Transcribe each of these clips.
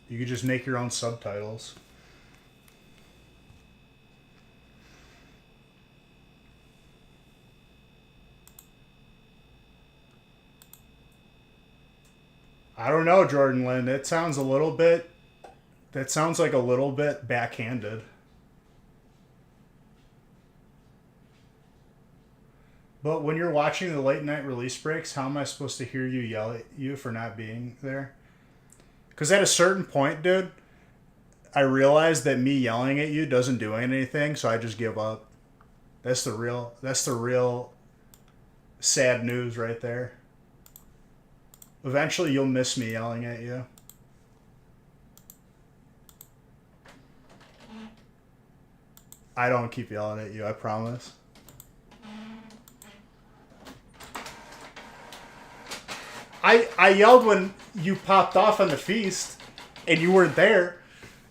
You could just make your own subtitles. I don't know, Jordan Lynn. It sounds a little bit... That sounds like a little bit backhanded. But when you're watching the late night release breaks, how am I supposed to hear you yell at you for not being there? Because at a certain point, dude, I realized that me yelling at you doesn't do anything, so I just give up. That's the real sad news right there. Eventually, you'll miss me yelling at you. I don't keep yelling at you, I promise. I yelled when you popped off on the feast and you weren't there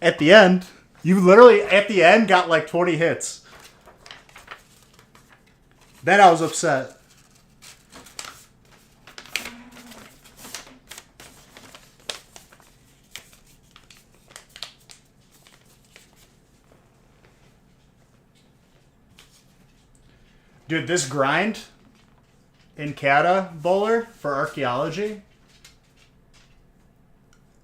at the end. You literally, at the end, got like 20 hits. Then I was upset. Dude, this grind in Kata Bowler for archaeology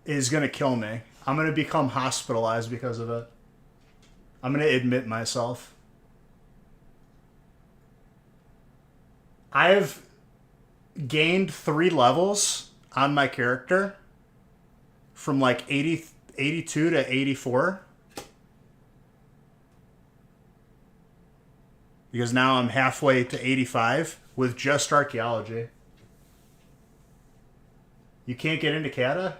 is going to kill me. I'm going to become hospitalized because of it. I'm going to admit myself. I've gained 3 levels on my character from like 82 to 84. Because now I'm halfway to 85 with just archaeology. You can't get into Kata?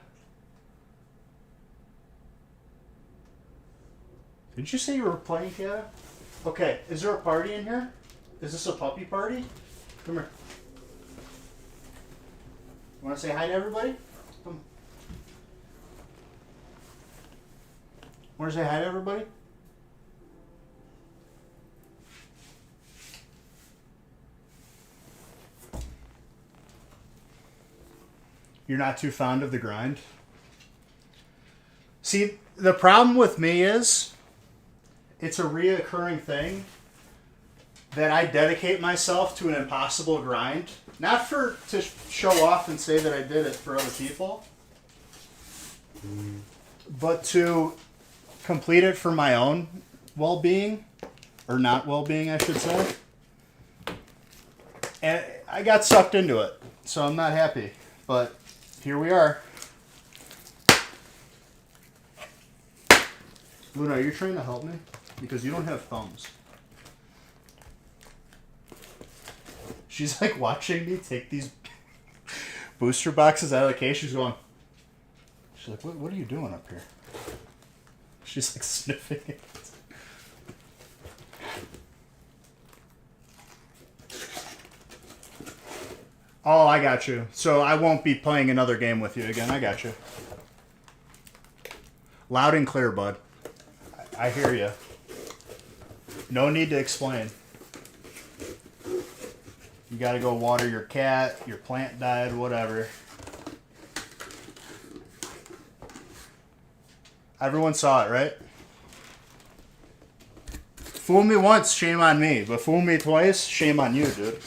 Did you say you were playing Kata? Okay, is there a party in here? Is this a puppy party? Come here. You want to say hi to everybody? Come. Want to say hi to everybody? You're not too fond of the grind? See, the problem with me is it's a reoccurring thing that I dedicate myself to an impossible grind. Not to show off and say that I did it for other people, but to complete it for my own well-being, or not well-being, I should say. And I got sucked into it, so I'm not happy. But here we are. Luna, are you trying to help me? Because you don't have thumbs. She's like watching me take these booster boxes out of the case. She's going... She's like, what are you doing up here? She's like sniffing it. Oh, I got you. So I won't be playing another game with you again. I got you. Loud and clear, bud. I hear you. No need to explain. You gotta go water your cat, your plant died, whatever. Everyone saw it, right? Fool me once, shame on me. But fool me twice, shame on you, dude.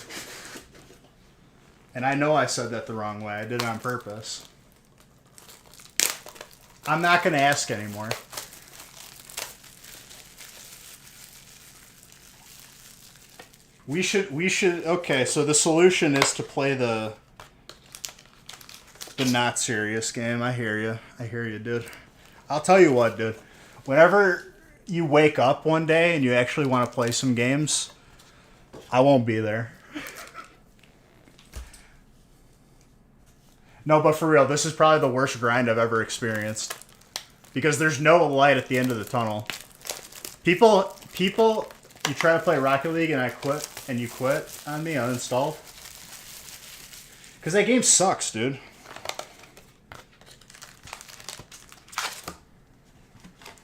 And I know I said that the wrong way. I did it on purpose. I'm not going to ask anymore. We should, okay, so the solution is to play the not serious game. I hear you, dude. I'll tell you what, dude. Whenever you wake up one day and you actually want to play some games, I won't be there. No, but for real, this is probably the worst grind I've ever experienced. Because there's no light at the end of the tunnel. People, you try to play Rocket League and I quit, and you quit on me, uninstalled. Because that game sucks, dude.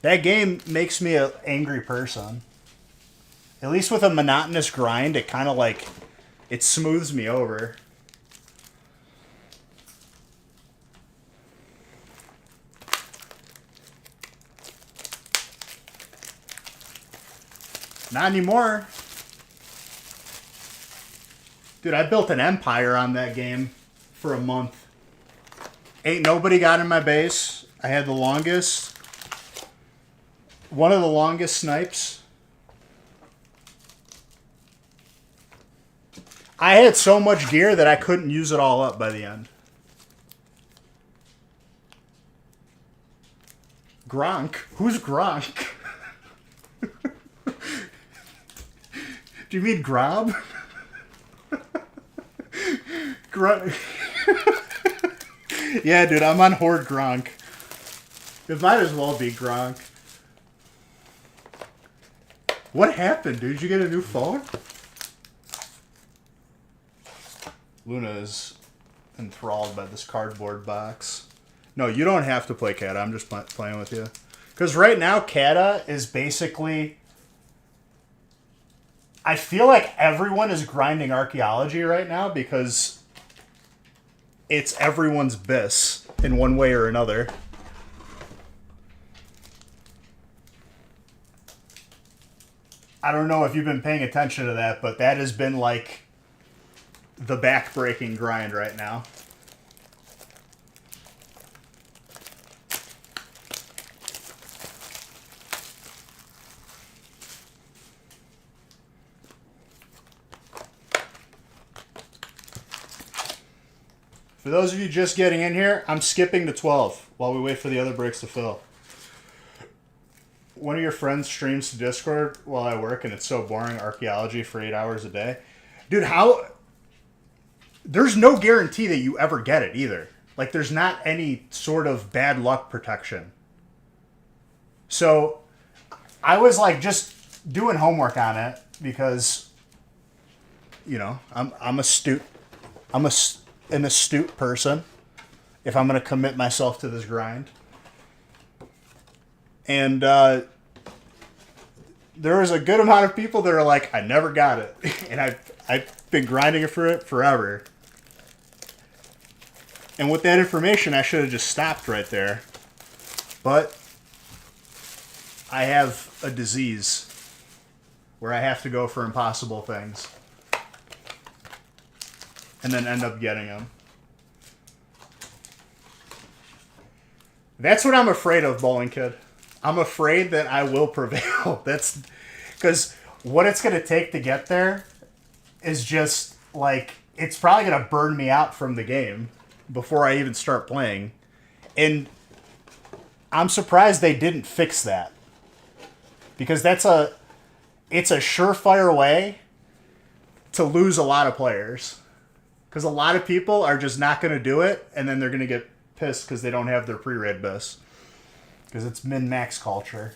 That game makes me an angry person. At least with a monotonous grind, it kind of like, it smooths me over. Not anymore. Dude, I built an empire on that game for a month. Ain't nobody got in my base. I had the longest. One of the longest snipes. I had so much gear that I couldn't use it all up by the end. Gronk? Who's Gronk? Do you mean Grob? Gronk. Yeah, dude, I'm on Horde Gronk. It might as well be Gronk. What happened, dude? Did you get a new phone? Luna is enthralled by this cardboard box. No, you don't have to play Kata. I'm just playing with you. Because right now, Kata is basically... I feel like everyone is grinding archaeology right now because it's everyone's bis in one way or another. I don't know if you've been paying attention to that, but that has been like the back-breaking grind right now. For those of you just getting in here, I'm skipping to 12 while we wait for the other breaks to fill. One of your friends streams to Discord while I work, and it's so boring, archaeology for 8 hours a day. Dude, how... There's no guarantee that you ever get it either. Like, there's not any sort of bad luck protection. So, I was, like, just doing homework on it because, you know, I'm an astute person if I'm going to commit myself to this grind. And there was a good amount of people that are like, I never got it. And I've been grinding it for it forever. And with that information, I should have just stopped right there. But I have a disease where I have to go for impossible things. And then end up getting them. That's what I'm afraid of, Bowling Kid. I'm afraid that I will prevail. That's because what it's going to take to get there is just like, it's probably going to burn me out from the game before I even start playing. And I'm surprised they didn't fix that. Because it's a surefire way to lose a lot of players. Because a lot of people are just not going to do it, and then they're going to get pissed because they don't have their pre-raid bis. Because it's min-max culture.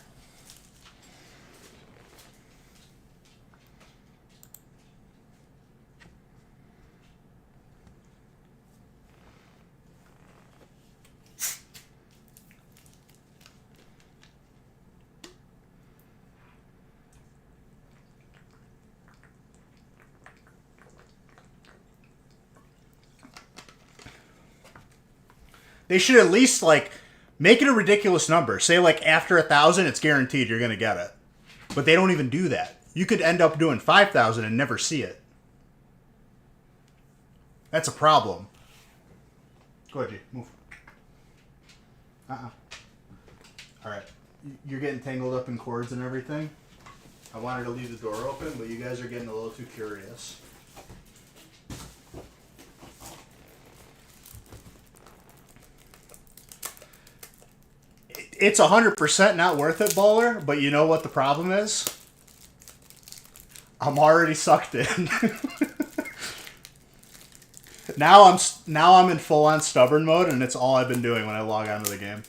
They should at least, like, make it a ridiculous number. Say, like, after 1,000, it's guaranteed you're going to get it. But they don't even do that. You could end up doing 5,000 and never see it. That's a problem. Go ahead, G. Move. Alright. You're getting tangled up in cords and everything. I wanted to leave the door open, but you guys are getting a little too curious. It's 100% not worth it, Bowler, but you know what the problem is? I'm already sucked in. Now I'm in full-on stubborn mode, and it's all I've been doing when I log onto the game.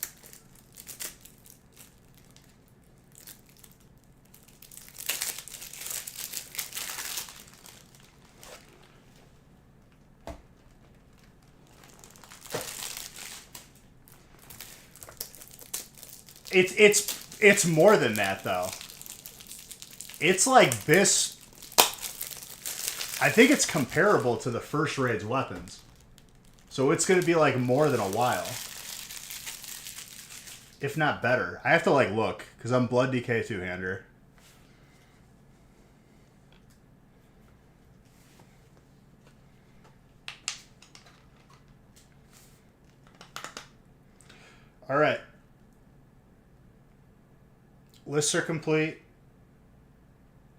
It's more than that, though. It's like this. I think it's comparable to the first raid's weapons. So it's going to be like more than a while. If not better. I have to like look, because I'm Blood DK two-hander. All right. Lists are complete.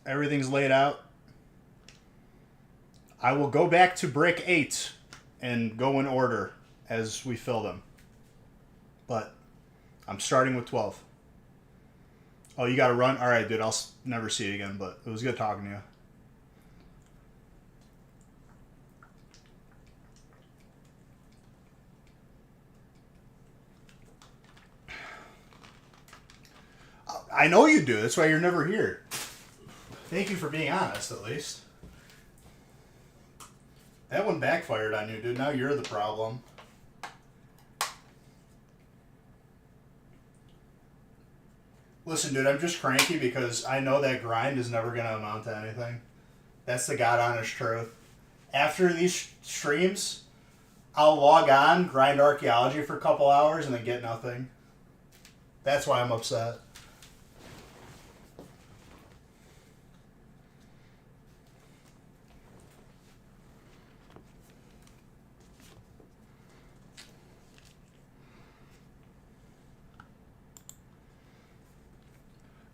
Everything's laid out. I will go back to break 8 and go in order as we fill them. But I'm starting with 12. Oh, you got to run? All right, dude. I'll never see you again, but it was good talking to you. I know you do. That's why you're never here. Thank you for being honest, at least. That one backfired on you, dude. Now you're the problem. Listen, dude, I'm just cranky because I know that grind is never going to amount to anything. That's the God honest truth. After these streams, I'll log on, grind archaeology for a couple hours, and then get nothing. That's why I'm upset.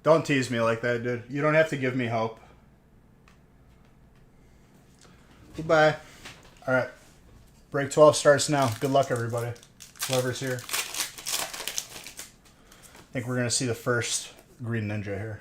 Don't tease me like that, dude. You don't have to give me hope. Goodbye. All right. Break 12 starts now. Good luck, everybody. Whoever's here. I think we're going to see the first green ninja here.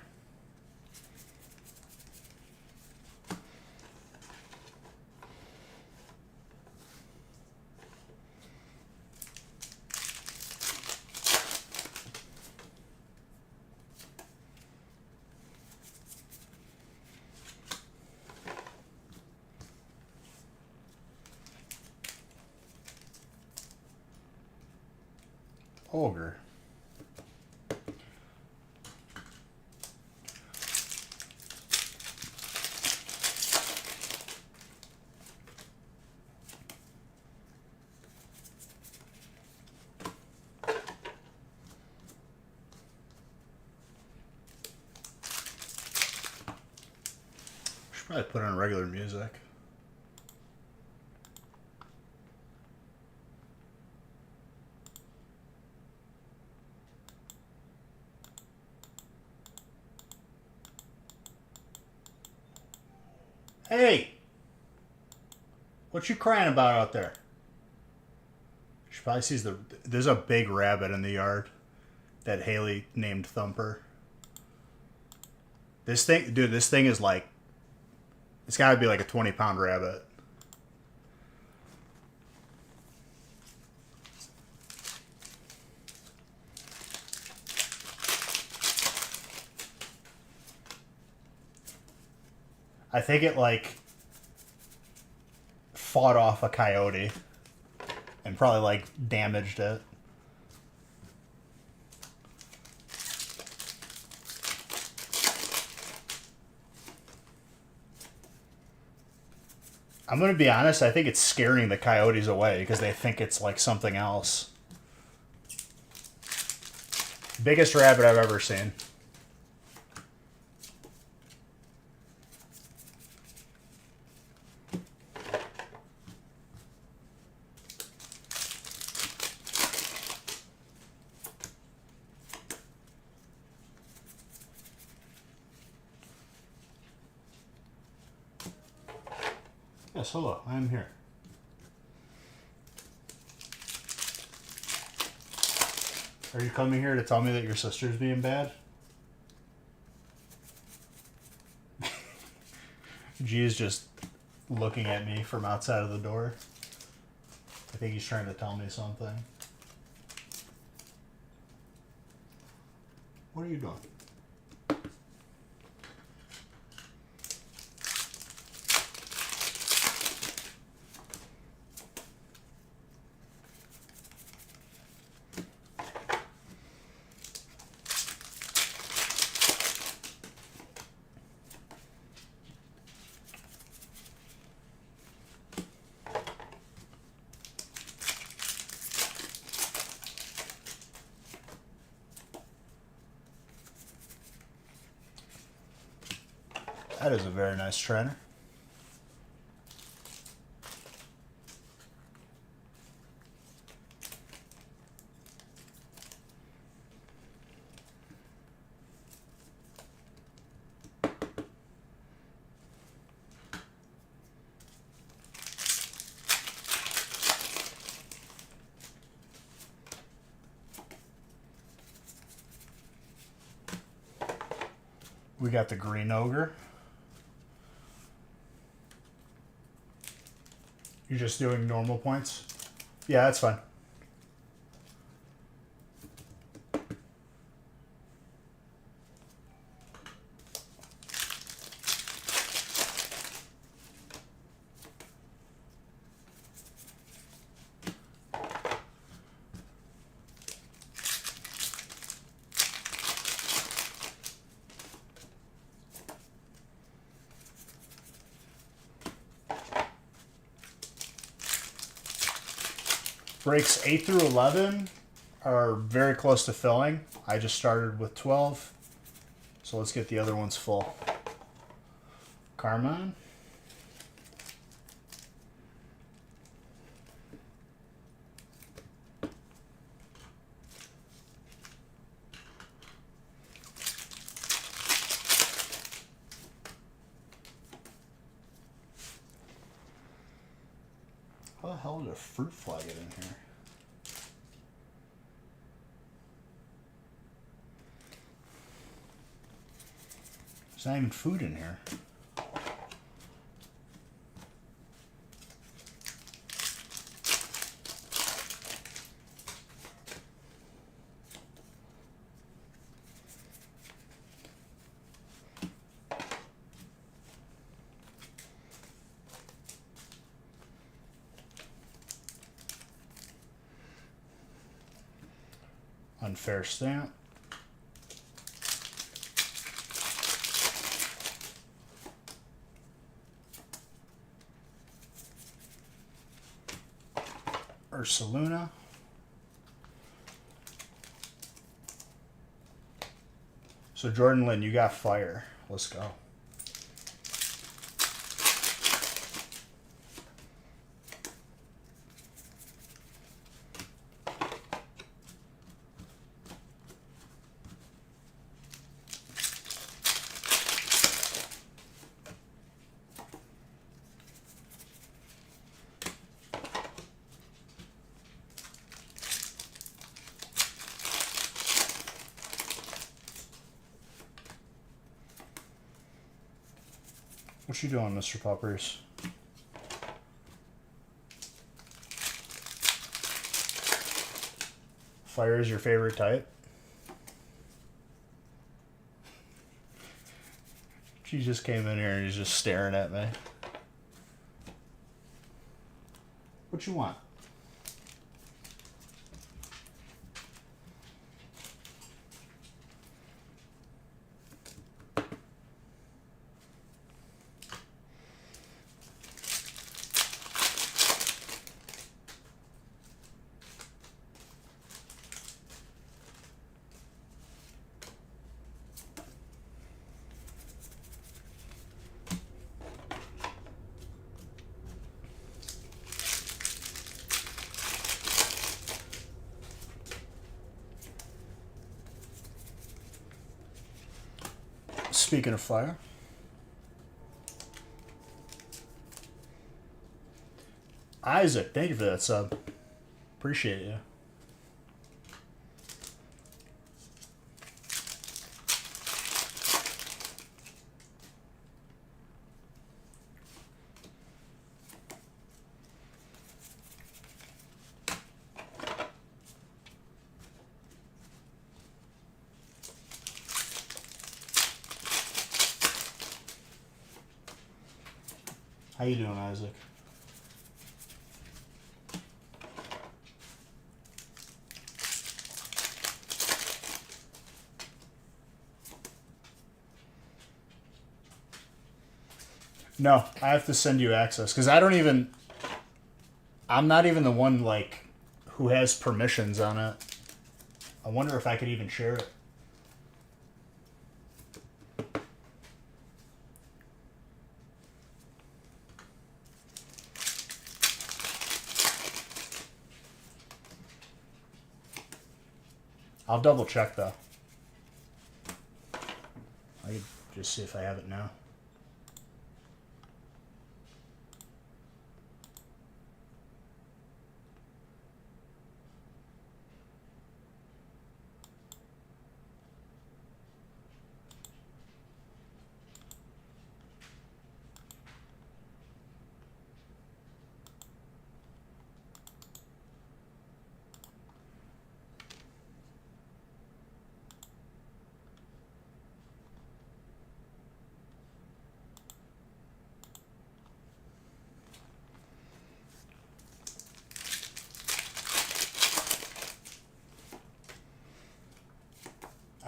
Ogre. Should probably put on regular music. Hey! What you crying about out there? She probably sees there's a big rabbit in the yard that Haley named Thumper. This thing, dude, this thing is like, it's gotta be like a 20-pound rabbit. I think it like fought off a coyote and probably like damaged it. I'm going to be honest, I think it's scaring the coyotes away because they think it's like something else. Biggest rabbit I've ever seen. Yes, hello, I am here. Are you coming here to tell me that your sister's being bad? G is just looking at me from outside of the door. I think he's trying to tell me something. What are you doing? That is a very nice trainer. We got the green ogre. You're just doing normal points? Yeah, that's fine. Breaks 8 through 11 are very close to filling. I just started with 12. So let's get the other ones full. Carmine. How the hell did a fruit fly get in here? There's not even food in here. Unfair stamp. Ursaluna. So Jordan Lynn, you got fire. Let's go. What you doing, Mr. Poppers? Fire is your favorite type? She just came in here and he's just staring at me. What you want? Speaking of fire, Isaac, thank you for that sub. Appreciate you. How you doing, Isaac? No, I have to send you access because I'm not even the one like who has permissions on it. I wonder if I could even share it. I'll double check though. I could just see if I have it now.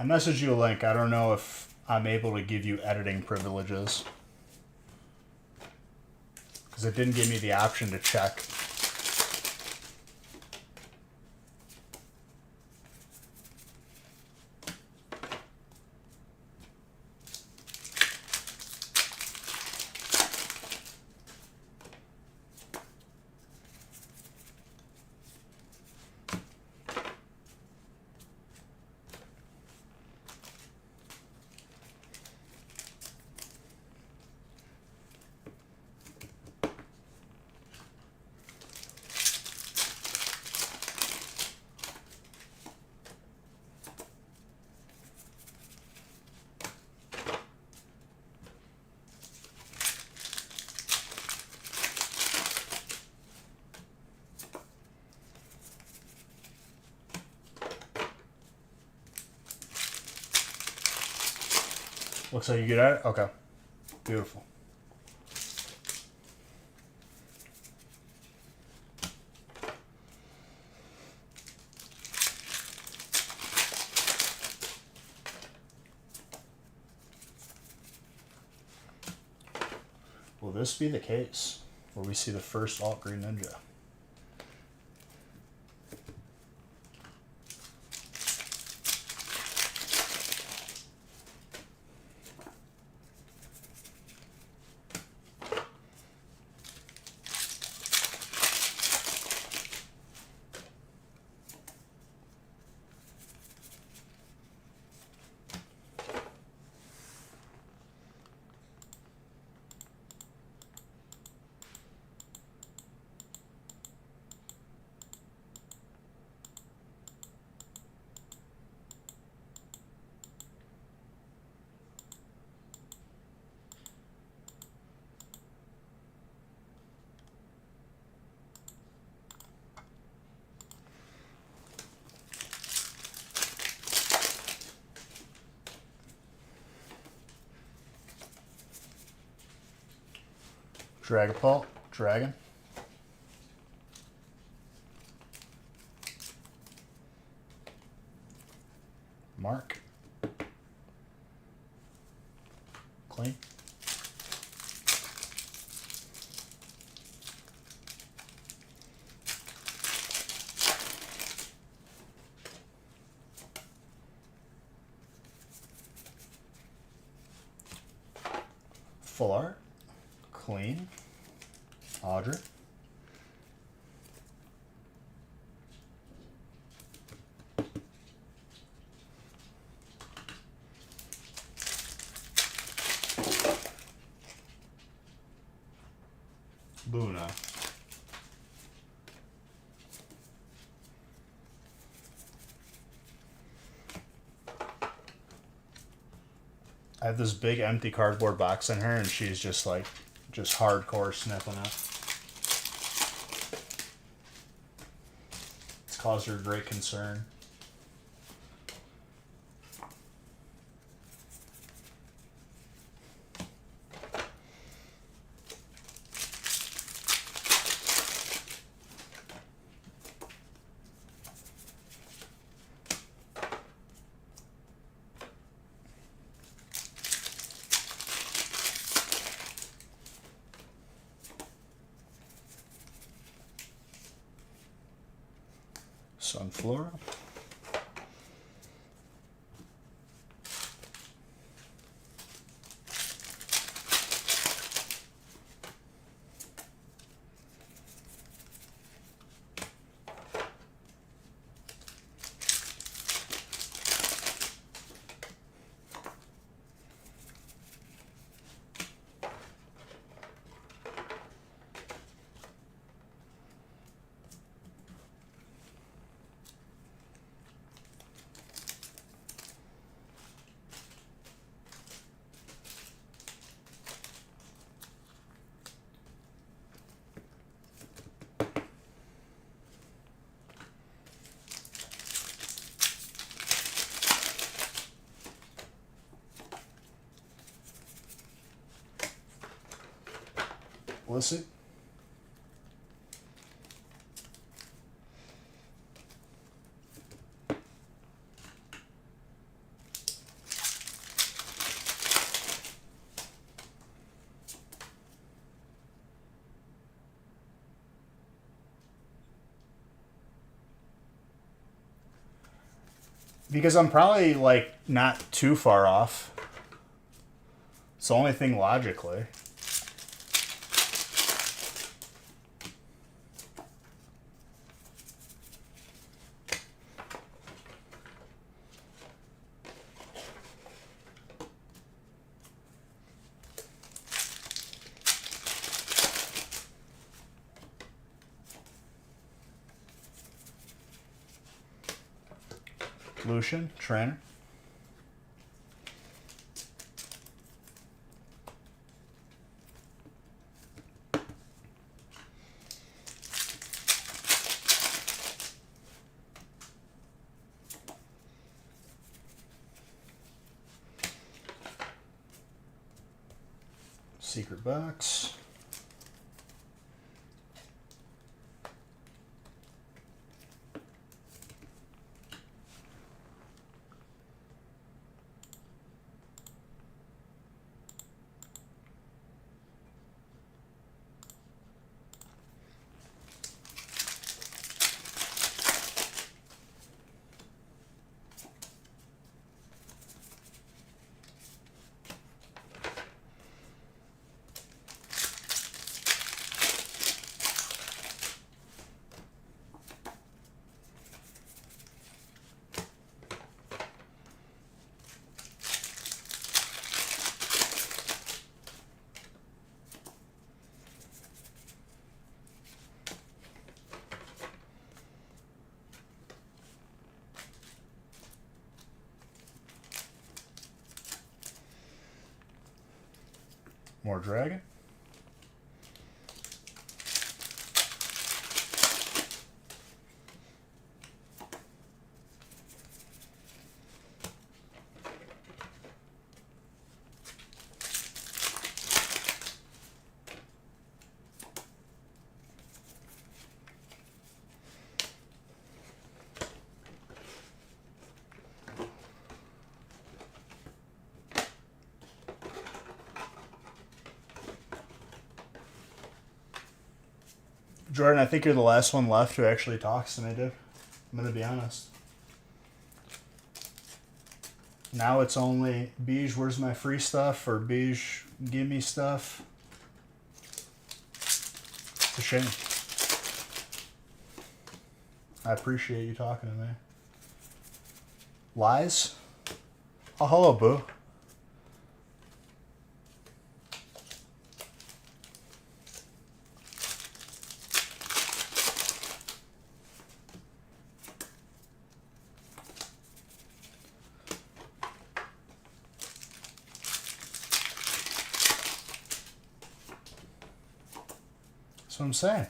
messaged you a link. I don't know if I'm able to give you editing privileges. Because it didn't give me the option to check. Looks like you good at it? Okay. Beautiful. Will this be the case where we see the first alt green ninja? Dragapult, dragon. Mark. Clean. Full art. Clean. Audrey. Luna. I have this big empty cardboard box in her and she's just like, just hardcore sniffing it. It's caused her great concern. Sunflora. Listen. Because I'm probably, like, not too far off. It's the only thing logically. Lucian, trainer. Secret box. More dragon. Jordan, I think you're the last one left who actually talks to me, dude. I'm going to be honest. Now it's only, Beige, where's my free stuff? Or Beige, give me stuff. It's a shame. I appreciate you talking to me. Lies? Oh, hello, boo. That's what I'm saying.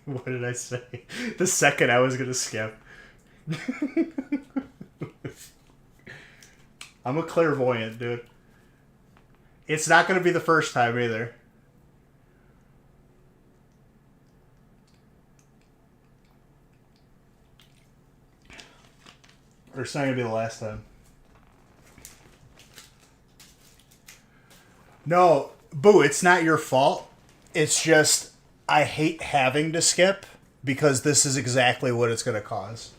What did I say? The second I was going to skip. I'm a clairvoyant, dude. It's not going to be the first time either. Or it's not going to be the last time. No, Boo, it's not your fault. It's just, I hate having to skip because this is exactly what it's going to cause.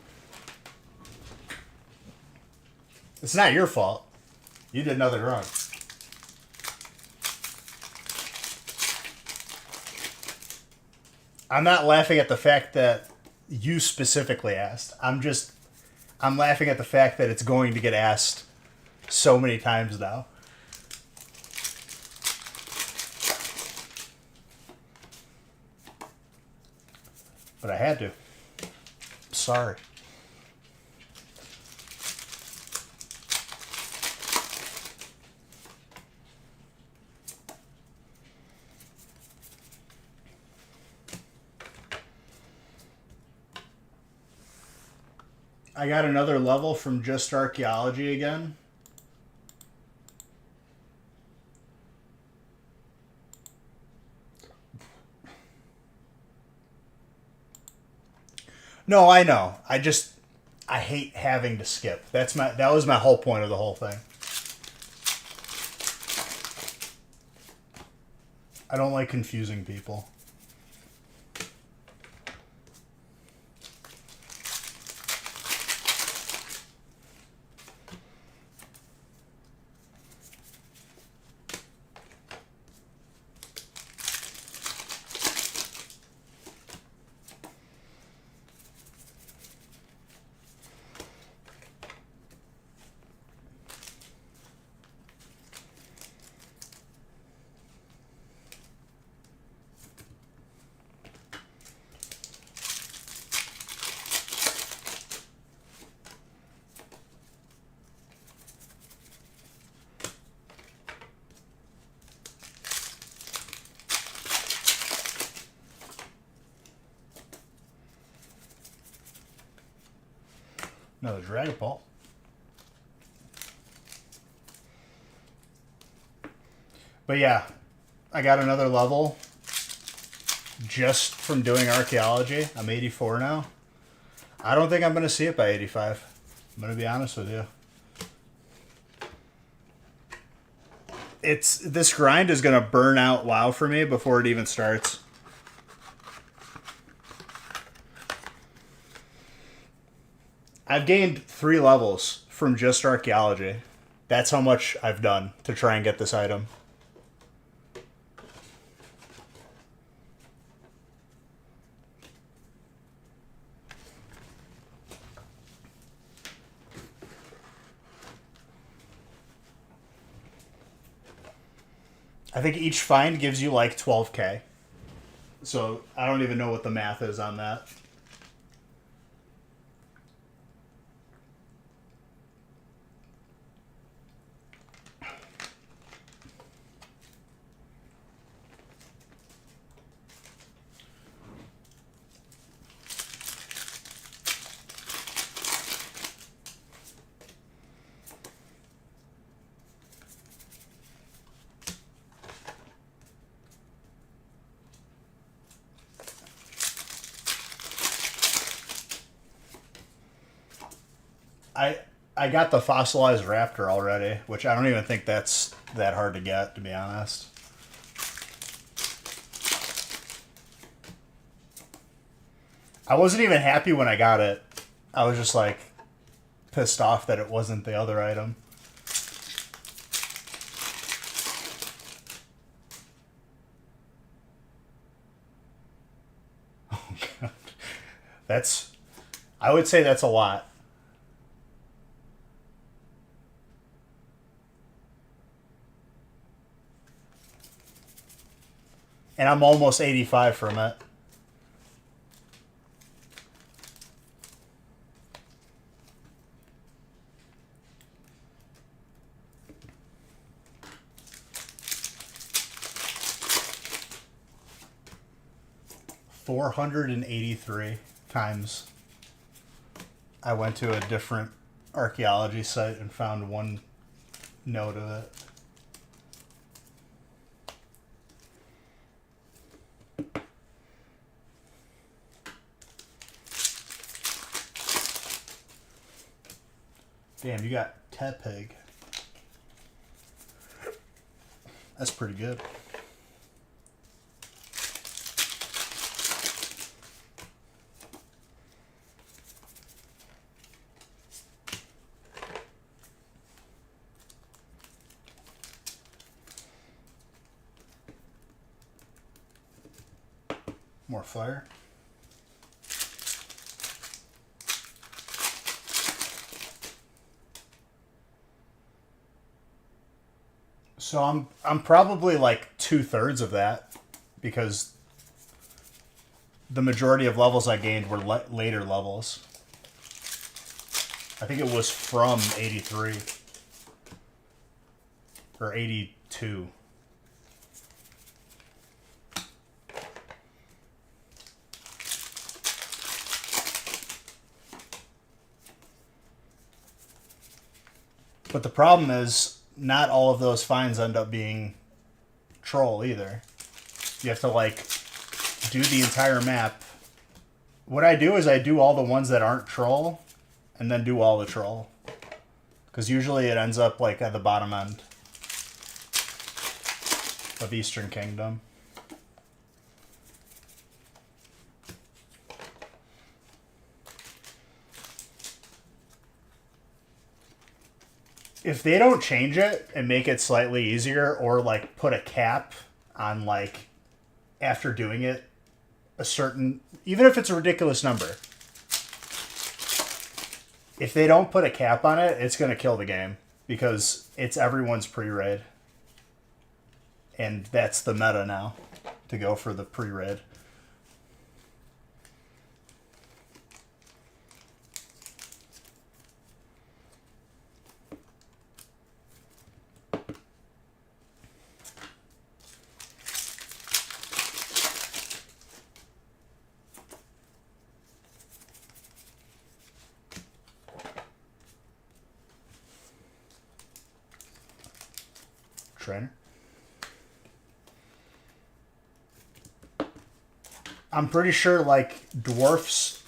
It's not your fault. You did nothing wrong. I'm not laughing at the fact that you specifically asked. I'm laughing at the fact that it's going to get asked so many times now. But I had to. Sorry. I got another level from just archaeology again. No, I know. I hate having to skip. That was my whole point of the whole thing. I don't like confusing people. Another Dragon Ball. But yeah, I got another level just from doing archaeology. I'm 84 now. I don't think I'm going to see it by 85. I'm going to be honest with you. This grind is going to burn out WoW for me before it even starts. I've gained 3 levels from just archaeology. That's how much I've done to try and get this item. I think each find gives you like 12k. So I don't even know what the math is on that. I got the fossilized raptor already, which I don't even think that's that hard to get, to be honest. I wasn't even happy when I got it. I was just like pissed off that it wasn't the other item. Oh god. I would say that's a lot. And I'm almost 85 from it. $483 times I went to a different archaeology site and found one note of it. Damn, you got Tepig. That's pretty good. More fire. So I'm probably like 2/3 of that, because the majority of levels I gained were later levels. I think it was from 83 or 82. But the problem is, not all of those finds end up being troll either. You have to, like, do the entire map. What I do is I do all the ones that aren't troll, and then do all the troll. Because usually it ends up, like, at the bottom end of Eastern Kingdom. If they don't change it and make it slightly easier, or like put a cap on, like, after doing it a certain, even if it's a ridiculous number, if they don't put a cap on it, it's going to kill the game, because it's everyone's pre-raid. And that's the meta now, to go for the pre-raid. Trainer. I'm pretty sure, like, dwarfs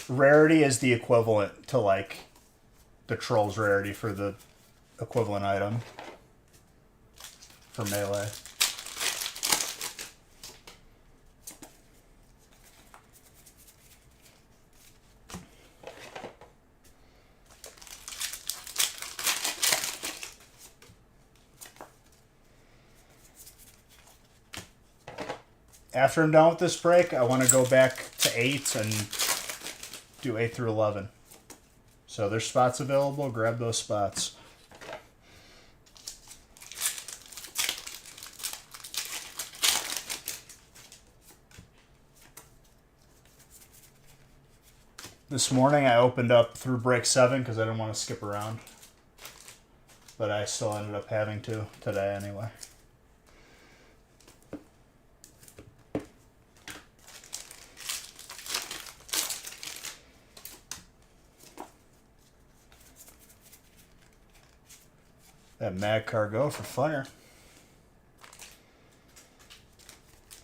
rarity is the equivalent to, like, the troll's rarity for the equivalent item for melee. After I'm done with this break, I want to go back to 8 and do 8 through 11. So there's spots available. Grab those spots. This morning I opened up through break 7 because I didn't want to skip around. But I still ended up having to today anyway. That Mag Cargo for fire.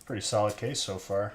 Pretty solid case so far.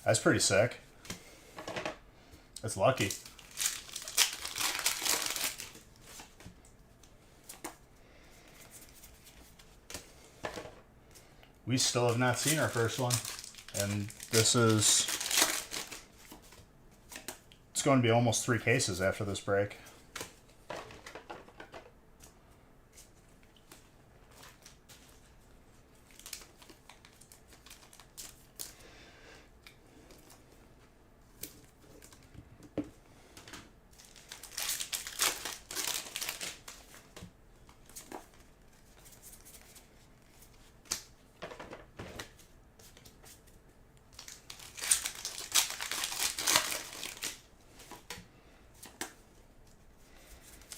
That's pretty sick. That's lucky. We still have not seen our first one. And this is... It's going to be almost 3 cases after this break.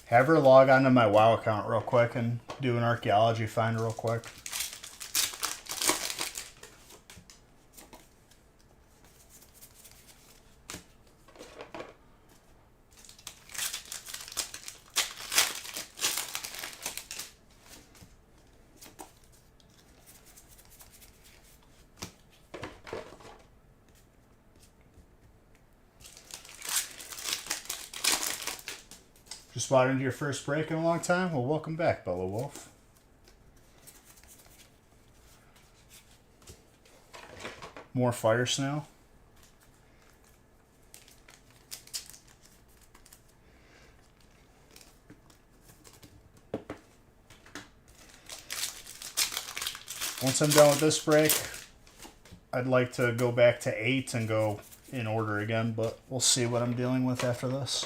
Have her log onto my WoW account real quick and do an archaeology find real quick. Just spotted into your first break in a long time? Well, welcome back, Bella Wolf. More fire snail. Once I'm done with this break, I'd like to go back to 8 and go in order again, but we'll see what I'm dealing with after this.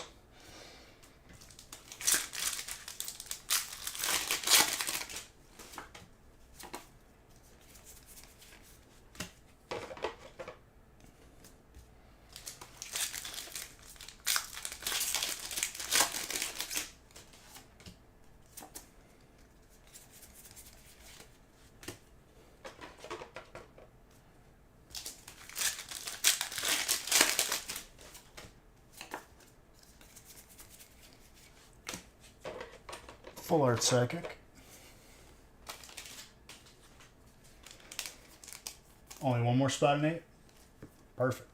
Full Art Psychic. Only one more spot in 8? Perfect.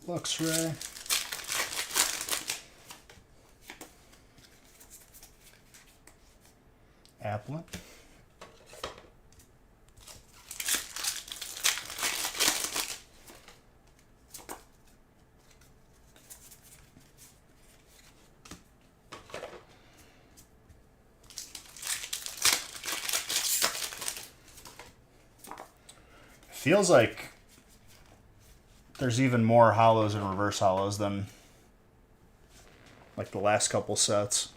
Luxray. Applin. Feels like there's even more hollows and reverse hollows than like the last couple sets.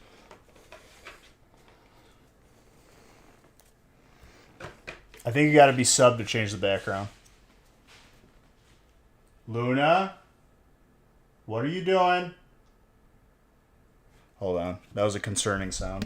I think you got to be sub to change the background. Luna? What are you doing? Hold on. That was a concerning sound.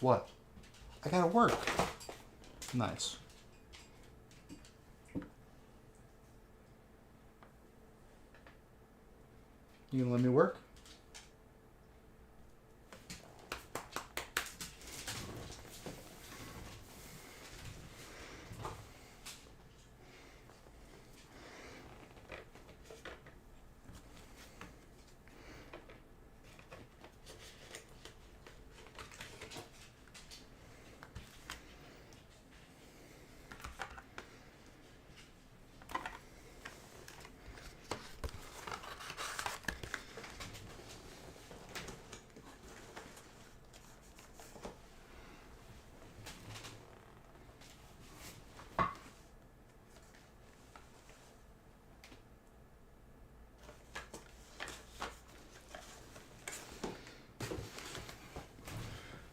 What? I gotta work. Nice. You gonna let me work?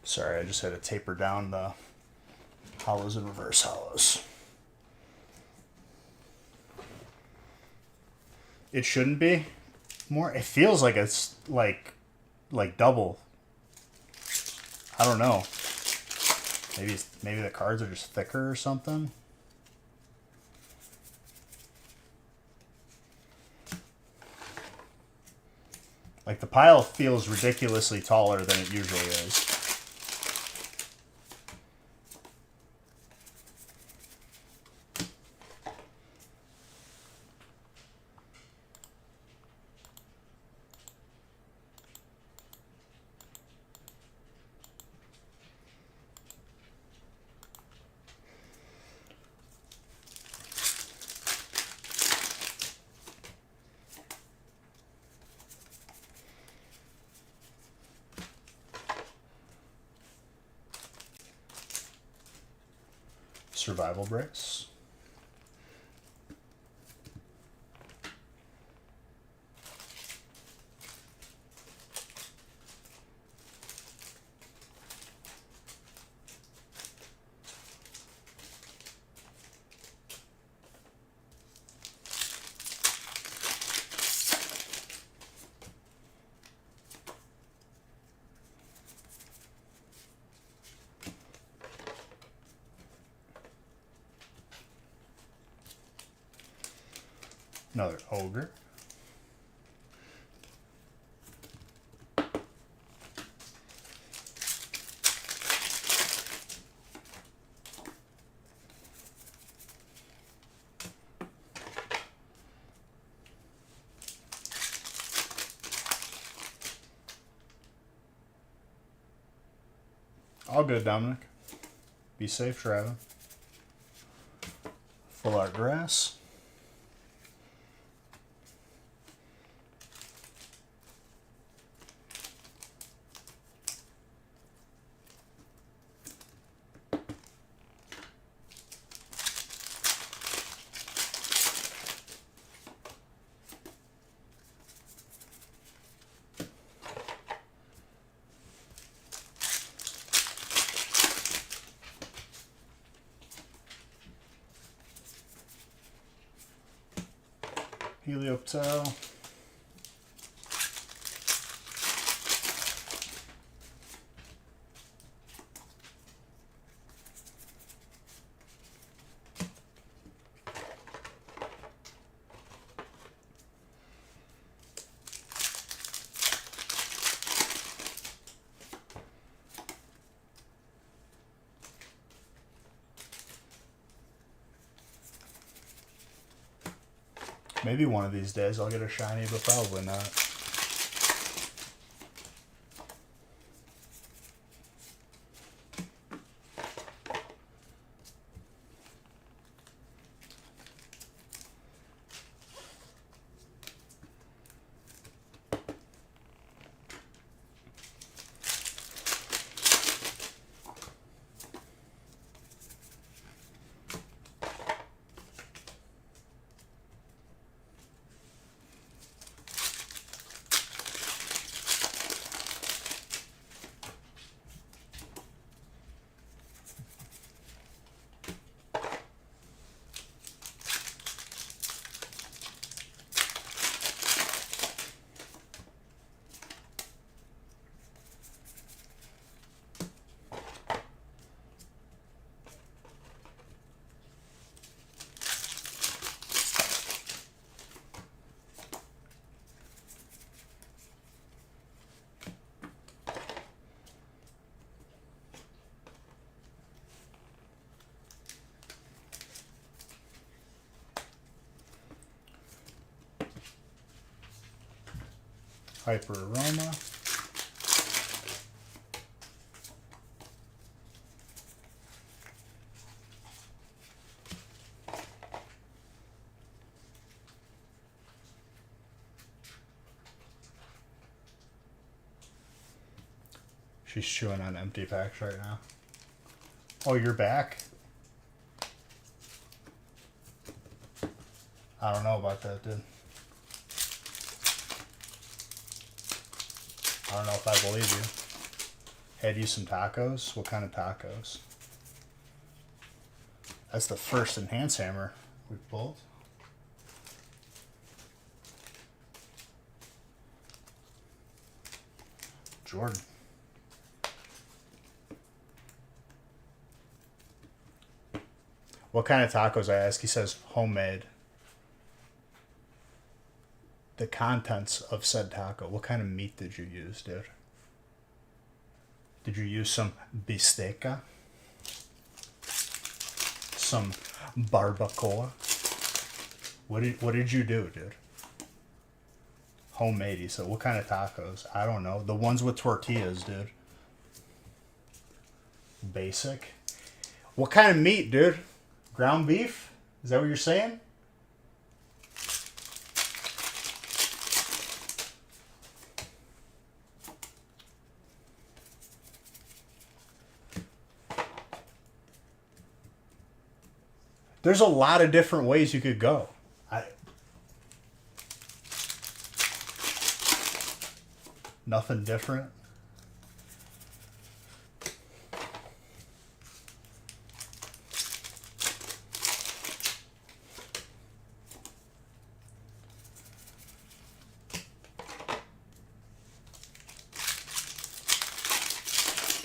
Sorry, I just had to taper down the hollows and reverse hollows. It shouldn't be more. It feels like it's like double. I don't know. Maybe the cards are just thicker or something. Like the pile feels ridiculously taller than it usually is. survival brace. Another ogre. All good, Dominic. Be safe driving. Full art grass. Helioptile. Maybe one of these days I'll get a shiny, but probably not. Hyper Aroma. She's chewing on empty packs right now. Oh, you're back? I don't know about that, dude. I don't know if I believe you. Had you some tacos? What kind of tacos? That's the first enhance hammer we've pulled. Jordan. What kind of tacos, I ask? He says homemade. The contents of said taco. What kind of meat did you use, dude? Did you use some bisteca? Some barbacoa? What did you do, dude? Homemade, he said. What kind of tacos? I don't know. The ones with tortillas, dude. Basic. What kind of meat, dude? Ground beef? Is that what you're saying? There's a lot of different ways you could go. Nothing different.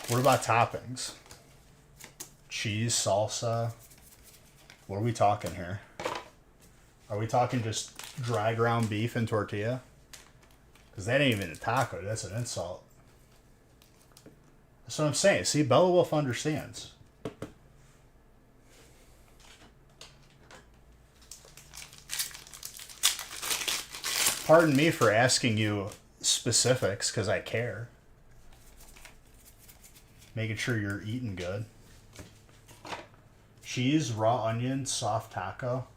What about toppings? Cheese, salsa. What are we talking here? Are we talking just dry ground beef and tortilla? Because that ain't even a taco. That's an insult. That's what I'm saying. See, Bella Wolf understands. Pardon me for asking you specifics, because I care. Making sure you're eating good. Cheese, raw onion, soft taco.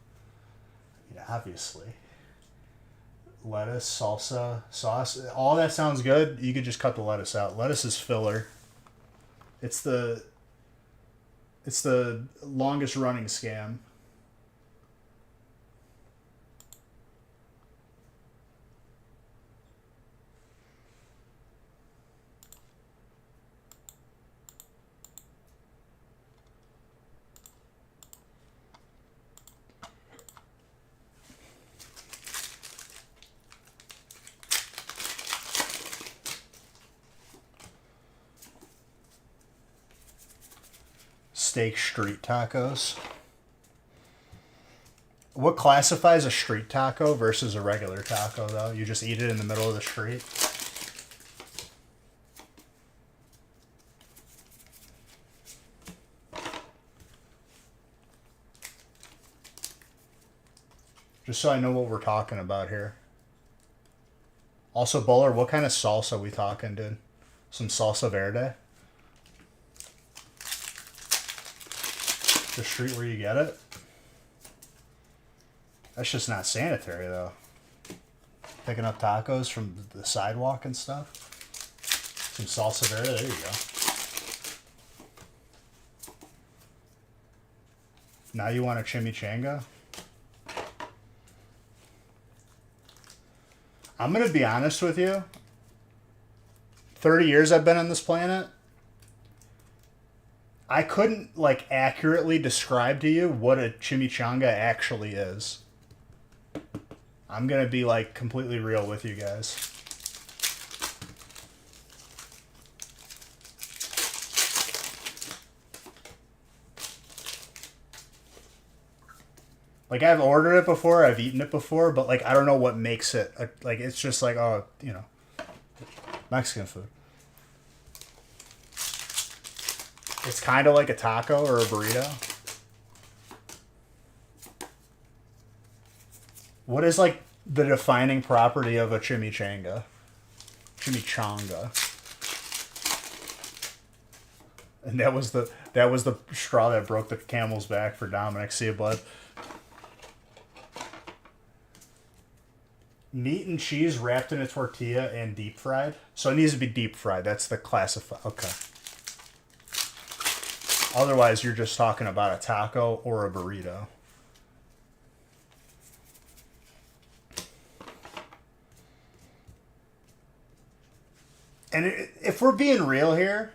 Yeah, obviously. Lettuce, salsa, sauce. All that sounds good. You could just cut the lettuce out. Lettuce is filler. It's the longest running scam. Steak street tacos. What classifies a street taco versus a regular taco, though? You just eat it in the middle of the street? Just so I know what we're talking about here. Also, Bowler, what kind of salsa are we talking, dude? Some salsa verde? The street where you get it? That's just not sanitary, though. Picking up tacos from the sidewalk and stuff. Some salsa verde, there you go. Now you want a chimichanga? I'm going to be honest with you. 30 years I've been on this planet. I couldn't, like, accurately describe to you what a chimichanga actually is. I'm going to be, like, completely real with you guys. Like, I've ordered it before, I've eaten it before, but, like, I don't know what makes it. Like, it's just like, oh, you know, Mexican food. It's kind of like a taco or a burrito. What is, like, the defining property of a chimichanga? Chimichanga. And that was the straw that broke the camel's back for Dominic. See you, bud. Meat and cheese wrapped in a tortilla and deep fried. So it needs to be deep fried. That's the classify. Okay. Otherwise, you're just talking about a taco or a burrito. And if we're being real here,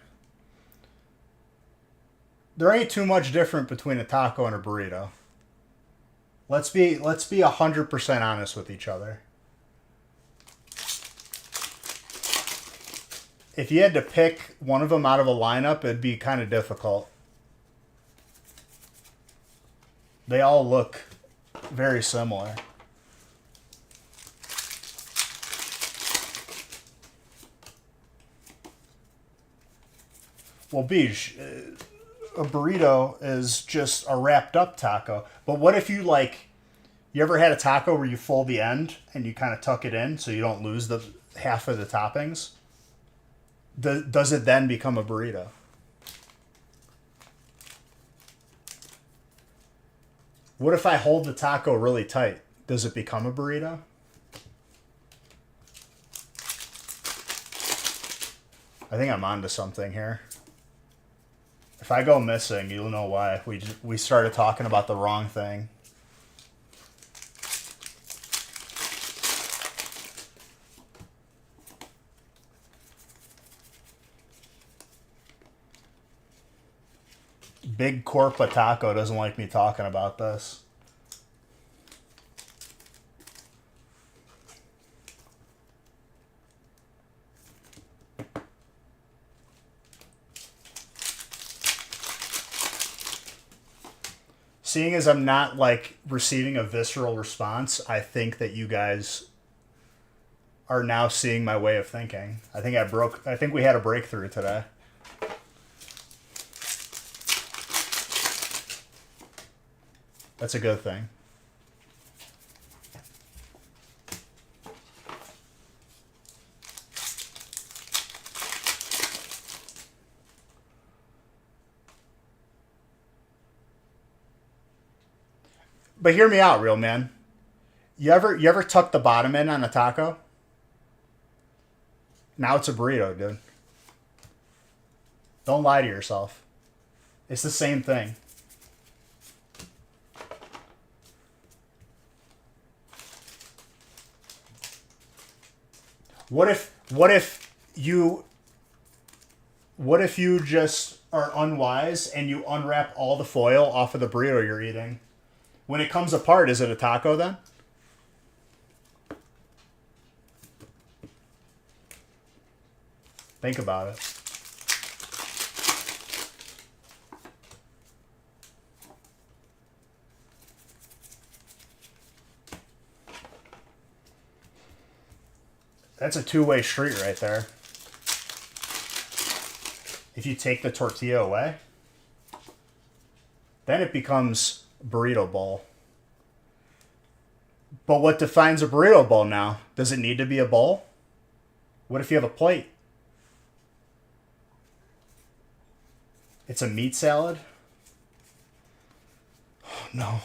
there ain't too much different between a taco and a burrito. Let's be 100% honest with each other. If you had to pick one of them out of a lineup, it'd be kind of difficult. They all look very similar. Well, Beej, a burrito is just a wrapped up taco. But what if you ever had a taco where you fold the end and you kind of tuck it in so you don't lose the half of the toppings? Does it then become a burrito? What if I hold the taco really tight? Does it become a burrito? I think I'm onto something here. If I go missing, you'll know why. We started talking about the wrong thing. Big Corpa Taco doesn't like me talking about this. Seeing as I'm not like receiving a visceral response, I think that you guys are now seeing my way of thinking. I think we had a breakthrough today. That's a good thing. But hear me out, real man. You ever tuck the bottom in on a taco? Now it's a burrito, dude. Don't lie to yourself. It's the same thing. What if you just are unwise and you unwrap all the foil off of the burrito you're eating? When it comes apart, is it a taco then? Think about it. That's a two-way street right there. If you take the tortilla away, then it becomes burrito bowl. But what defines a burrito bowl now? Does it need to be a bowl? What if you have a plate? It's a meat salad? Oh, no.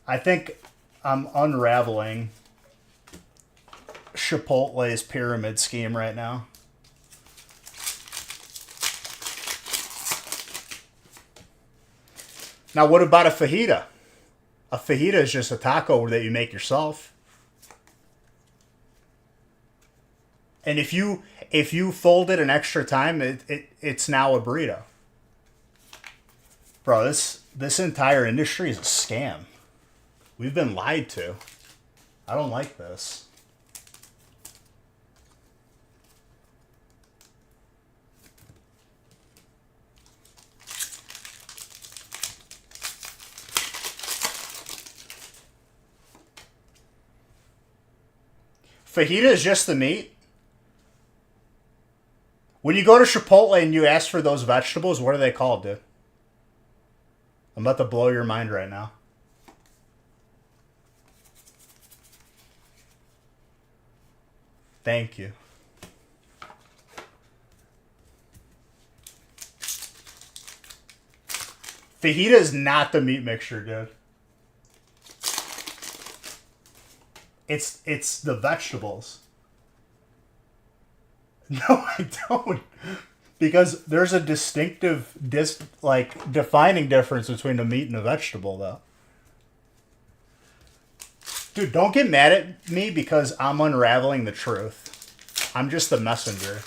I think I'm unraveling Chipotle's pyramid scheme right now. Now, what about a fajita? A fajita is just a taco that you make yourself. And if you fold it an extra time, it's now a burrito. Bro, this entire industry is a scam. We've been lied to. I don't like this. Fajita is just the meat. When you go to Chipotle and you ask for those vegetables, what are they called, dude? I'm about to blow your mind right now. Thank you. Fajita is not the meat mixture, dude. It's the vegetables. No, I don't. Because there's a distinctive, defining difference between the meat and the vegetable, though. Dude, don't get mad at me because I'm unraveling the truth. I'm just the messenger.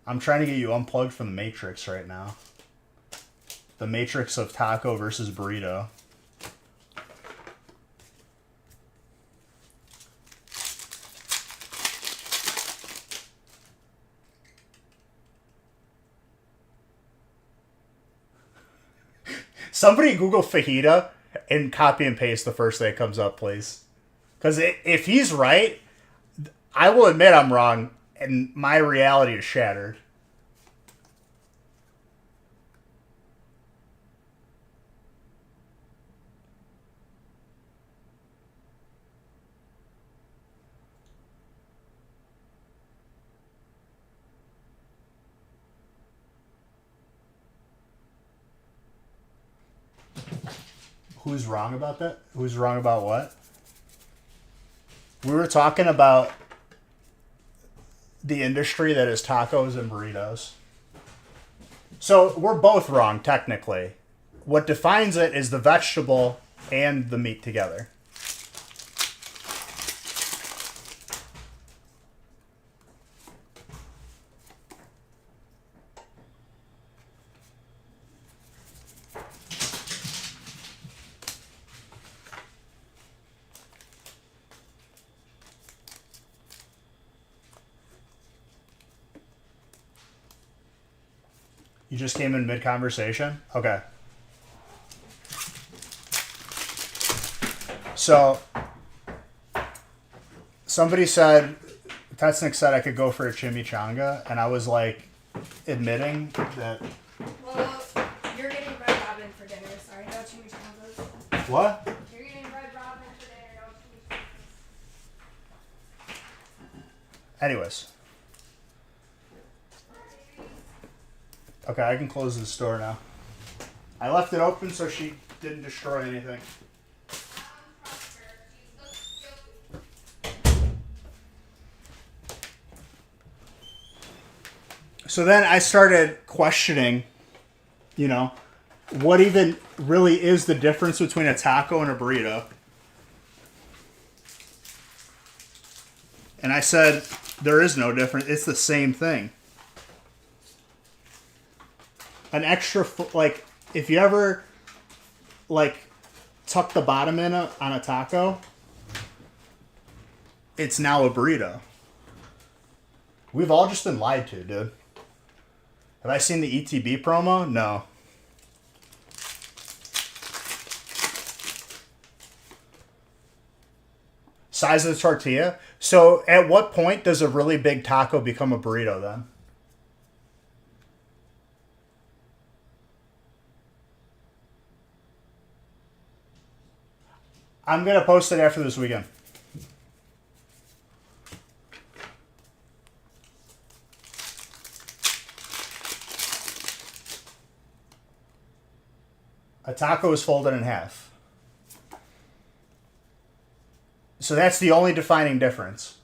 I'm trying to get you unplugged from the Matrix right now. The Matrix of taco versus burrito. Somebody Google fajita and copy and paste the first thing that comes up, please. Because if he's right, I will admit I'm wrong, and my reality is shattered. Who's wrong about that? Who's wrong about what? We were talking about the industry that is tacos and burritos. So we're both wrong, technically. What defines it is the vegetable and the meat together. You just came in mid-conversation? Okay. So, somebody said, Tetsnick said I could go for a chimichanga, and I was like, admitting that... Well, you're getting Red Robin for dinner, sorry, no chimichangas. What? You're getting Red Robin for dinner, no chimichangas. Anyways. Okay, I can close this door now. I left it open so she didn't destroy anything. So then I started questioning, you know, what even really is the difference between a taco and a burrito? And I said, there is no difference. It's the same thing. An extra, like, if you ever, like, tuck the bottom in on a taco, it's now a burrito. We've all just been lied to, dude. Have I seen the ETB promo? No. Size of the tortilla? So at what point does a really big taco become a burrito then? I'm going to post it after this weekend. A taco is folded in half. So that's the only defining difference.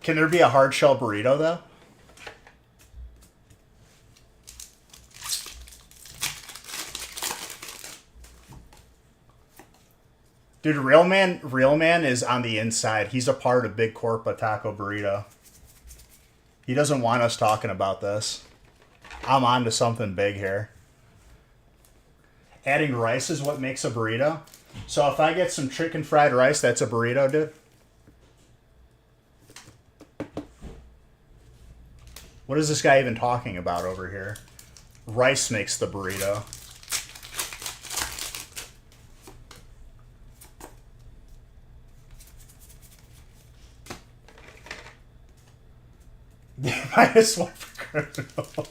Can there be a hard shell burrito though? Dude, Real Man is on the inside. He's a part of Big Corpa Taco Burrito. He doesn't want us talking about this. I'm on to something big here. Adding rice is what makes a burrito. So if I get some chicken fried rice, that's a burrito, dude. What is this guy even talking about over here? Rice makes the burrito. -1 for criminal.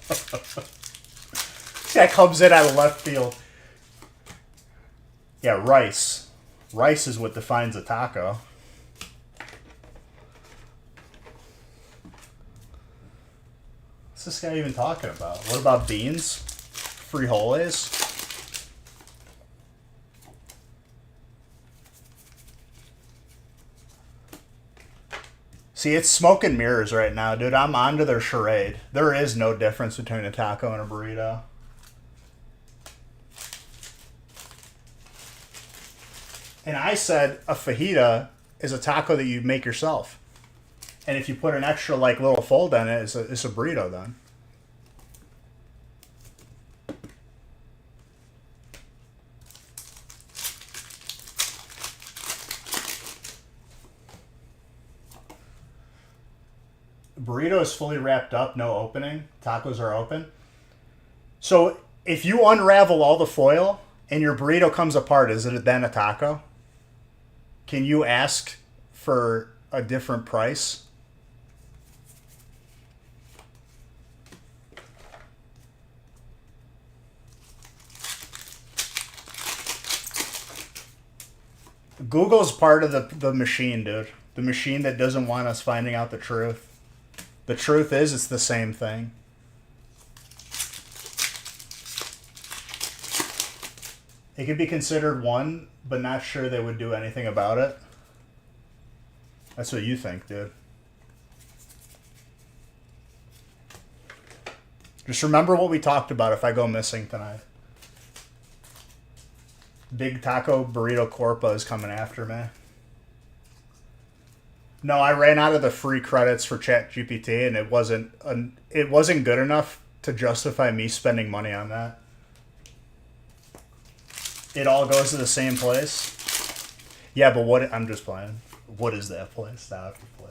That comes in out of left field. Yeah, rice. Rice is what defines a taco. What's this guy even talking about? What about beans? Frijoles? See, it's smoke and mirrors right now, dude. I'm onto their charade. There is no difference between a taco and a burrito. And I said a fajita is a taco that you make yourself. And if you put an extra, like, little fold on it, it's a burrito then. Burrito is fully wrapped up, no opening. Tacos are open. So if you unravel all the foil and your burrito comes apart, is it then a taco? Can you ask for a different price? Google's part of the machine, dude. The machine that doesn't want us finding out the truth. The truth is, it's the same thing. It could be considered one, but not sure they would do anything about it. That's what you think, dude. Just remember what we talked about if I go missing tonight. Big Taco Burrito Corpa is coming after me. No, I ran out of the free credits for ChatGPT, and it wasn't good enough to justify me spending money on that. It all goes to the same place. Yeah, but what? I'm just playing. What is that place? Stop you play.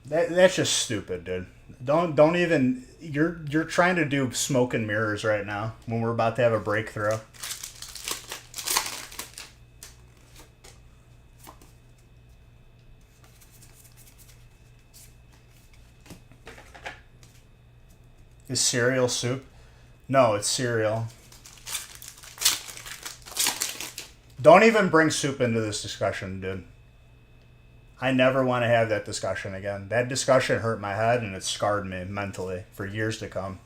That's just stupid, dude. Don't even. You're trying to do smoke and mirrors right now when we're about to have a breakthrough. Is cereal soup? No, it's cereal. Don't even bring soup into this discussion, dude. I never want to have that discussion again. That discussion hurt my head and it scarred me mentally for years to come.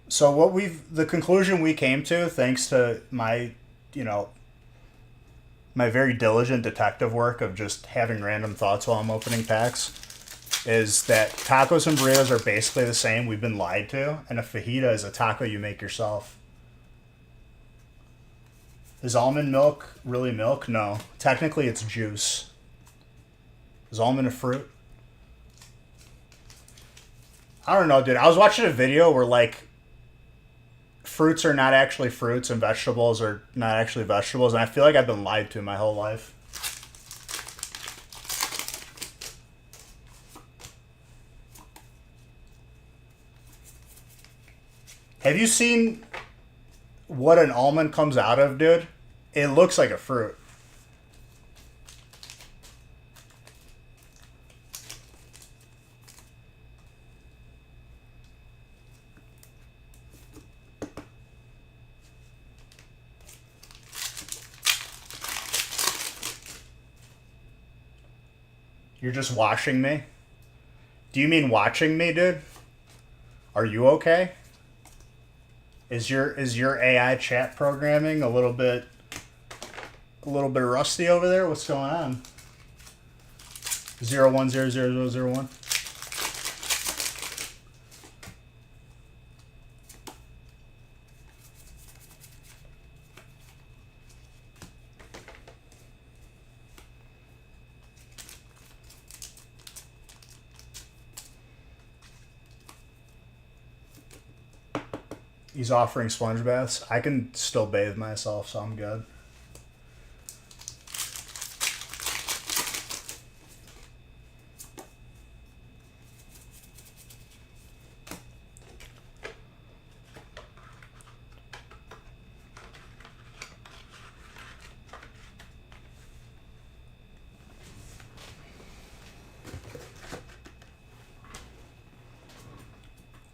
So the conclusion we came to, thanks to my, my very diligent detective work of just having random thoughts while I'm opening packs, is that tacos and burritos are basically the same. We've been lied to, and a fajita is a taco you make yourself. Is almond milk really milk? No. Technically, it's juice. Is almond a fruit? I don't know, dude. I was watching a video where, fruits are not actually fruits and vegetables are not actually vegetables, and I feel like I've been lied to my whole life. Have you seen what an almond comes out of, dude? It looks like a fruit. You're just washing me? Do you mean watching me, dude? Are you okay? Is your AI chat programming a little bit rusty over there? What's going on? 01000001. He's offering sponge baths. I can still bathe myself, so I'm good.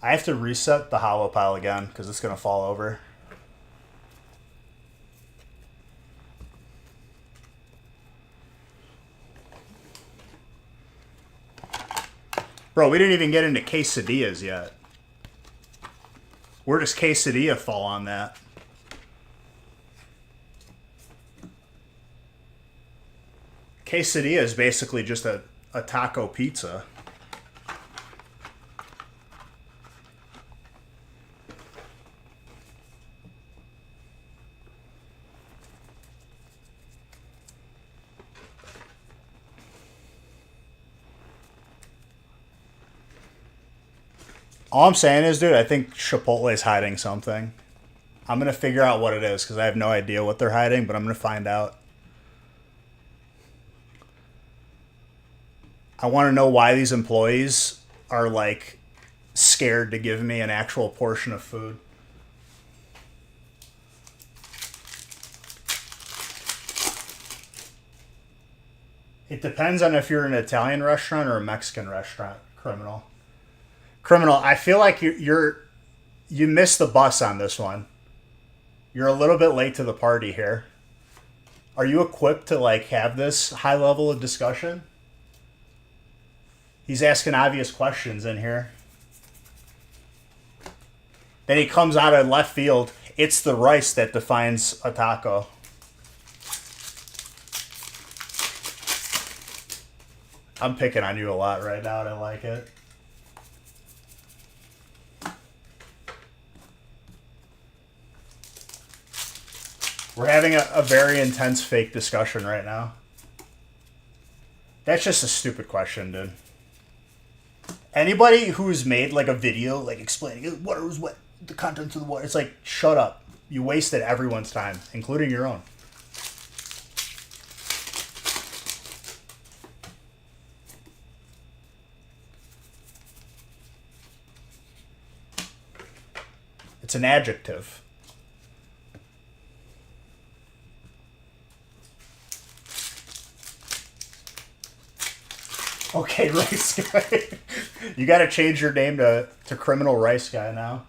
I have to reset the hollow pile again because it's going to fall over. Bro, we didn't even get into quesadillas yet. Where does quesadilla fall on that? Quesadilla is basically just a taco pizza. All I'm saying is, dude, I think Chipotle is hiding something. I'm going to figure out what it is because I have no idea what they're hiding, but I'm going to find out. I want to know why these employees are like scared to give me an actual portion of food. It depends on if you're an Italian restaurant or a Mexican restaurant, criminal. Criminal, I feel like you missed the bus on this one. You're a little bit late to the party here. Are you equipped to like have this high level of discussion? He's asking obvious questions in here. Then he comes out of left field. It's the rice that defines a taco. I'm picking on you a lot right now, and I like it. We're having a very intense fake discussion right now. That's just a stupid question, dude. Anybody who's made like a video like explaining water was wet, the contents of the water, it's like, shut up. You wasted everyone's time, including your own. It's an adjective. Okay, Rice Guy. You gotta change your name to Criminal Rice Guy now.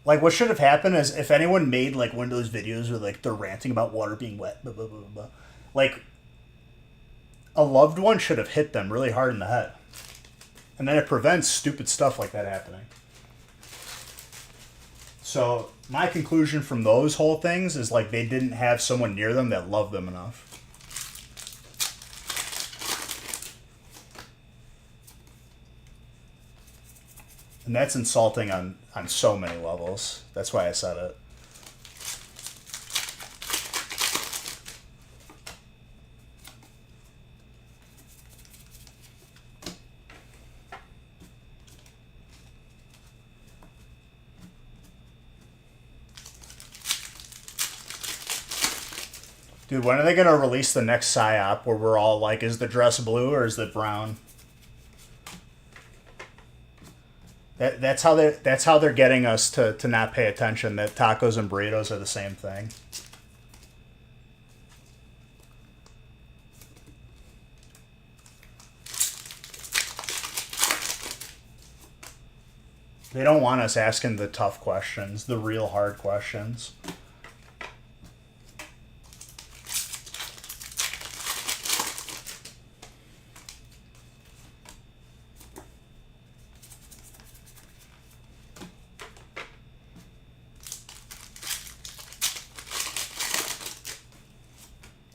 Like, what should have happened is if anyone made, like, one of those videos where, like, they're ranting about water being wet, blah, blah, blah, blah, like, a loved one should have hit them really hard in the head. And then it prevents stupid stuff like that happening. So, my conclusion from those whole things is, like, they didn't have someone near them that loved them enough. And that's insulting on so many levels. That's why I said it. Dude, when are they going to release the next PSYOP where we're all like, is the dress blue or is it brown? That's how they're getting us to not pay attention that tacos and burritos are the same thing. They don't want us asking the tough questions, the real hard questions.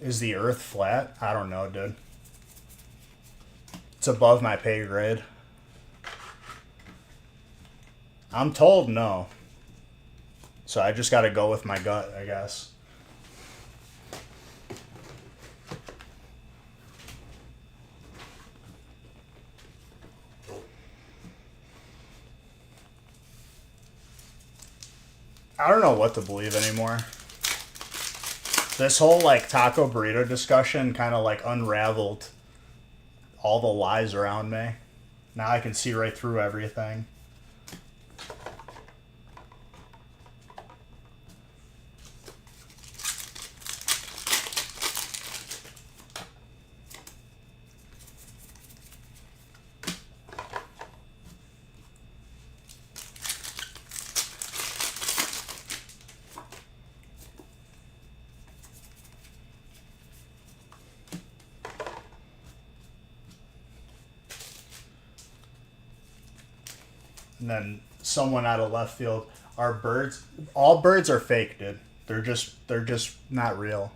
Is the Earth flat? I don't know, dude. It's above my pay grade. I'm told no. So I just gotta go with my gut, I guess. I don't know what to believe anymore. This whole like taco burrito discussion kind of like unraveled all the lies around me. Now I can see right through everything. And then someone out of left field, our birds, all birds are fake, dude. They're just not real.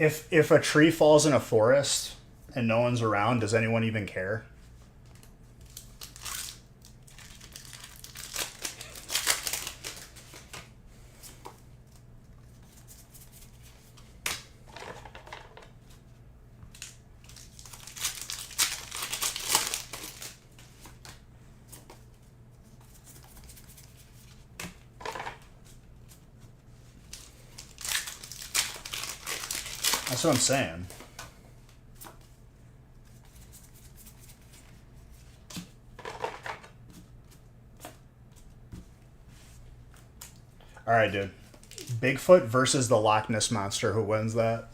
If a tree falls in a forest and no one's around, does anyone even care? That's what I'm saying. All right, dude. Bigfoot versus the Loch Ness Monster. Who wins that?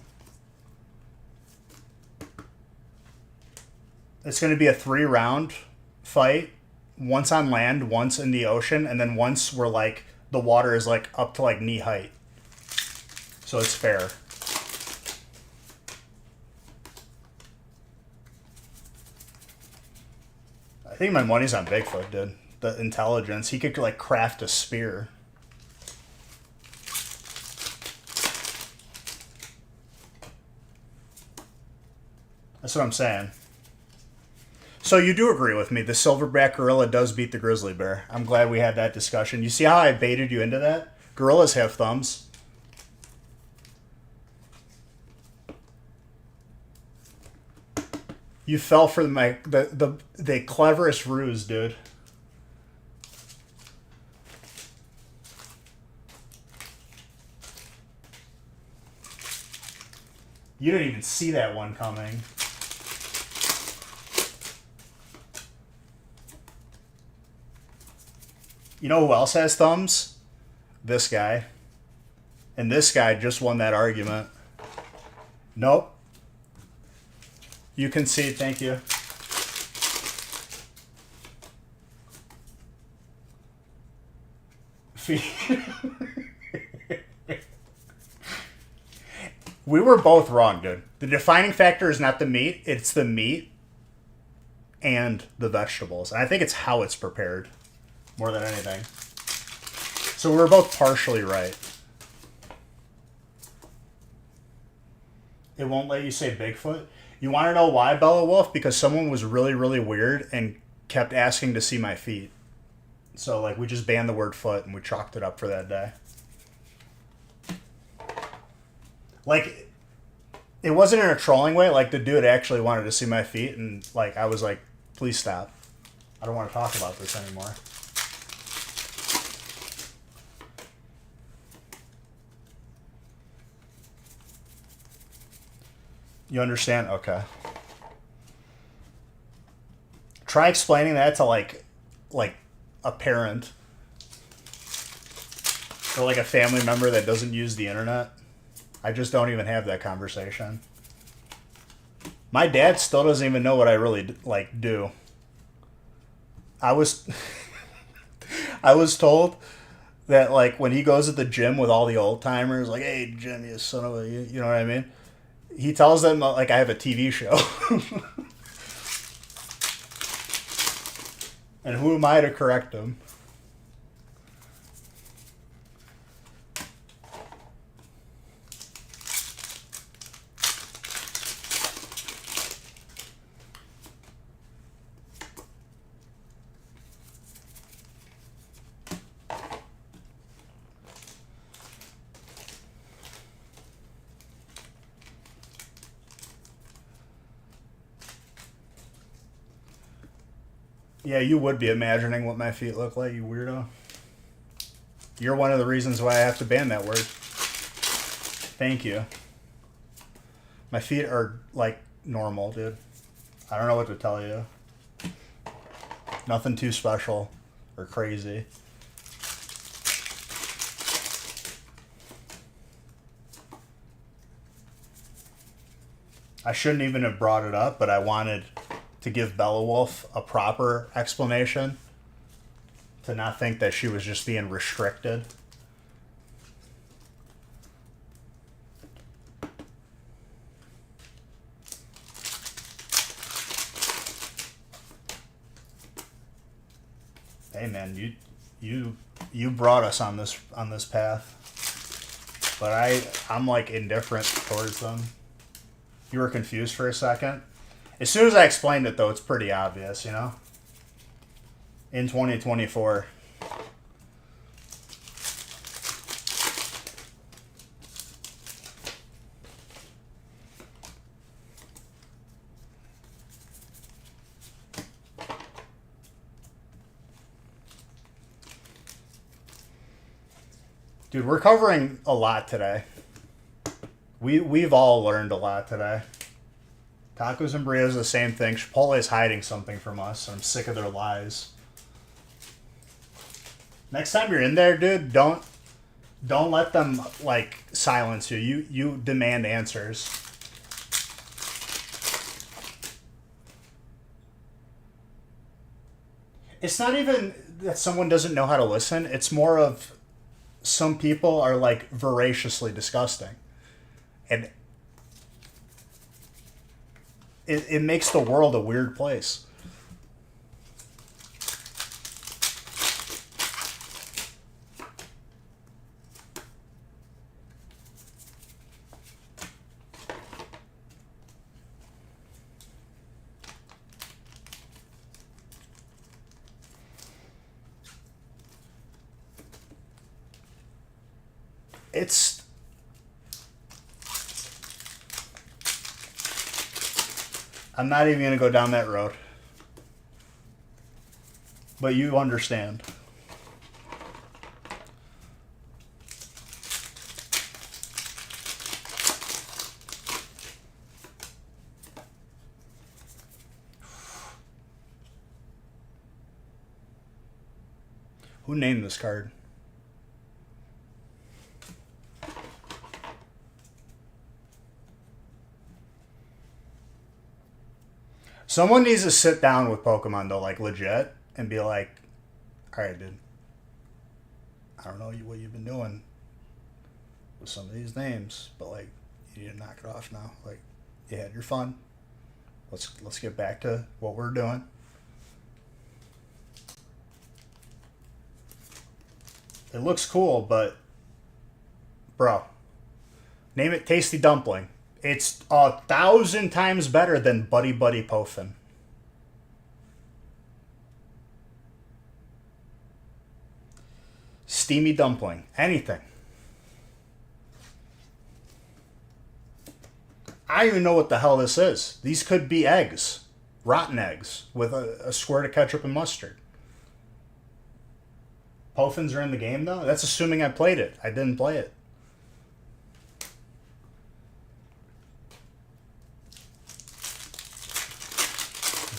It's going to be a 3-round fight. Once on land, once in the ocean, and then once where, like, the water is, like, up to, like, knee height. So it's fair. I think my money's on Bigfoot, dude. The intelligence. He could, like, craft a spear. That's what I'm saying. So you do agree with me. The silverback gorilla does beat the grizzly bear. I'm glad we had that discussion. You see how I baited you into that? Gorillas have thumbs. You fell for the cleverest ruse, dude. You didn't even see that one coming. You know who else has thumbs? This guy. And this guy just won that argument. Nope. You concede, thank you. We were both wrong, dude. The defining factor is not the meat, it's the meat and the vegetables. And I think it's how it's prepared more than anything. So we were both partially right. It won't let you say Bigfoot. You want to know why, Bella Wolf? Because someone was really, really weird and kept asking to see my feet. So, like, we just banned the word foot and we chalked it up for that day. Like, it wasn't in a trolling way. Like, the dude actually wanted to see my feet, and, like, I was like, please stop. I don't want to talk about this anymore. You understand? Okay. Try explaining that to, like a parent. Or, like, a family member that doesn't use the internet. I just don't even have that conversation. My dad still doesn't even know what I really, like, do. I was told that, like, when he goes to the gym with all the old timers, like, hey, Jim, you son of a, you know what I mean? He tells them, like, I have a TV show. And who am I to correct him? Yeah, you would be imagining what my feet look like, you weirdo. You're one of the reasons why I have to ban that word. Thank you. My feet are, like, normal, dude. I don't know what to tell you. Nothing too special or crazy. I shouldn't even have brought it up, but I wanted to give Bella Wolf a proper explanation, to not think that she was just being restricted. Hey man, you brought us on this path, but I'm like indifferent towards them. You were confused for a second. As soon as I explained it, though, it's pretty obvious, you know? In 2024. Dude, we're covering a lot today. We've all learned a lot today. Tacos and burritos the same thing. Chipotle is hiding something from us. I'm sick of their lies. Next time you're in there, dude, don't let them like silence you. You demand answers. It's not even that someone doesn't know how to listen. It's more of some people are like voraciously disgusting. And it makes the world a weird place. It's I'm not even going to go down that road. But you understand. Who named this card? Someone needs to sit down with Pokemon, though, like, legit, and be like, alright, dude, I don't know what you've been doing with some of these names, but, like, you need to knock it off now. Like, you had your fun. Let's get back to what we're doing. It looks cool, but, bro, name it Tasty Dumpling. It's 1,000 times better than Buddy Buddy Pofin. Steamy Dumpling. Anything. I don't even know what the hell this is. These could be eggs. Rotten eggs with a squirt of ketchup and mustard. Pofins are in the game, though? That's assuming I played it. I didn't play it.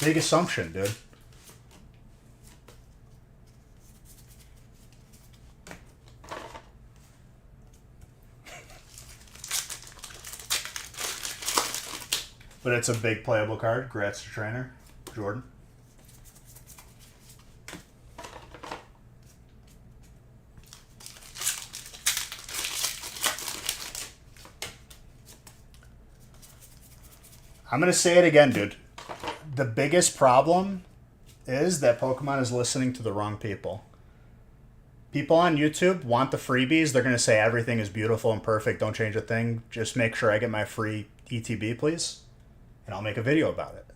Big assumption, dude. But it's a big playable card. Congrats to trainer, Jordan. I'm going to say it again, dude. The biggest problem is that Pokemon is listening to the wrong people. People on YouTube want the freebies. They're going to say everything is beautiful and perfect. Don't change a thing. Just make sure I get my free ETB, please. And I'll make a video about it.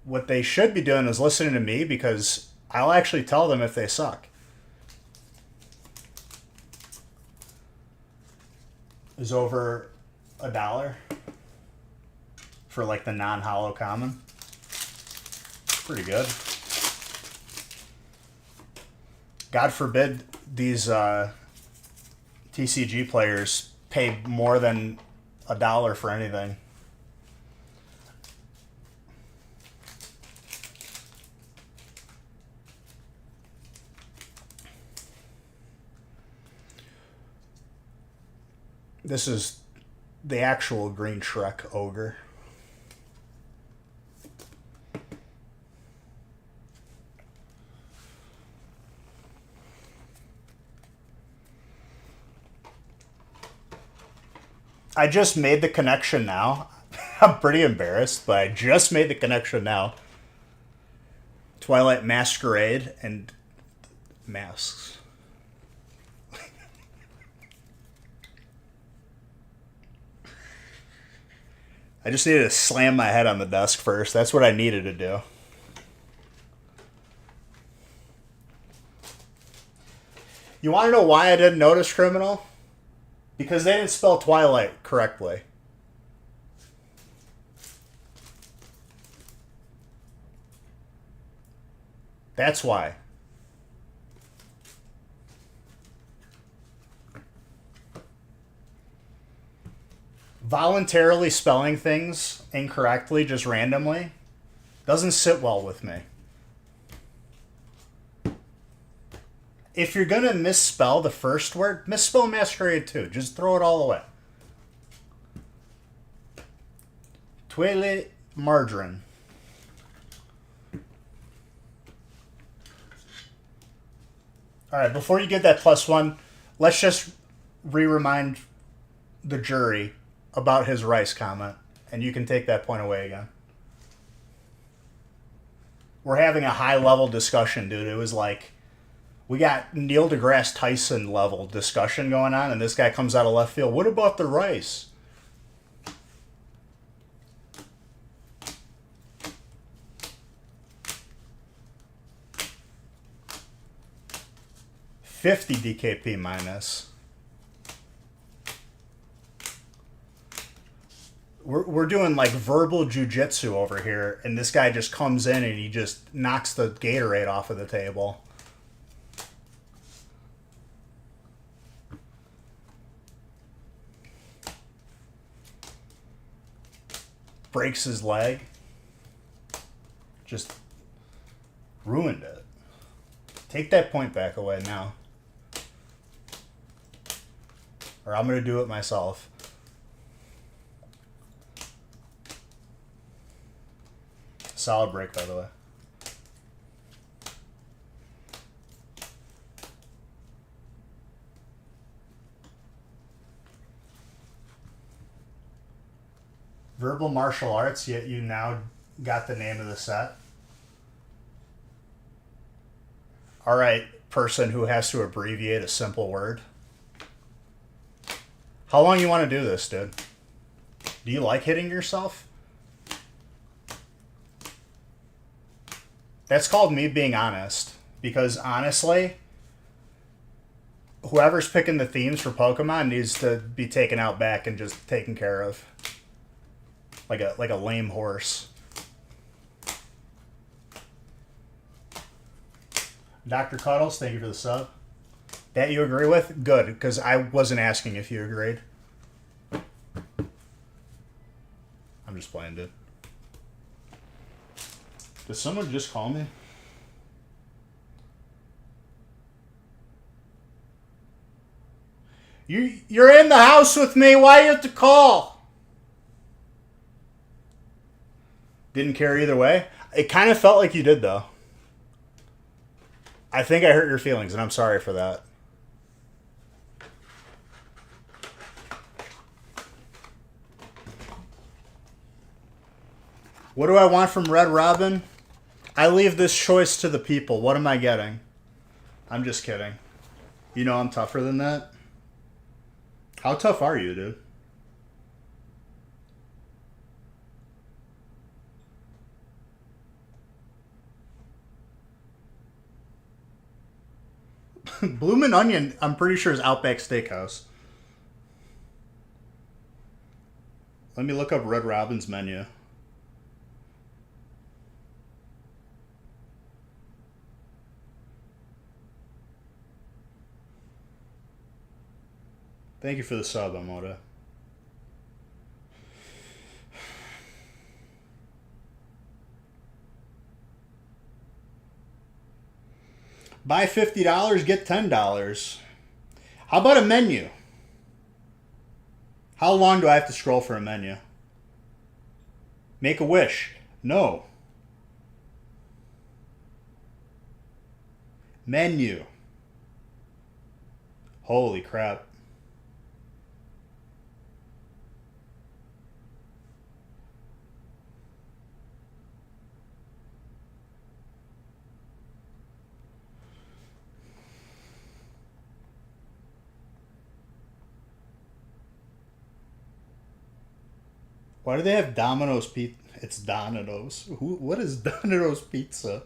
What they should be doing is listening to me, because I'll actually tell them if they suck. Is over $1 for like the non-hollow common. Pretty good. God forbid these TCG players pay more than $1 for anything. This is the actual Green Shrek Ogre. I just made the connection now. I'm pretty embarrassed, but I just made the connection now. Twilight Masquerade and masks. I just needed to slam my head on the desk first. That's what I needed to do. You want to know why I didn't notice criminal? Because they didn't spell Twilight correctly. That's why. Voluntarily spelling things incorrectly, just randomly, doesn't sit well with me. If you're going to misspell the first word, misspell Masquerade too. Just throw it all away. Twilight margarine. All right, before you get that +1, let's just re-remind the jury about his rice comment, and you can take that point away again. We're having a high-level discussion, dude. It was like we got Neil deGrasse Tyson level discussion going on, and this guy comes out of left field. What about the rice? $50 DKP minus. We're doing like verbal jujitsu over here, and this guy just comes in and he just knocks the Gatorade off of the table. Breaks his leg. Just ruined it. Take that point back away now. Or I'm going to do it myself. Solid break, by the way. Verbal martial arts, yet you now got the name of the set. All right, person who has to abbreviate a simple word. How long you want to do this, dude? Do you like hitting yourself? That's called me being honest. Because honestly, whoever's picking the themes for Pokemon needs to be taken out back and just taken care of. Like a lame horse. Dr. Cuddles, thank you for the sub. That you agree with? Good, because I wasn't asking if you agreed. I'm just playing, dude. Did someone just call me? You're in the house with me. Why do you have to call? Didn't care either way. It kind of felt like you did, though. I think I hurt your feelings, and I'm sorry for that. What do I want from Red Robin? I leave this choice to the people. What am I getting? I'm just kidding. You know I'm tougher than that. How tough are you, dude? Bloomin' Onion, I'm pretty sure is Outback Steakhouse. Let me look up Red Robin's menu. Thank you for the sub, Amoda. Buy $50, get $10. How about a menu? How long do I have to scroll for a menu? Make a wish. No. Menu. Holy crap. Why do they have Domino's pizza? It's Domino's. Who? What is Domino's pizza?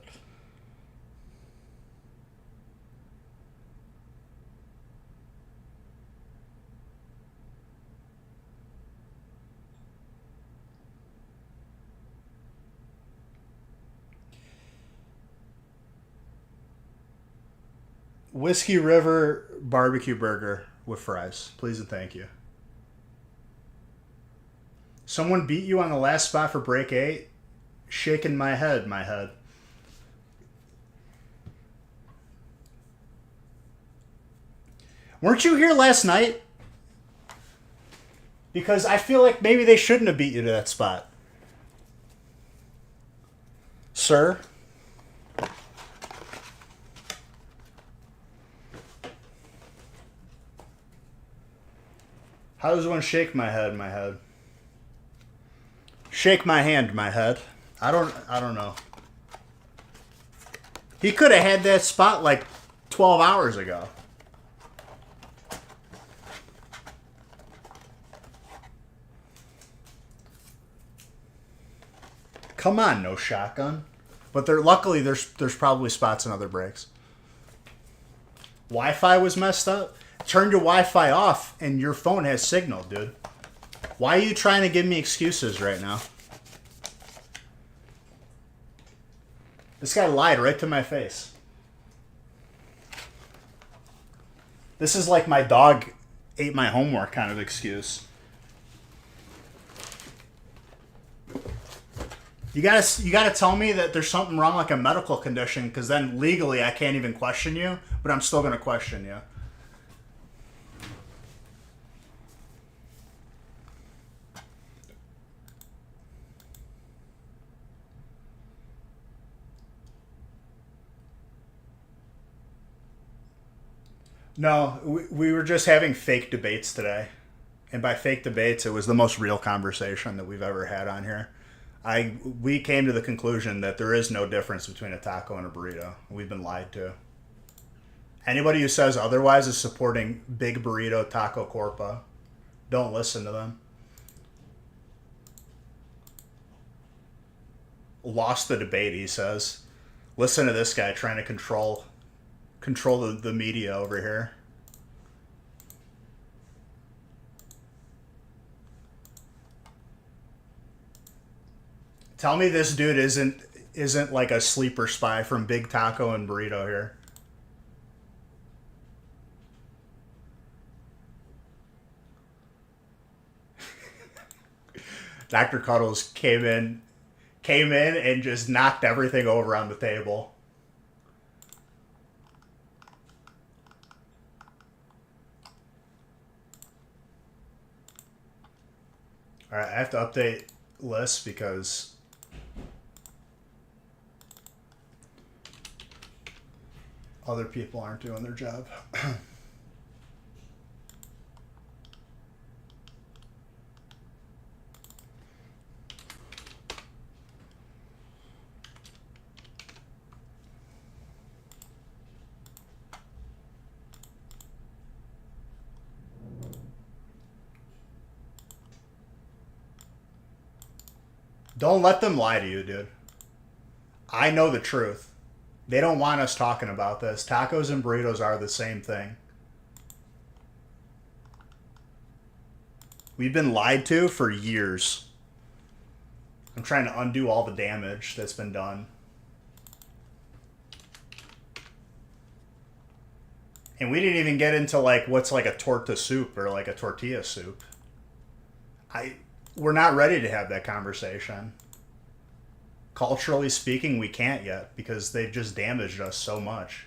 Whiskey River barbecue burger with fries. Please and thank you. Someone beat you on the last spot for break 8? Shaking my head, my head. Weren't you here last night? Because I feel like maybe they shouldn't have beat you to that spot. Sir? How does one shake my head, my head? Shake my hand, my head. I don't know. He could have had that spot like 12 hours ago. Come on, no shotgun. But luckily there's probably spots in other breaks. Wi-Fi was messed up. Turn your Wi-Fi off and your phone has signal, dude. Why are you trying to give me excuses right now? This guy lied right to my face. This is like my dog ate my homework kind of excuse. You gotta tell me that there's something wrong, like a medical condition, because then legally I can't even question you, but I'm still gonna question you. No, we were just having fake debates today. And by fake debates, it was the most real conversation that we've ever had on here. We came to the conclusion that there is no difference between a taco and a burrito. We've been lied to. Anybody who says otherwise is supporting Big Burrito Taco Corpa. Don't listen to them. Lost the debate, he says. Listen to this guy trying to control the media over here. Tell me this dude isn't like a sleeper spy from Big Taco and Burrito here. Dr. Cuddles came in and just knocked everything over on the table. All right, I have to update lists because other people aren't doing their job. Don't let them lie to you, dude. I know the truth. They don't want us talking about this. Tacos and burritos are the same thing. We've been lied to for years. I'm trying to undo all the damage that's been done. And we didn't even get into like what's like a torta soup or like a tortilla soup. We're not ready to have that conversation. Culturally speaking, we can't yet because they've just damaged us so much.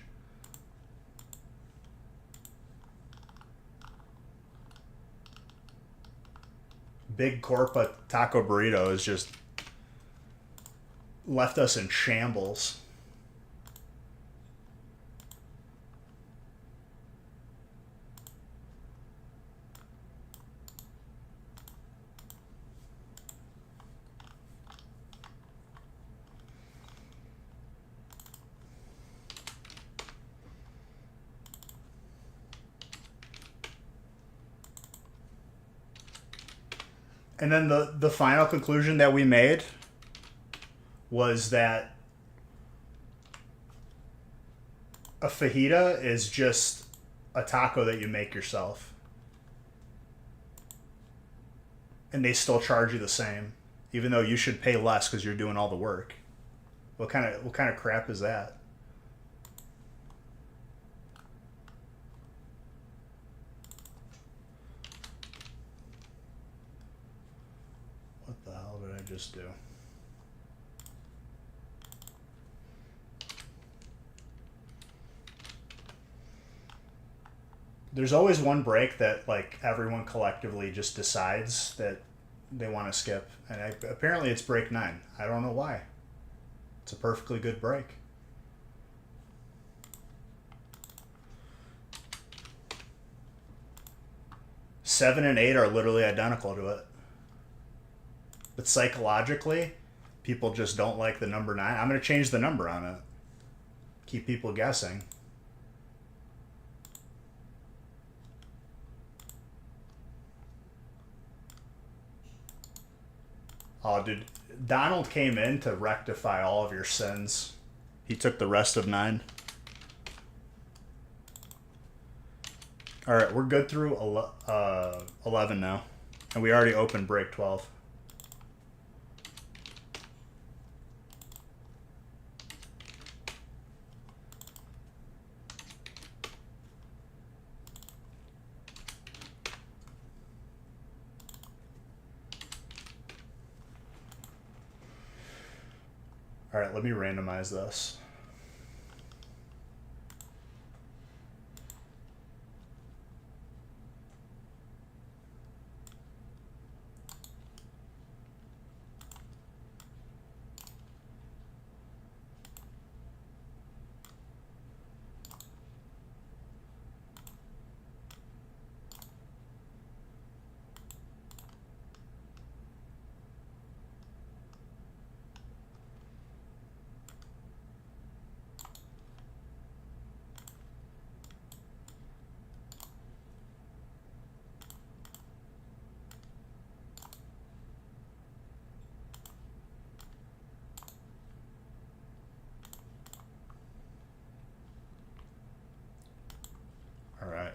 Big Corpa Taco Burrito has just left us in shambles. And then the final conclusion that we made was that a fajita is just a taco that you make yourself. And they still charge you the same, even though you should pay less because you're doing all the work. What kind of crap is that? What the hell did I just do? There's always one break that like everyone collectively just decides that they want to skip, and apparently it's break 9. I don't know why. It's a perfectly good break. Seven and 8 are literally identical to it. But psychologically, people just don't like the number 9. I'm going to change the number on it. Keep people guessing. Oh, dude. Donald came in to rectify all of your sins. He took the rest of 9. All right, we're good through 11 now. And we already opened break 12. All right, let me randomize this. All right.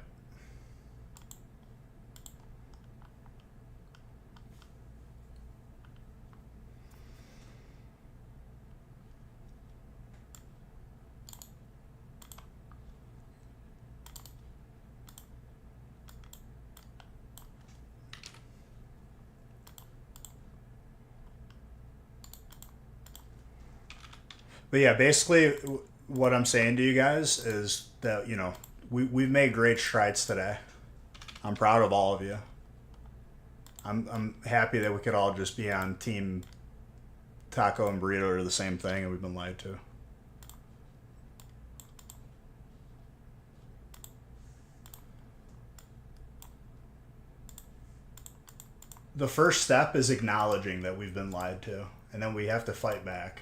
But yeah, basically what I'm saying to you guys is that, we've made great strides today. I'm proud of all of you. I'm happy that we could all just be on team taco and burrito are the same thing and we've been lied to. The first step is acknowledging that we've been lied to, and then we have to fight back.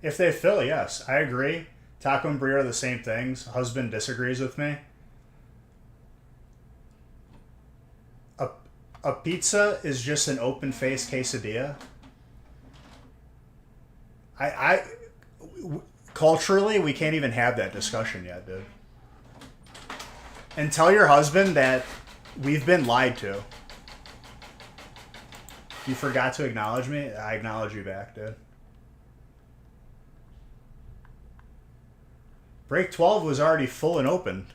If they fill, yes, I agree. Taco and burrito are the same things. Husband disagrees with me. A pizza is just an open-faced quesadilla. Culturally, we can't even have that discussion yet, dude. And tell your husband that we've been lied to. You forgot to acknowledge me? I acknowledge you back, dude. Break 12 was already full and open,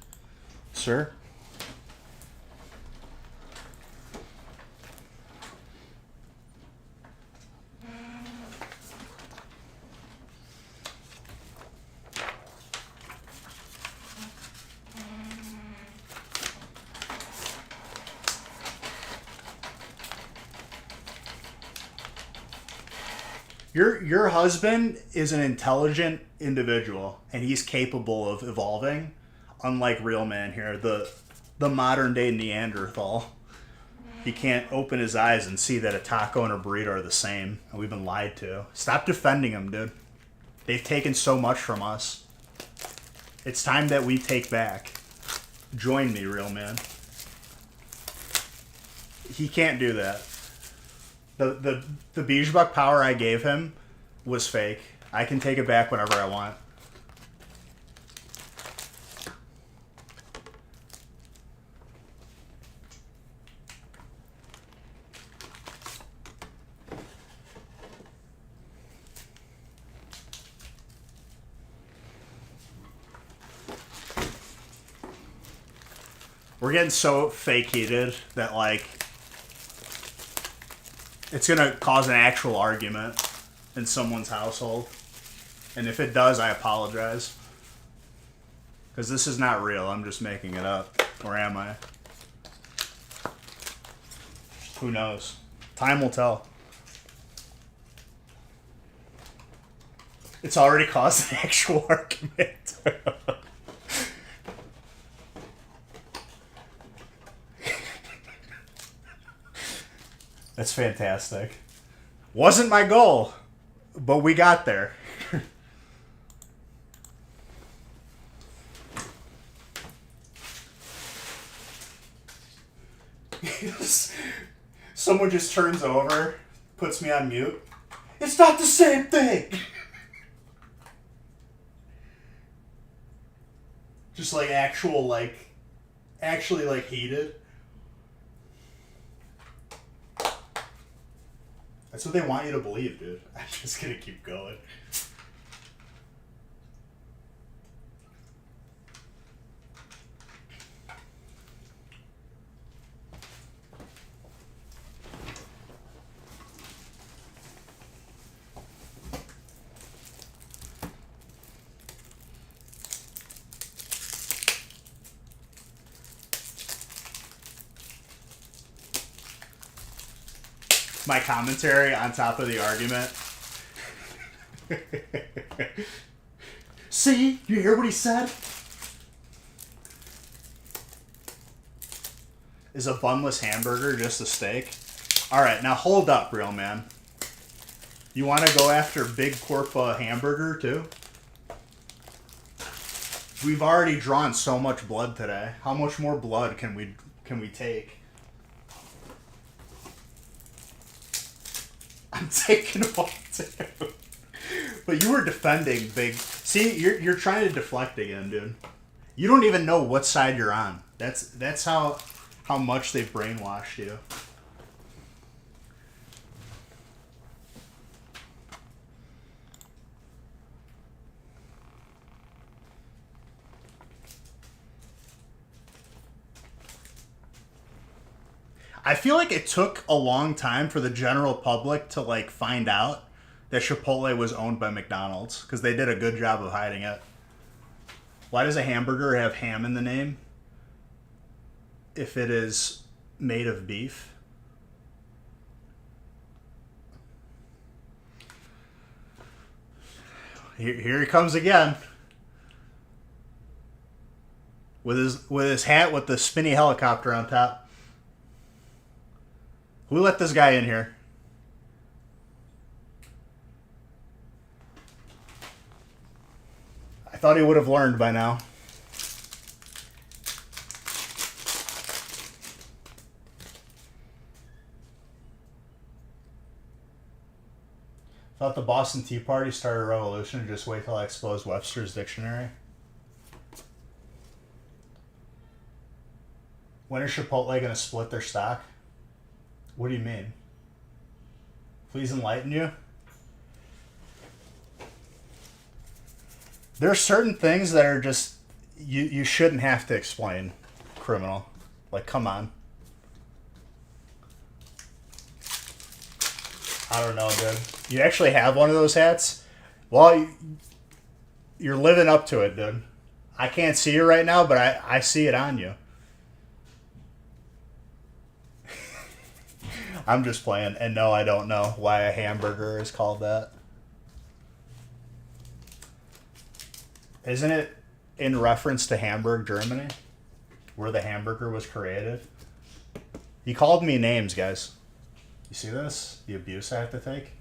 sir. Your husband is an intelligent individual, and he's capable of evolving, unlike real man here, the modern day Neanderthal. He can't open his eyes and see that a taco and a burrito are the same, and we've been lied to. Stop defending him, dude. They've taken so much from us. It's time that we take back. Join me, real man. He can't do that. The Bijbuck power I gave him was fake. I can take it back whenever I want. We're getting so fake heated that, like, it's going to cause an actual argument in someone's household. And if it does, I apologize. Because this is not real. I'm just making it up. Or am I? Who knows? Time will tell. It's already caused an actual argument. That's fantastic. Wasn't my goal, but we got there. Someone just turns over, puts me on mute. It's not the same thing. Just like actually heated. That's what they want you to believe, dude. I'm just gonna keep going. My commentary on top of the argument. See? You hear what he said? Is a bunless hamburger just a steak? Alright, now hold up, real man. You want to go after Big Corpa hamburger, too? We've already drawn so much blood today. How much more blood can we take? I'm taking one too. But you were defending Big. See, you're trying to deflect again, dude. You don't even know what side you're on. That's how much they've brainwashed you. I feel like it took a long time for the general public to, like, find out that Chipotle was owned by McDonald's, because they did a good job of hiding it. Why does a hamburger have ham in the name if it is made of beef? Here he comes again. With his hat with the spinny helicopter on top. Who let this guy in here? I thought he would have learned by now. Thought the Boston Tea Party started a revolution. Just wait till I expose Webster's dictionary. When is Chipotle going to split their stock? What do you mean? Please enlighten you. There are certain things that are just you shouldn't have to explain, criminal. Like, come on. I don't know, dude. You actually have one of those hats? Well, you're living up to it, dude. I can't see you right now, but I see it on you. I'm just playing. And no, I don't know why a hamburger is called that. Isn't it in reference to Hamburg, Germany, where the hamburger was created? He called me names, guys. You see this? The abuse I have to take?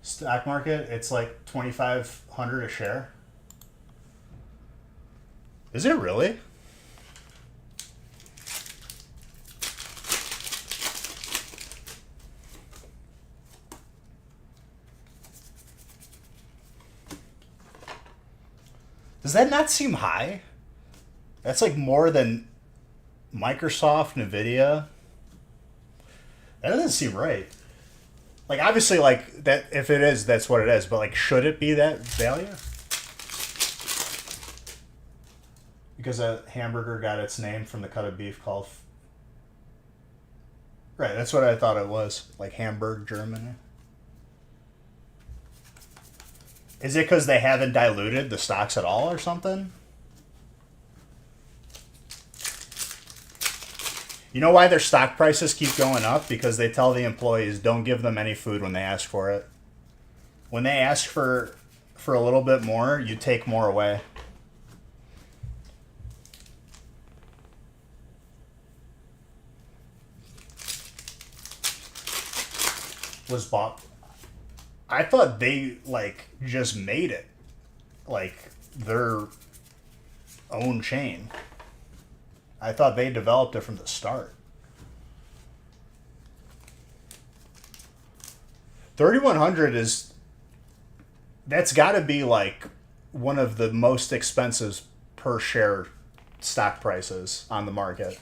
Stock market, it's like 2,500 a share. Is it really? Does that not seem high? That's like more than Microsoft, Nvidia. That doesn't seem right. Like, obviously, like, that, if it is, that's what it is. But, like, should it be that value? Because a hamburger got its name from the cut of beef called... Right, that's what I thought it was. Like, Hamburg, Germany. Is it because they haven't diluted the stocks at all or something? You know why their stock prices keep going up? Because they tell the employees, don't give them any food when they ask for it. When they ask for a little bit more, you take more away. Was bought... I thought they, like, just made it. Like, their own chain. I thought they developed it from the start. 3,100 is... That's got to be, like, one of the most expensive per share stock prices on the market.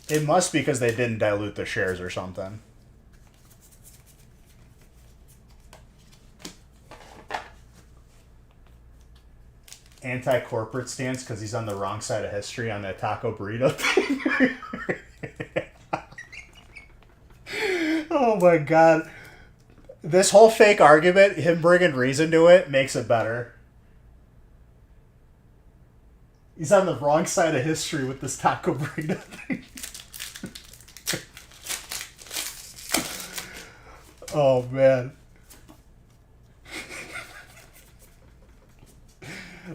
It must be because they didn't dilute the shares or something. Anti-corporate stance because he's on the wrong side of history on that taco burrito thing. Oh my god. This whole fake argument, him bringing reason to it, makes it better. He's on the wrong side of history with this taco burrito thing. Oh man.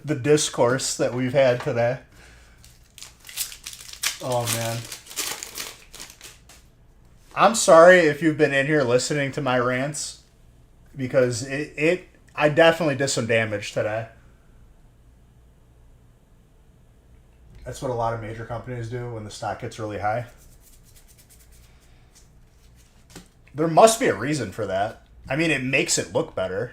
The discourse that we've had today. Oh man. I'm sorry if you've been in here listening to my rants, because I definitely did some damage today. That's what a lot of major companies do when the stock gets really high. There must be a reason for that. I mean, it makes it look better.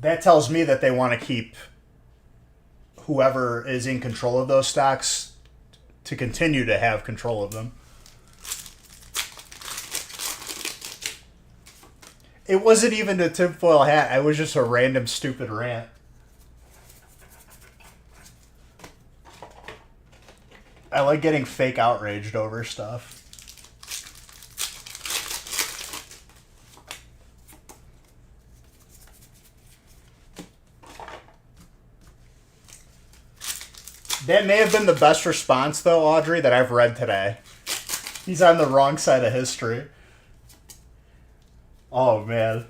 That tells me that they want to keep whoever is in control of those stocks to continue to have control of them. It wasn't even a tinfoil hat. I was just a random stupid rant. I like getting fake outraged over stuff. That may have been the best response, though, Audrey, that I've read today. He's on the wrong side of history. Oh, man.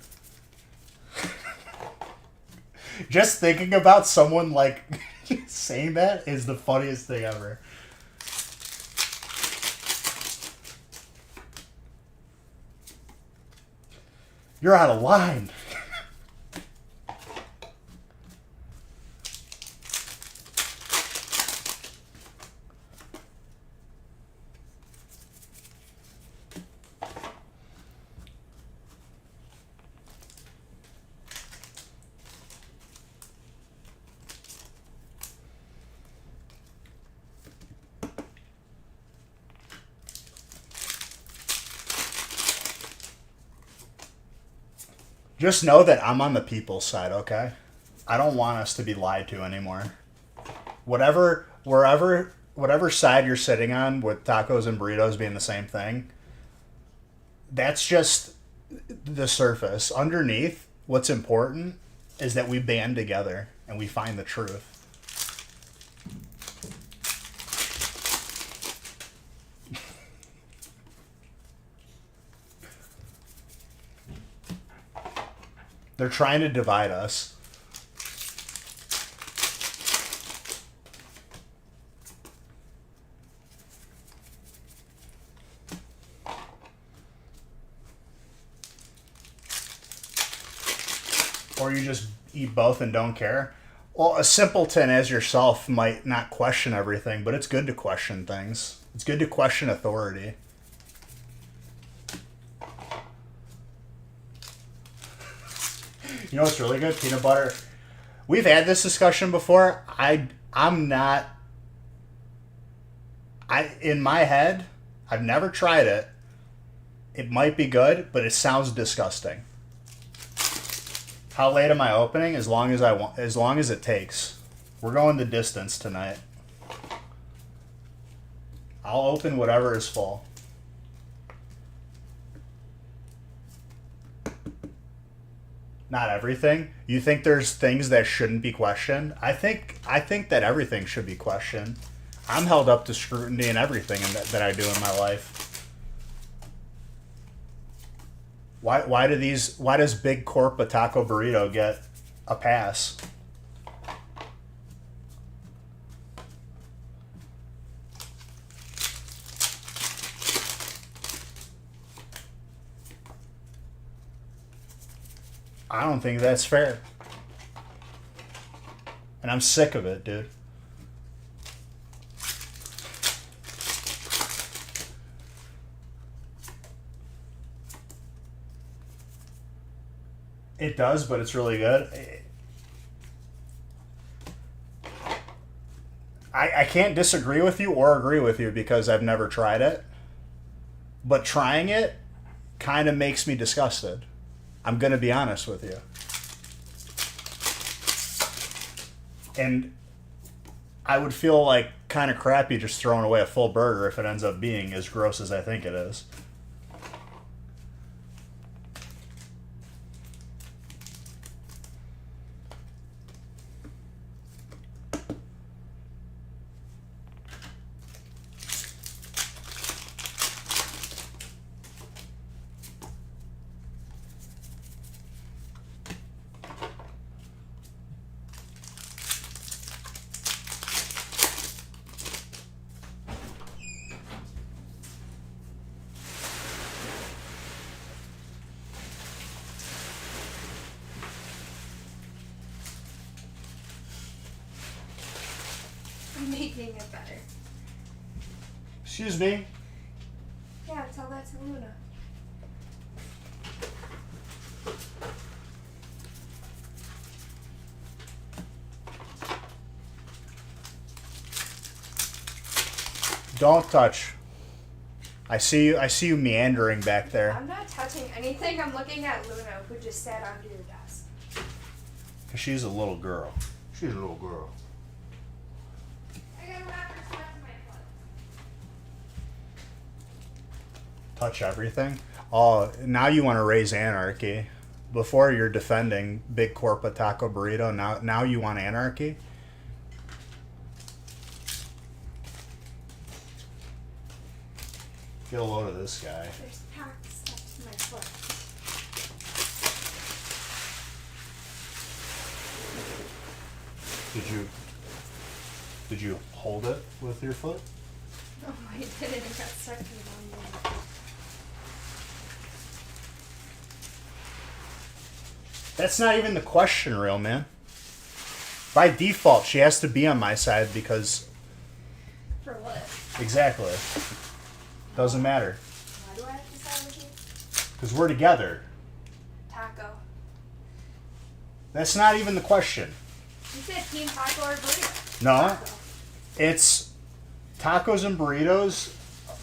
Just thinking about someone, like, saying that is the funniest thing ever. You're out of line. Just know that I'm on the people's side, okay? I don't want us to be lied to anymore. Whatever side you're sitting on, with tacos and burritos being the same thing, that's just the surface. Underneath, what's important is that we band together and we find the truth. They're trying to divide us. Or you just eat both and don't care. Well, a simpleton as yourself might not question everything, but it's good to question things. It's good to question authority. You know what's really good? Peanut butter. We've had this discussion before. I'm not... in my head, I've never tried it. It might be good, but it sounds disgusting. How late am I opening? As long as I want, as long as it takes. We're going the distance tonight. I'll open whatever is full. Not everything. You think there's things that shouldn't be questioned? I think that everything should be questioned. I'm held up to scrutiny in everything that I do in my life. Why does Big Corp a taco burrito get a pass? I don't think that's fair. And I'm sick of it, dude. It does, but it's really good. I can't disagree with you or agree with you because I've never tried it. But trying it kind of makes me disgusted. I'm going to be honest with you. And I would feel like kind of crappy just throwing away a full burger if it ends up being as gross as I think it is. Making it better. Excuse me. Yeah, tell that to Luna. Don't touch. I see you meandering back there. I'm not touching anything. I'm looking at Luna, who just sat under your desk. 'Cause she's a little girl. She's a little girl. I gotta wrap her sweat to my foot. Touch everything? Oh, now you want to raise anarchy. Before you're defending Big Corpa Taco Burrito, now you want anarchy? Get a load of this guy. There's packed stuff to my foot. Did you hold it with your foot? No, I didn't. It got stuck to the bottom. That's not even the question, real man. By default, she has to be on my side because... For what? Exactly. Doesn't matter. Why do I have to side with you? Because we're together. Taco. That's not even the question. You said team taco or burrito. No. Taco. It's... Tacos and burritos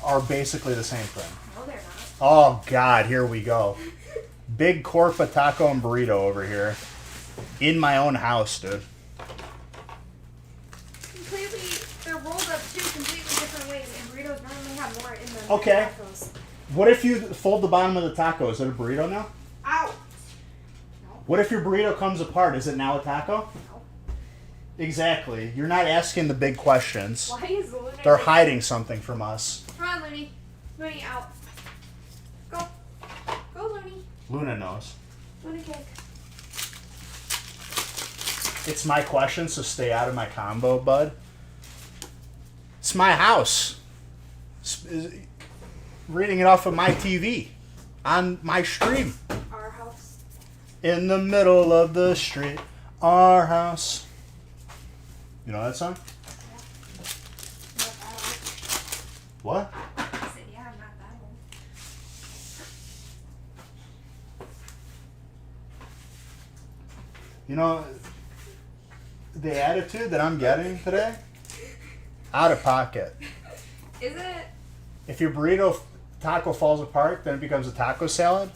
are basically the same thing. No, they're not. Oh, God, here we go. Big Corpa Taco and Burrito over here. In my own house, dude. Completely, they're rolled up two completely different ways, and burritos normally have more in them Okay. than tacos. What if you fold the bottom of the taco? Is it a burrito now? Ow! No. What if your burrito comes apart? Is it now a taco? No. Exactly. You're not asking the big questions. Why is Luna... They're hiding something from us. Come on, Looney. Looney, out. Go. Go, Looney. Luna knows. Looney kick. It's my question, so stay out of my combo, bud. It's my house. Reading it off of my TV on my stream. Our house. In the middle of the street, our house. You know that song? Yeah. Not that old. What? I said, yeah, I'm not that old. You know, the attitude that I'm getting today, out of pocket. Is it? If your taco falls apart, then it becomes a taco salad.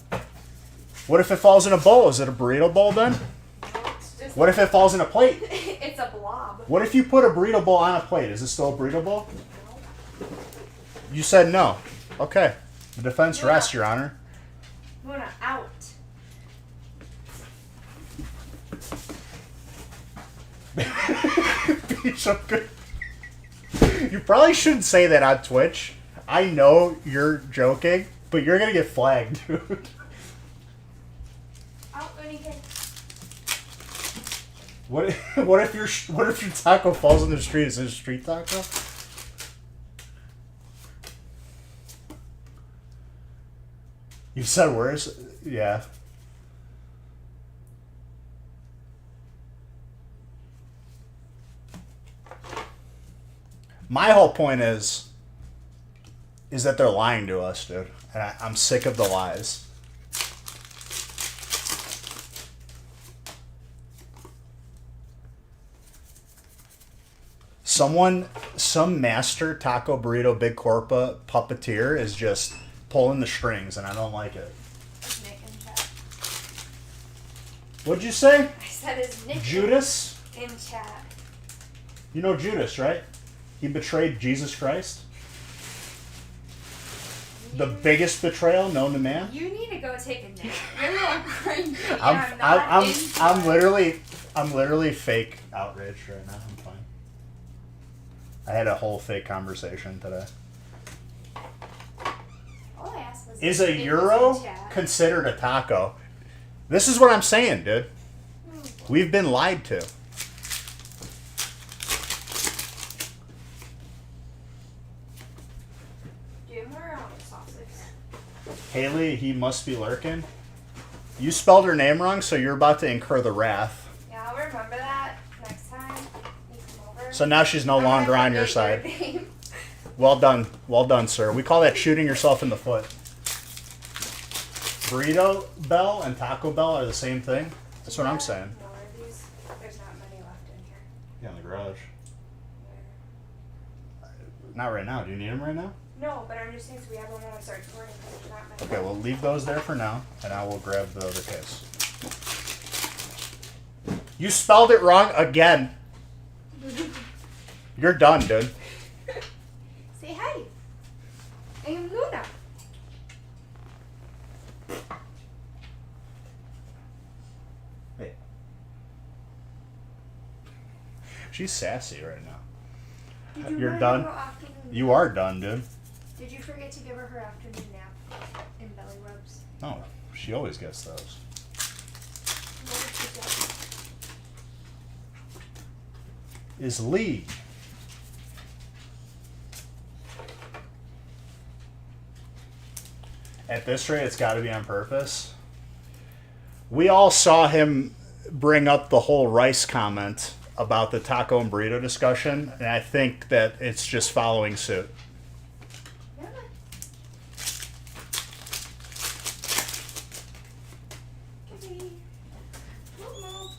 What if it falls in a bowl? Is it a burrito bowl then? It's just What if it falls in a plate? it's a blob. What if you put a burrito bowl on a plate? Is it still a burrito bowl? No. You said no. Okay. The defense Yeah. rests, Your Honor. Luna, out. Beach up good. You probably shouldn't say that on Twitch. I know you're joking, but you're gonna get flagged, dude. Out, Looney Kid. What if your taco falls in the street? Is it a street taco? You said worse? Yeah. My whole point is that they're lying to us, dude. And I'm sick of the lies. Some master taco burrito big corpa puppeteer is just pulling the strings, and I don't like it. It's Nick in chat. What'd you say? I said it's Nick Judas? in chat. You know Judas, right? He betrayed Jesus Christ. The biggest betrayal known to man. You need to go take a nap. You're a little cranky. I'm literally fake outraged right now. I'm fine. I had a whole fake conversation today. All I asked was Is if a Nick was gyro in chat. considered a taco? This is what I'm saying, dude. We've been lied to. Give her sausage. Haley, he must be lurking. You spelled her name wrong, so you're about to incur the wrath. Yeah, I'll remember that next time you come over. So now she's no I'm gonna longer on your forget side. name. Well done, sir. We call that shooting yourself in the foot. Burrito Bell and Taco Bell are the same thing. That's what I'm saying. No, are these? There's not many left in here. Yeah, in the garage. Where? Not right now. Do you need them right now? No, but I'm just saying so we have one when we start recording. There's not many. Okay, we'll leave those there for now, and I will grab the other case. You spelled it wrong again. You're done, dude. Say hi. I am Luna. Hey. She's sassy right now. Did You're mind done? her afternoon You nap? are done, dude. Did you forget to give her afternoon nap and belly rubs? No, she always gets those. What did she do? Is Lee. At this rate, it's got to be on purpose. We all saw him bring up the whole rice comment about the taco and burrito discussion, and I think that it's just following suit. Yeah. Kitty. Momo.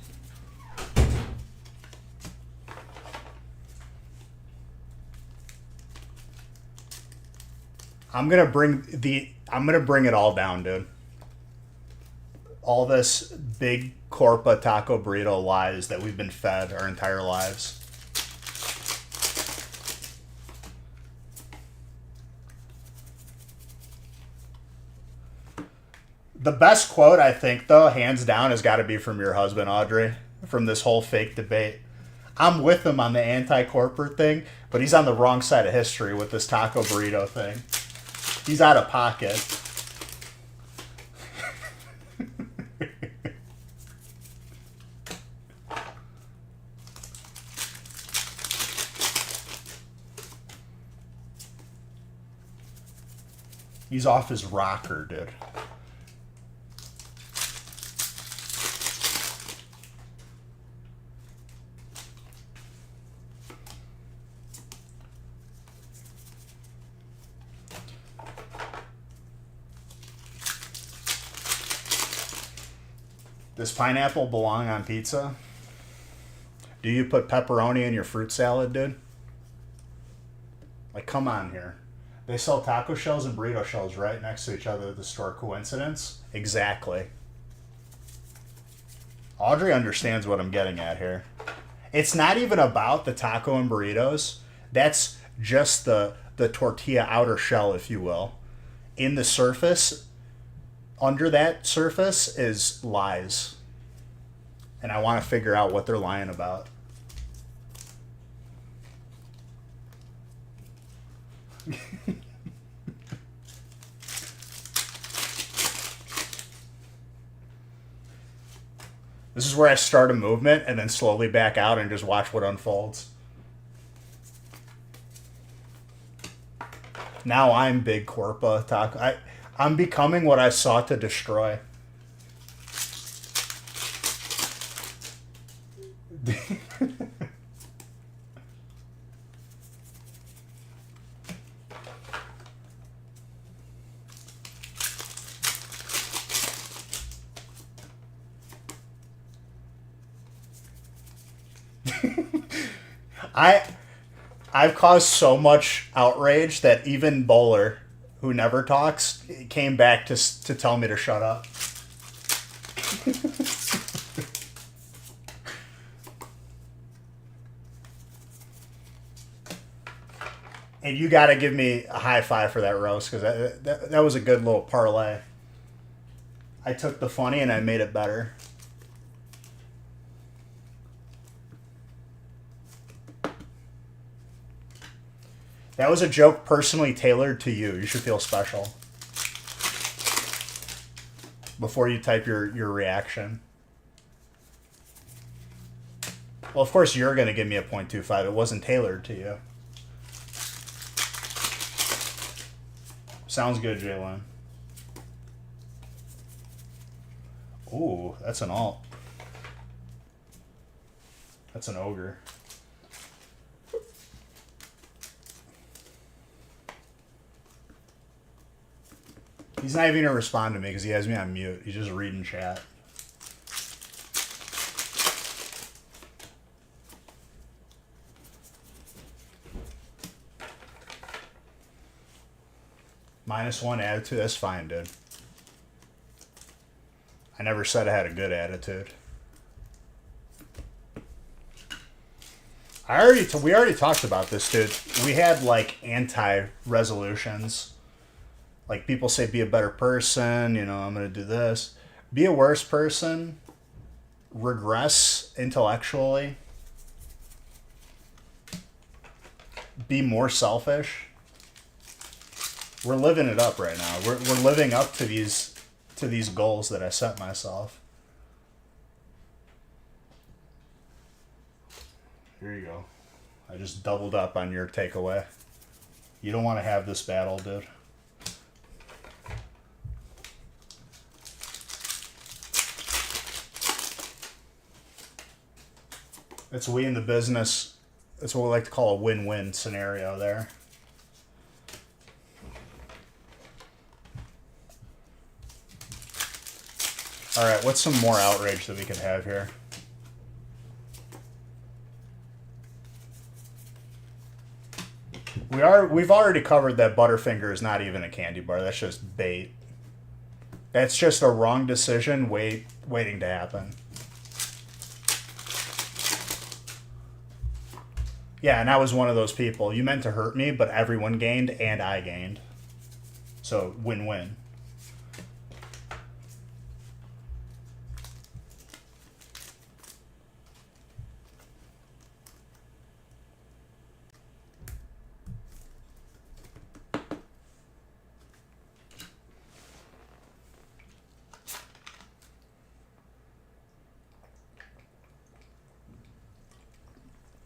I'm gonna bring it all down, dude. All this big corpa taco burrito lies that we've been fed our entire lives. The best quote, I think, though, hands down, has got to be from your husband, Audrey, from this whole fake debate. I'm with him on the anti-corporate thing, but he's on the wrong side of history with this taco burrito thing. He's out of pocket. He's off his rocker, dude. Does pineapple belong on pizza? Do you put pepperoni in your fruit salad, dude? Like, come on here. They sell taco shells and burrito shells right next to each other at the store. Coincidence? Exactly. Audrey understands what I'm getting at here. It's not even about the taco and burritos. That's just the tortilla outer shell, if you will. In the surface, under that surface is lies. And I want to figure out what they're lying about. This is where I start a movement and then slowly back out and just watch what unfolds. Now I'm Big Corpa Taco. I'm becoming what I sought to destroy. I've caused so much outrage that even Bowler, who never talks, came back to tell me to shut up. And you got to give me a high five for that roast, because that was a good little parlay. I took the funny and I made it better. That was a joke personally tailored to you. You should feel special. Before you type your reaction. Well, of course you're going to give me a 0.25. It wasn't tailored to you. Sounds good, Jalen. Ooh, that's an alt. That's an ogre. He's not even going to respond to me because he has me on mute. He's just reading chat. -1 attitude. That's fine, dude. I never said I had a good attitude. We already talked about this, dude. We had like anti-resolutions. Like, people say, be a better person, you know, I'm going to do this. Be a worse person. Regress intellectually. Be more selfish. We're living it up right now. We're living up to these goals that I set myself. Here you go. I just doubled up on your takeaway. You don't want to have this battle, dude. It's we in the business. That's what we like to call a win-win scenario there. All right, what's some more outrage that we could have here? We've already covered that Butterfinger is not even a candy bar. That's just bait. That's just a wrong decision waiting to happen. Yeah, and I was one of those people. You meant to hurt me, but everyone gained and I gained. So, win-win.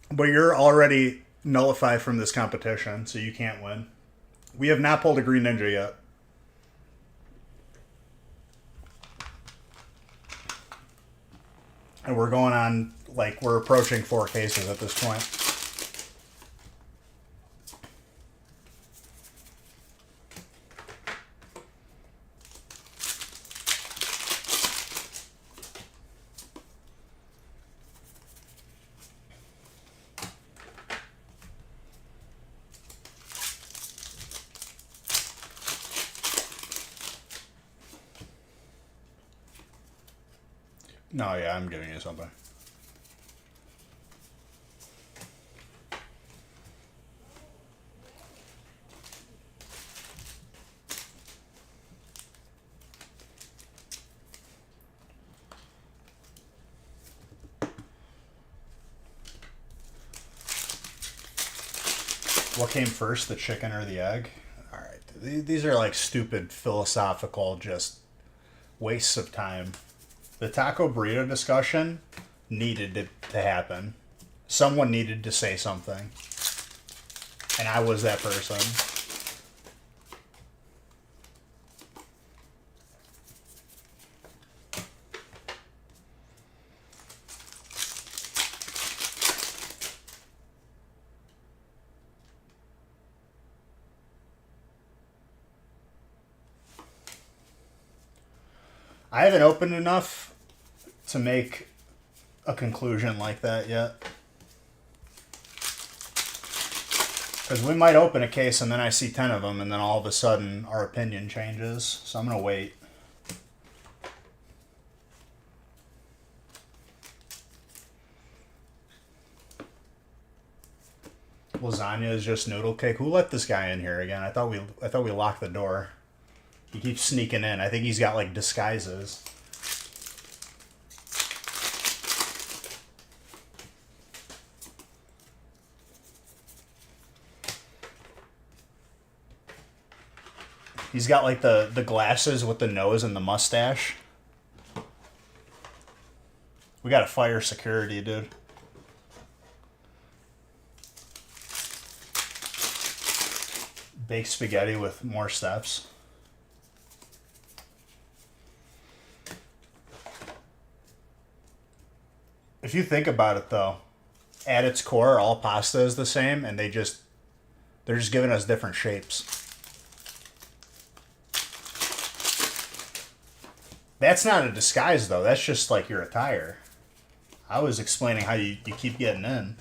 But you're already nullified from this competition, so you can't win. We have not pulled a Green Ninja yet. And we're going on, like, we're approaching 4 cases at this point. No, yeah, I'm giving you something. What came first, the chicken or the egg? All right, these are like stupid philosophical just wastes of time. The taco burrito discussion needed to happen. Someone needed to say something. And I was that person. I haven't opened enough to make a conclusion like that yet. Because we might open a case and then I see 10 of them and then all of a sudden our opinion changes. So I'm going to wait. Lasagna is just noodle cake. Who let this guy in here again? I thought we locked the door. He keeps sneaking in. I think he's got like disguises. He's got like the glasses with the nose and the mustache. We gotta fire security, dude. Baked spaghetti with more steps. If you think about it though, at its core, all pasta is the same and they're just giving us different shapes. That's not a disguise though, that's just like your attire. I was explaining how you keep getting in.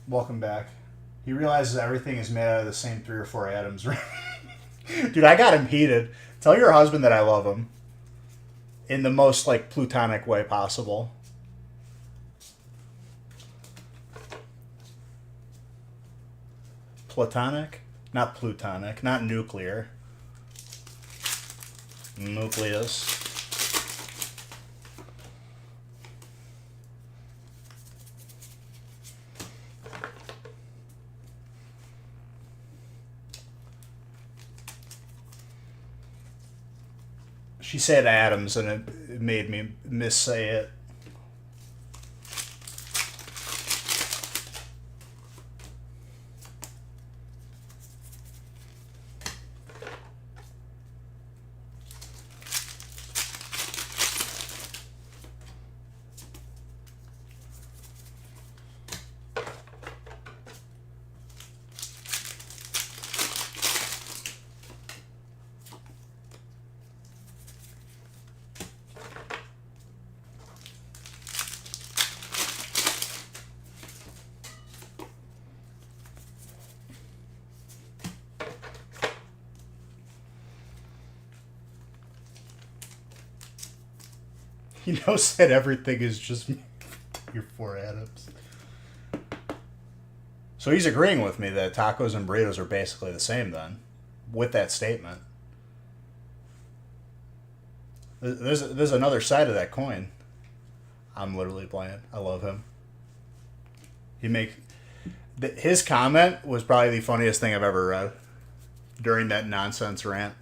Welcome back. He realizes everything is made out of the same 3 or 4 atoms, right? Dude, I got him heated. Tell your husband that I love him. In the most, like, plutonic way possible. Platonic? Not plutonic. Not nuclear. Nucleus. She said atoms, and it made me missay it. He knows that everything is just your 4 atoms. So he's agreeing with me that tacos and burritos are basically the same then, with that statement. There's another side of that coin. I'm literally playing. I love him. His comment was probably the funniest thing I've ever read during that nonsense rant.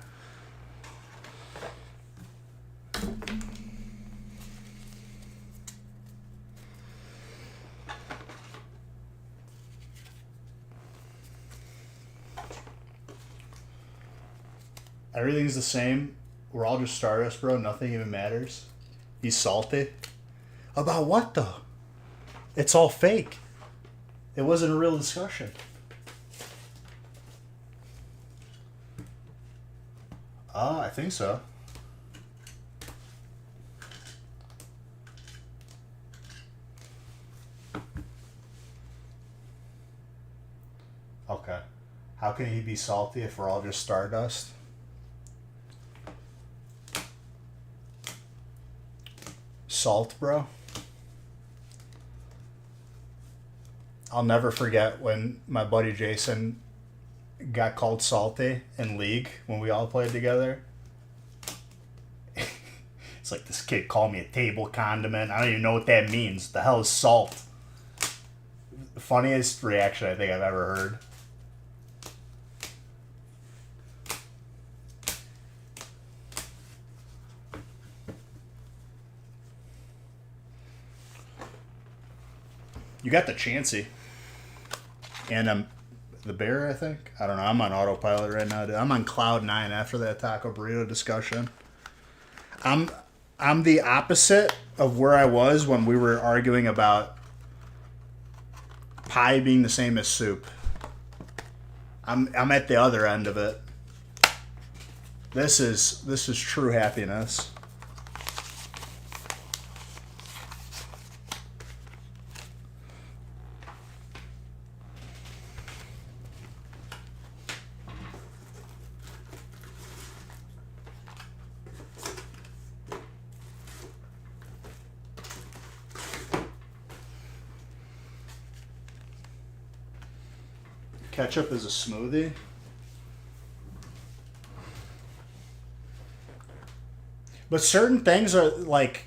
Everything's the same. We're all just stardust, bro. Nothing even matters. He's salty. About what, though? It's all fake. It wasn't a real discussion. I think so. Okay. How can he be salty if we're all just stardust? Salt, bro. I'll never forget when my buddy Jason got called salty in League when we all played together. It's like, this kid called me a table condiment. I don't even know what that means. The hell is salt? The funniest reaction I think I've ever heard. You got the Chansey. And the bear, I think. I don't know. I'm on autopilot right now, dude. I'm on cloud 9 after that taco burrito discussion. I'm the opposite of where I was when we were arguing about pie being the same as soup. I'm at the other end of it. This is true happiness. Ketchup is a smoothie. But certain things are like,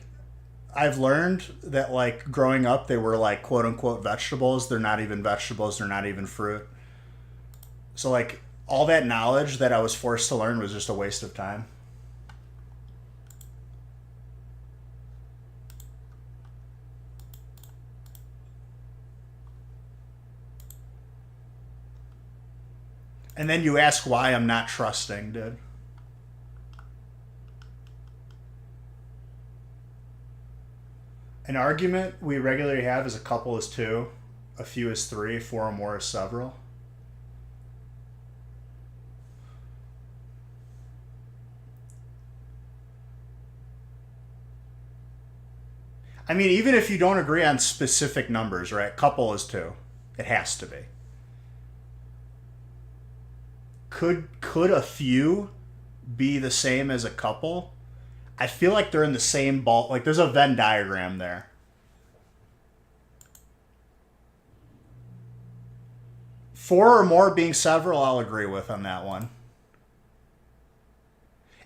I've learned that like growing up they were like quote unquote vegetables. They're not even vegetables. They're not even fruit. So like all that knowledge that I was forced to learn was just a waste of time. And then you ask why I'm not trusting, dude. An argument we regularly have is a couple is 2, a few is 3, 4 or more is several. I mean, even if you don't agree on specific numbers, right? Couple is 2. It has to be. Could a few be the same as a couple? I feel like they're in the same ball. Like there's a Venn diagram there. Four or more being several, I'll agree with on that one.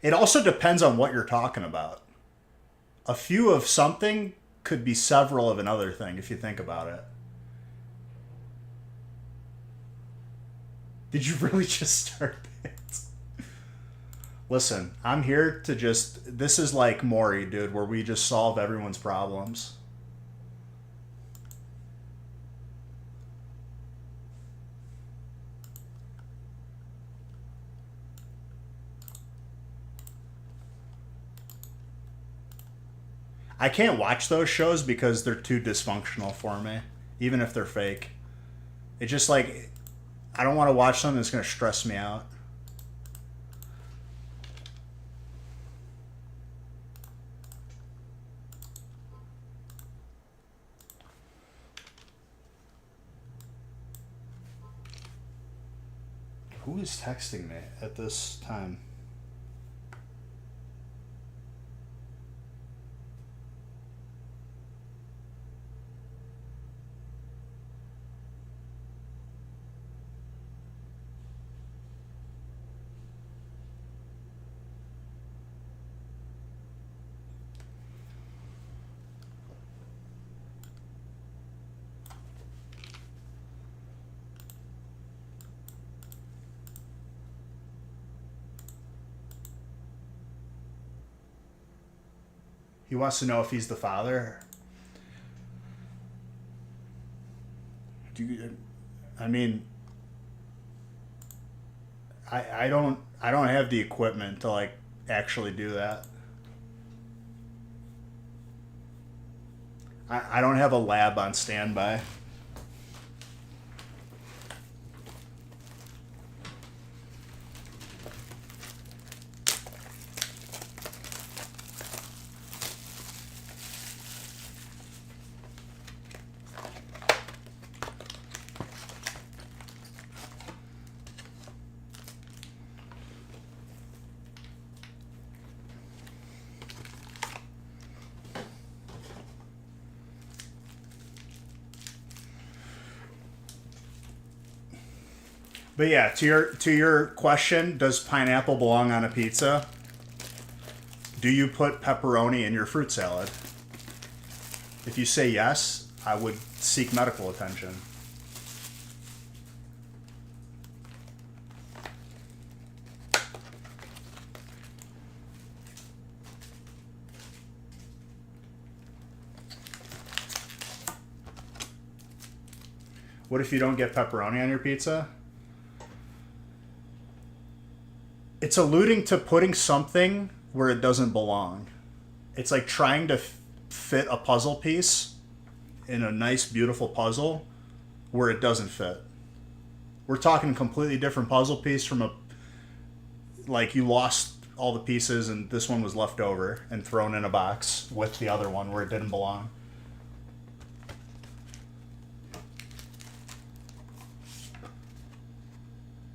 It also depends on what you're talking about. A few of something could be several of another thing if you think about it. Did you really just start it? Listen, I'm here to just... This is like Maury, dude, where we just solve everyone's problems. I can't watch those shows because they're too dysfunctional for me, even if they're fake. It's just like... I don't want to watch something that's going to stress me out. Who is texting me at this time? He wants to know if he's the father. I mean, I don't have the equipment to like actually do that. I don't have a lab on standby. But yeah, to your question, does pineapple belong on a pizza? Do you put pepperoni in your fruit salad? If you say yes, I would seek medical attention. What if you don't get pepperoni on your pizza? It's alluding to putting something where it doesn't belong. It's like trying to fit a puzzle piece in a nice, beautiful puzzle where it doesn't fit. We're talking completely different puzzle piece from like you lost all the pieces and this one was left over and thrown in a box with the other one where it didn't belong.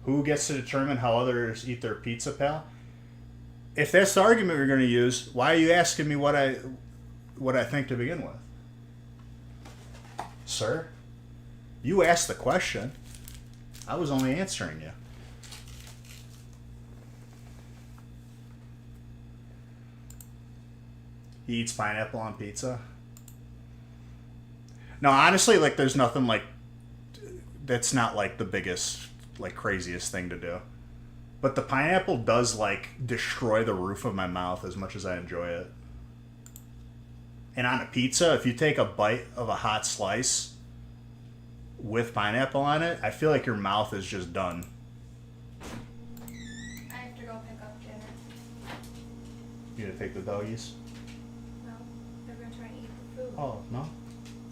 Who gets to determine how others eat their pizza, pal? If that's the argument you're going to use, why are you asking me what I think to begin with? Sir, you asked the question. I was only answering you. He eats pineapple on pizza? No, honestly, like there's nothing like that's not like the biggest like craziest thing to do. But the pineapple does like destroy the roof of my mouth as much as I enjoy it. And on a pizza, if you take a bite of a hot slice with pineapple on it, I feel like your mouth is just done. I have to go pick up dinner. You gonna take the doggies? No, they're gonna try and eat the food. Oh, no?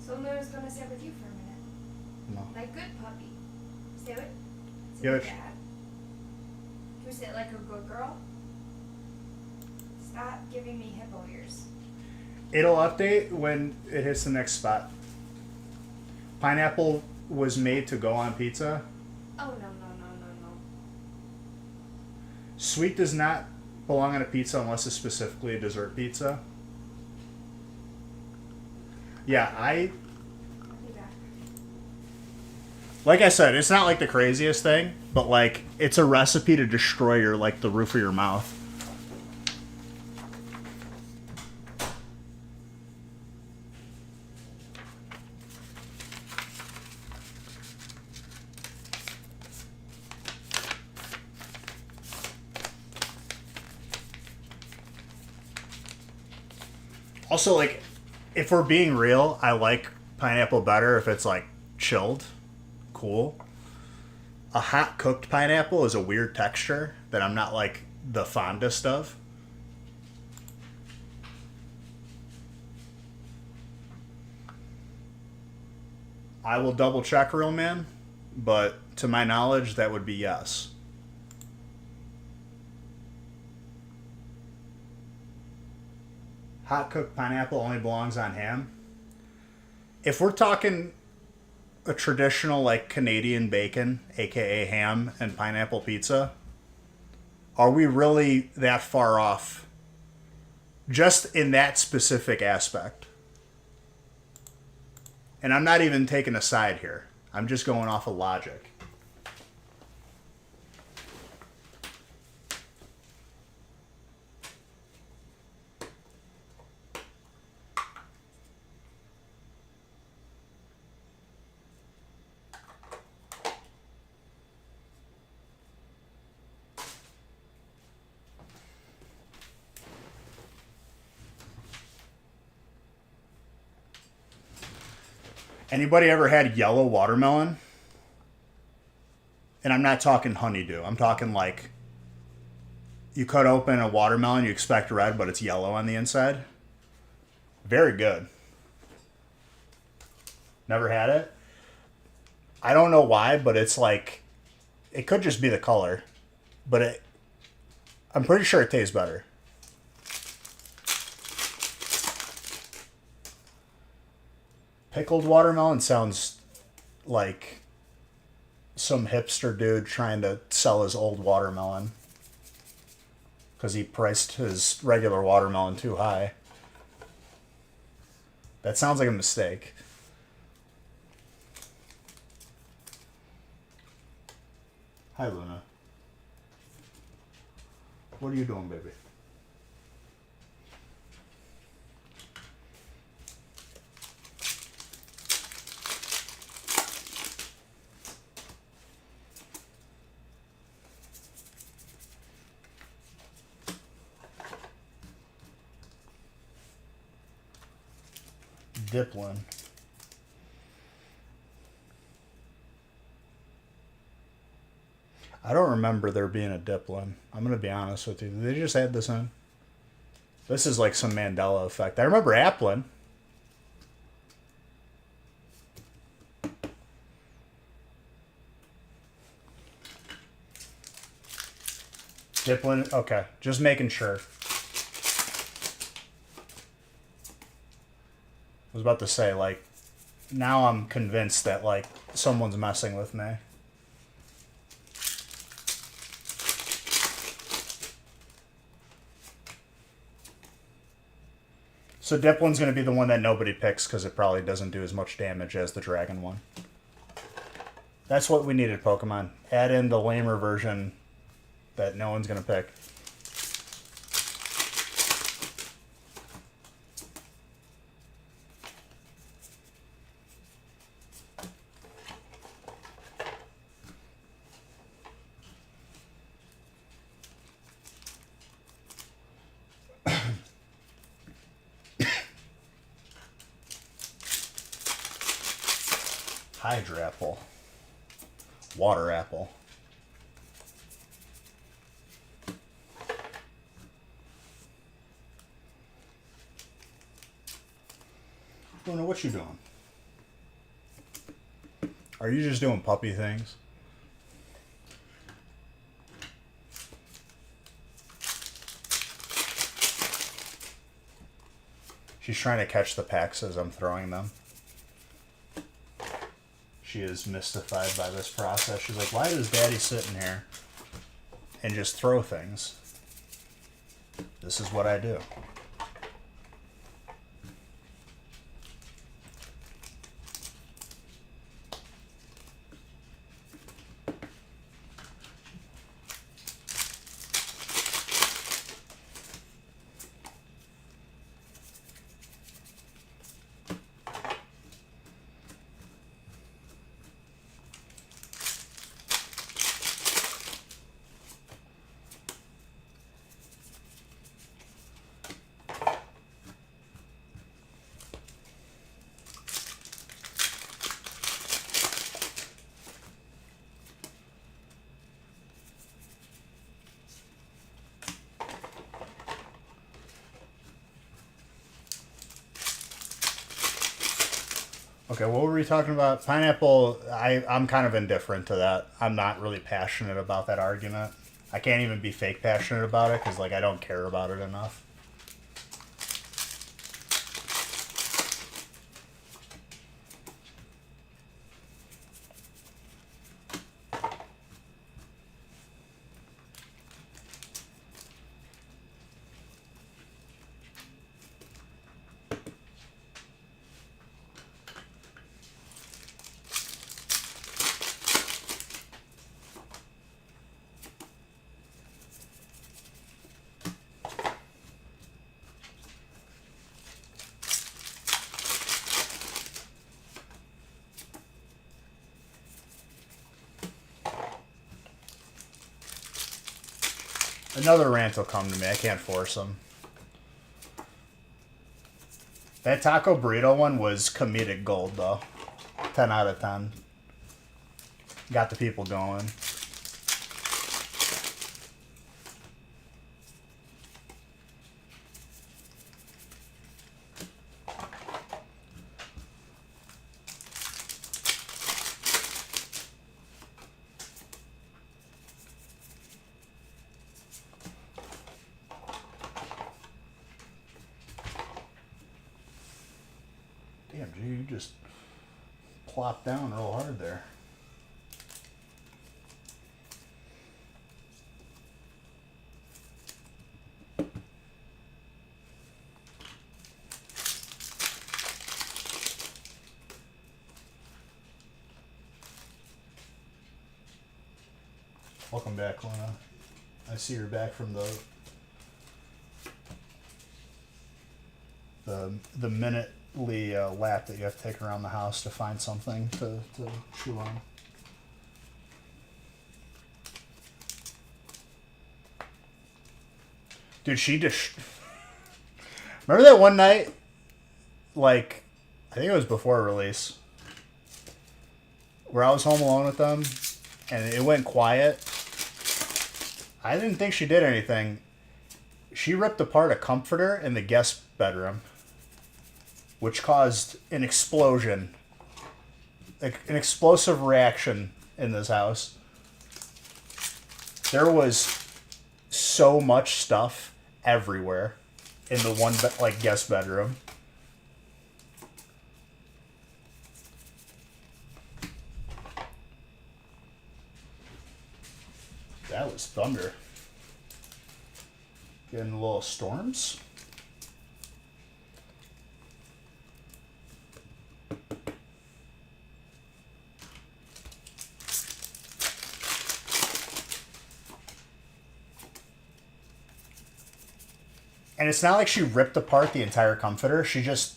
So Luna's gonna sit with you for a minute. No. Like good puppy. Sit with Yeah, dad. Can we sit like a good girl? Stop giving me hippo ears. It'll update when it hits the next spot. Pineapple was made to go on pizza. Oh no. Sweet does not belong on a pizza unless it's specifically a dessert pizza. Yeah, I'll be back. like I said, it's not like the craziest thing, but like it's a recipe to destroy your like the roof of your mouth. Also, like, if we're being real, I like pineapple better if it's like chilled, cool. A hot cooked pineapple is a weird texture that I'm not like the fondest of. I will double check, real man, but to my knowledge, that would be yes. Hot cooked pineapple only belongs on ham. If we're talking a traditional like Canadian bacon, aka ham and pineapple pizza, are we really that far off? Just in that specific aspect. And I'm not even taking a side here. I'm just going off of logic. Anybody ever had yellow watermelon And I'm not talking honeydew. I'm talking like you cut open a watermelon, you expect red, but it's yellow on the inside. Very good. Never had it. I don't know why, but it's like, it could just be the color, but I'm pretty sure it tastes better. Pickled watermelon sounds like some hipster dude trying to sell his old watermelon because he priced his regular watermelon too high. That sounds like a mistake. Hi, Luna. What are you doing, baby? Diplin. I don't remember there being a Diplin. I'm going to be honest with you. Did they just add this in? This is like some Mandela effect. I remember Applin. Diplin. Okay. Just making sure. I was about to say, like, now I'm convinced that, like, someone's messing with me. So Diplin's going to be the one that nobody picks because it probably doesn't do as much damage as the dragon one. That's what we needed, Pokemon. Add in the lamer version that no one's going to pick. Hydra Apple. Water Apple. Luna, what you doing? Are you just doing puppy things? She's trying to catch the packs as I'm throwing them. She is mystified by this process. She's like, why does Daddy sit in here and just throw things? This is what I do. Okay, what were we talking about? Pineapple, I'm kind of indifferent to that. I'm not really passionate about that argument. I can't even be fake passionate about it because, like, I don't care about it enough. Another rant will come to me. I can't force them. That taco burrito one was comedic gold, though. 10 out of 10. Got the people going. Gee, you just plopped down real hard there. Welcome back, Luna. I see you're back from the minutely lap that you have to take around the house to find something to chew on. Dude, she just... Remember that one night? Like, I think it was before release. Where I was home alone with them. And it went quiet. I didn't think she did anything. She ripped apart a comforter in the guest bedroom. Which caused an explosion. An explosive reaction in this house. There was so much stuff everywhere in the one guest bedroom. That was thunder. Getting a little storms. And it's not like she ripped apart the entire comforter. She just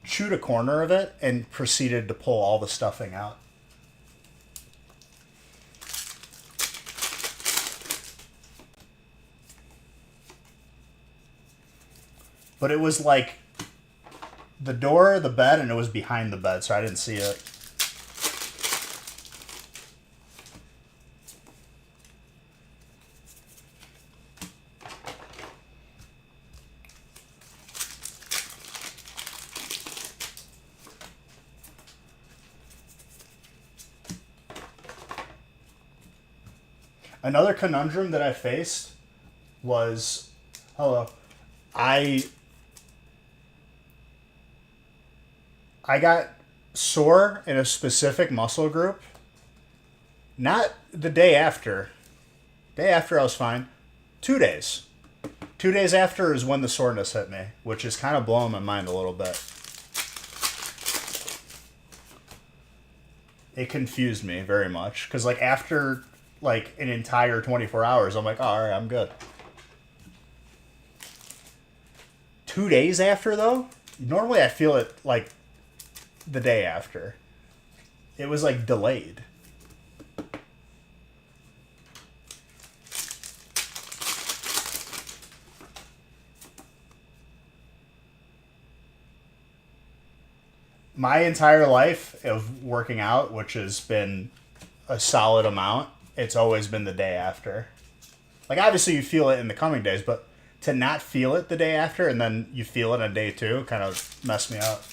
chewed a corner of it and proceeded to pull all the stuffing out. But it was like the door, the bed, and it was behind the bed, so I didn't see it. Another conundrum that I faced was, I got sore in a specific muscle group. Not the day after. Day after I was fine. 2 days. 2 days after is when the soreness hit me, which is kind of blowing my mind a little bit. It confused me very much. Because after an entire 24 hours, I'm like, oh, all right, I'm good. 2 days after, though, normally I feel it the day after. It was delayed. My entire life of working out, which has been a solid amount, it's always been the day after. Obviously you feel it in the coming days, but to not feel it the day after and then you feel it on day two kind of messed me up.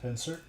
Insert.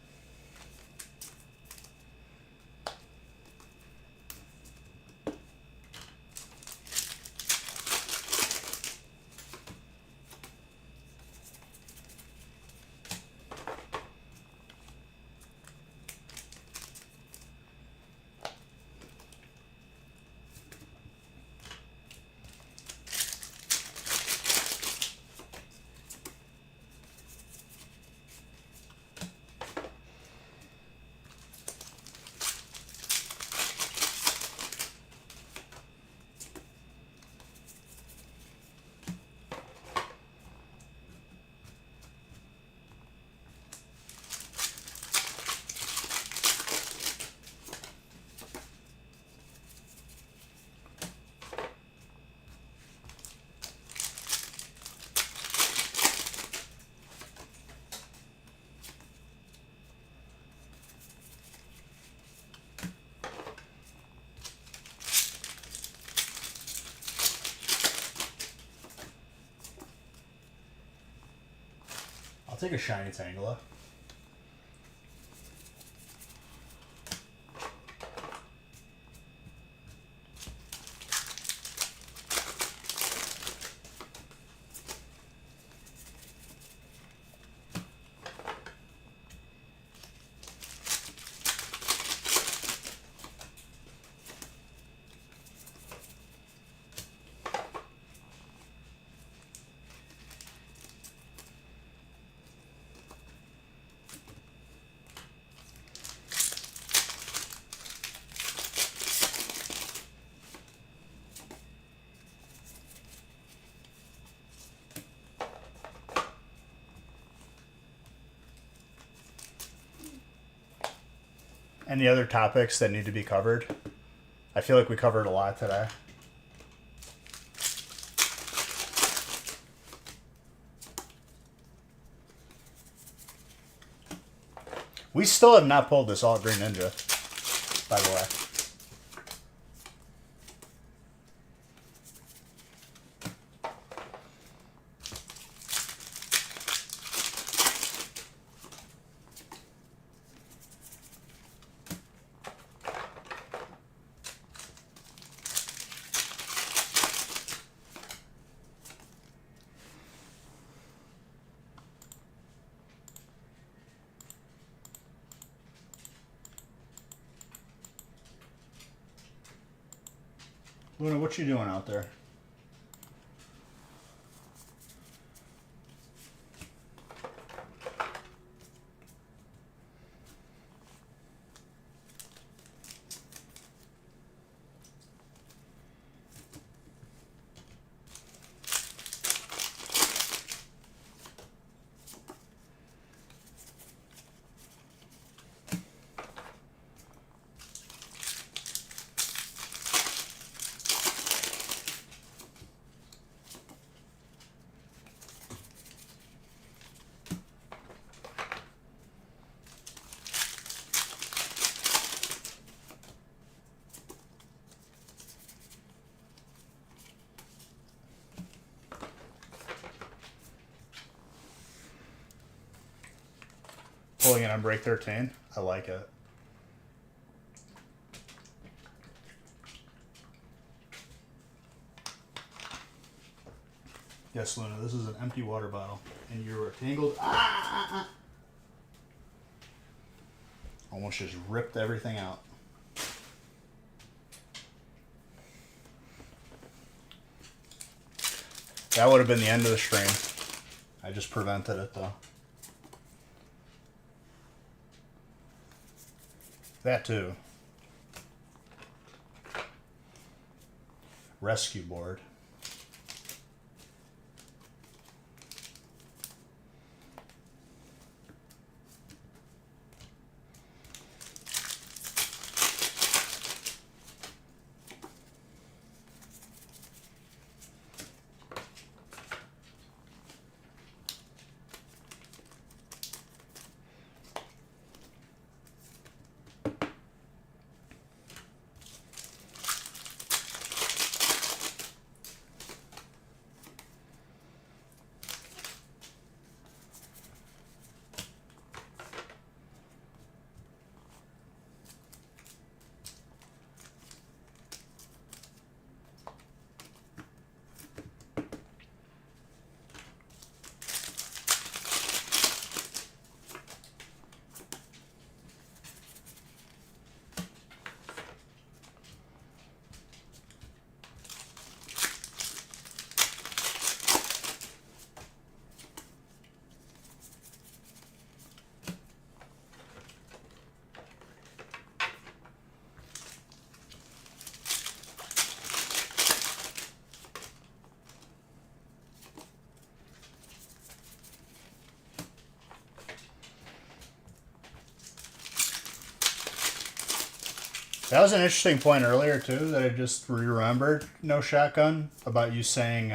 take a shiny Tangela. Any other topics that need to be covered? I feel like we covered a lot today. We still have not pulled this Alt Green Ninja, by the way. Luna, what you doing out there? Pulling it on break 13. I like it. Yes, Luna, this is an empty water bottle. And you were tangled. Almost just ripped everything out. That would have been the end of the stream. I just prevented it, though. That too. Rescue board. That was an interesting point earlier, too, that I just remembered, No Shotgun, about you saying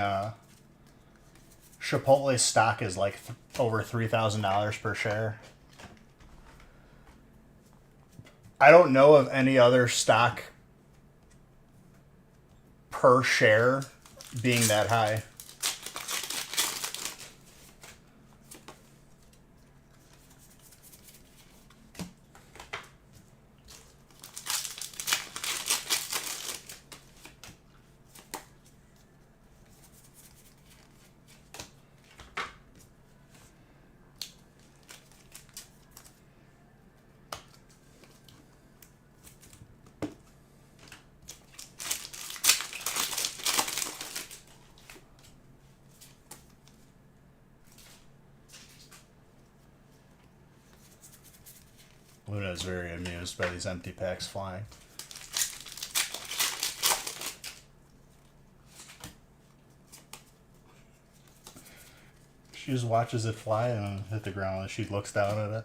Chipotle stock is like over $3,000 per share. I don't know of any other stock per share being that high. Luna is very amused by these empty packs flying. She just watches it fly and hit the ground and she looks down at it.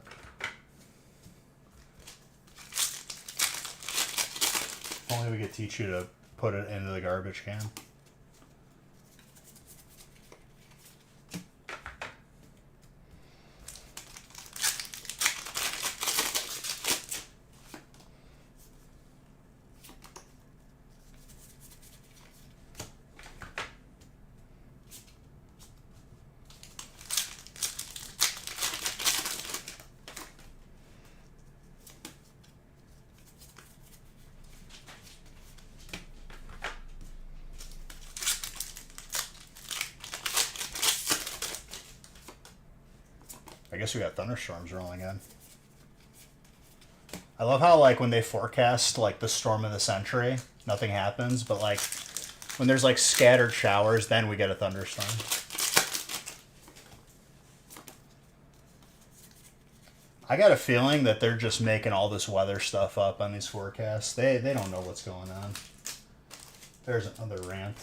If only we could teach you to put it into the garbage can. I guess we got thunderstorms rolling in. I love how, like, when they forecast, like, the storm of the century, nothing happens, but, like, when there's, like, scattered showers, then we get a thunderstorm. I got a feeling that they're just making all this weather stuff up on these forecasts. They don't know what's going on. There's another rant.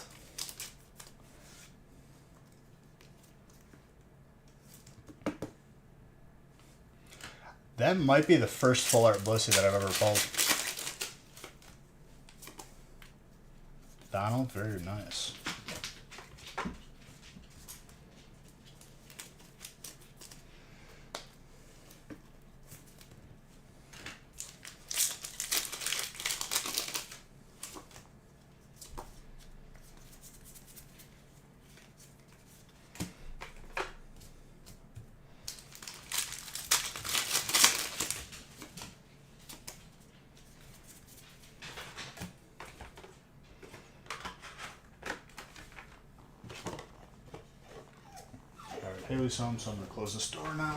That might be the first full art Blissey that I've ever pulled. Donald, very nice. Haley, so I'm going to close this door now.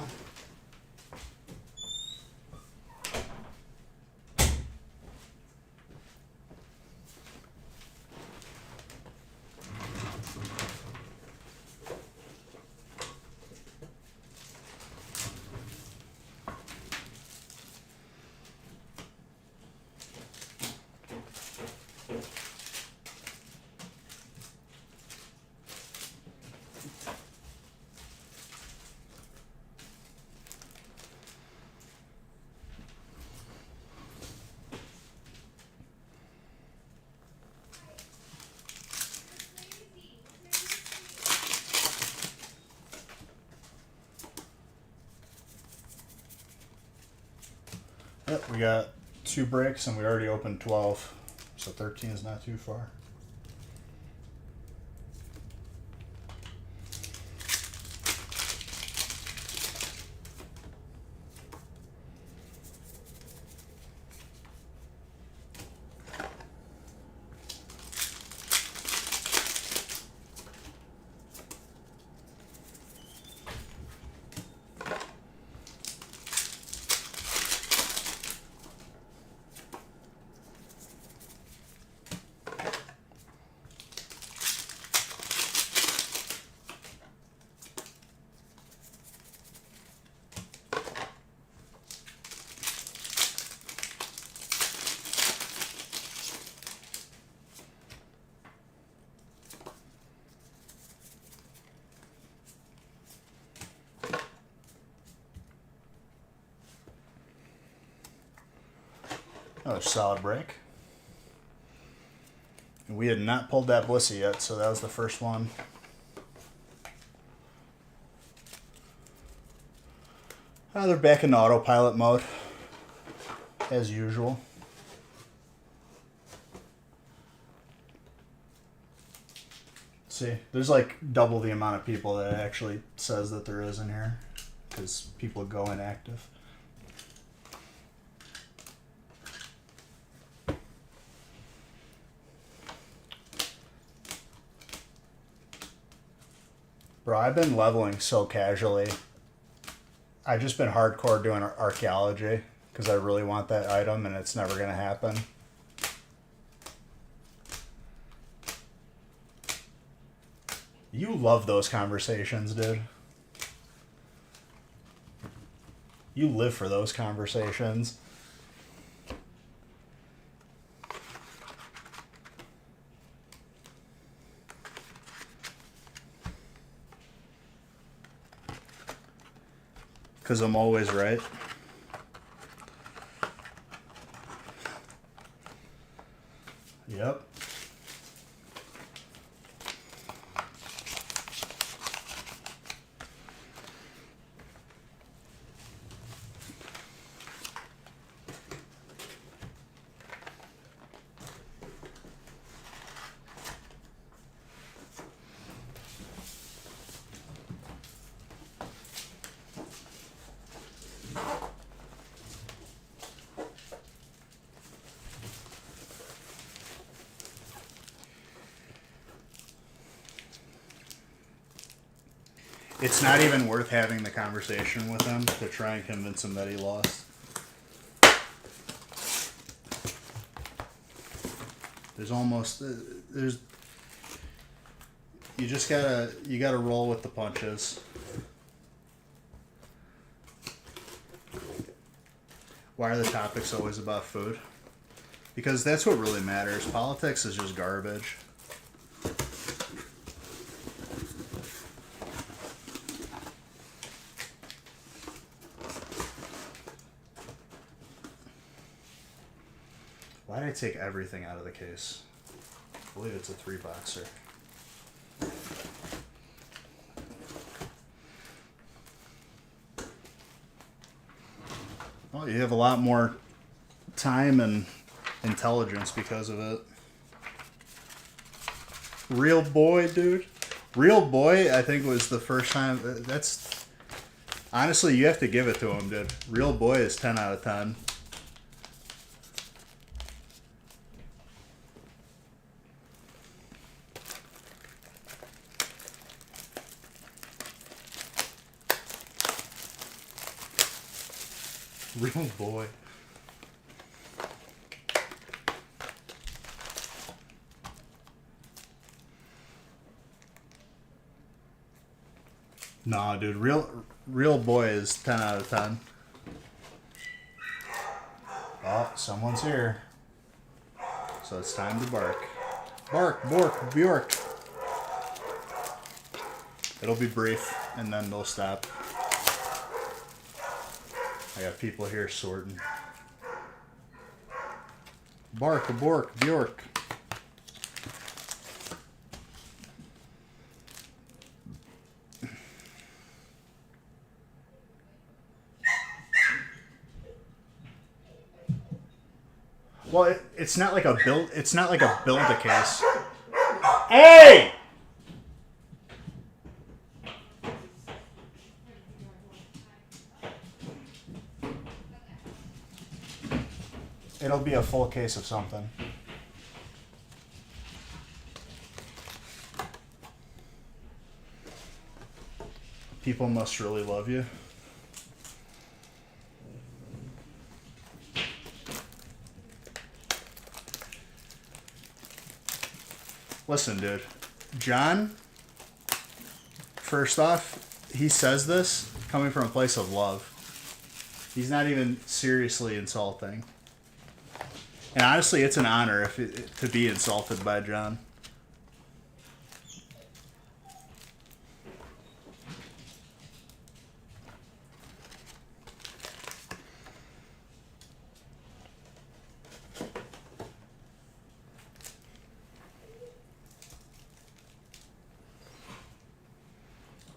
Yep, we got 2 breaks and we already opened 12, so 13 is not too far. Another solid break. And we had not pulled that Blissey yet, so that was the first one. They're back in autopilot mode, as usual. See, there's like double the amount of people that it actually says that there is in here, because people go inactive. Bro, I've been leveling so casually. I've just been hardcore doing archaeology because I really want that item and it's never going to happen. You love those conversations, dude. You live for those conversations. Because I'm always right. Yep. It's not even worth having the conversation with him to try and convince him that he lost. There's you gotta roll with the punches. Why are the topics always about food? Because that's what really matters. Politics is just garbage. Why did I take everything out of the case? I believe it's a 3-boxer. Well, you have a lot more time and intelligence because of it. Real Boy, dude. Real Boy, I think, was the first time. That's honestly, you have to give it to him, dude. Real Boy is 10 out of 10. Real Boy. Nah, dude, real Boy is 10 out of 10. Oh, someone's here. So it's time to bark. Bark, bork, bjork. It'll be brief, and then they'll stop. I got people here sorting. Bark, bork, bjork. Well, it's not like a build. It's not like a build-a-case. Hey! It'll be a full case of something. People must really love you. Listen, dude. John, first off, he says this coming from a place of love. He's not even seriously insulting. And honestly, it's an honor to be insulted by John.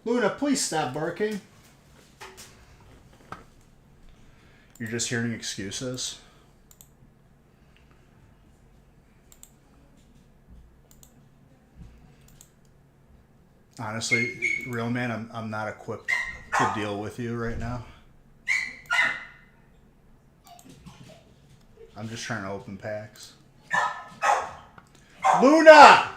Luna, please stop barking. You're just hearing excuses. Honestly, real man, I'm not equipped to deal with you right now. I'm just trying to open packs. Luna!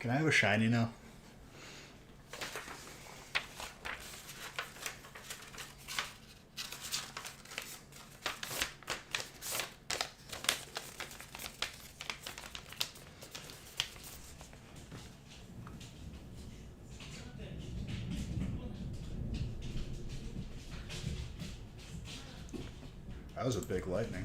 Can I have a shiny now? That was a big lightning.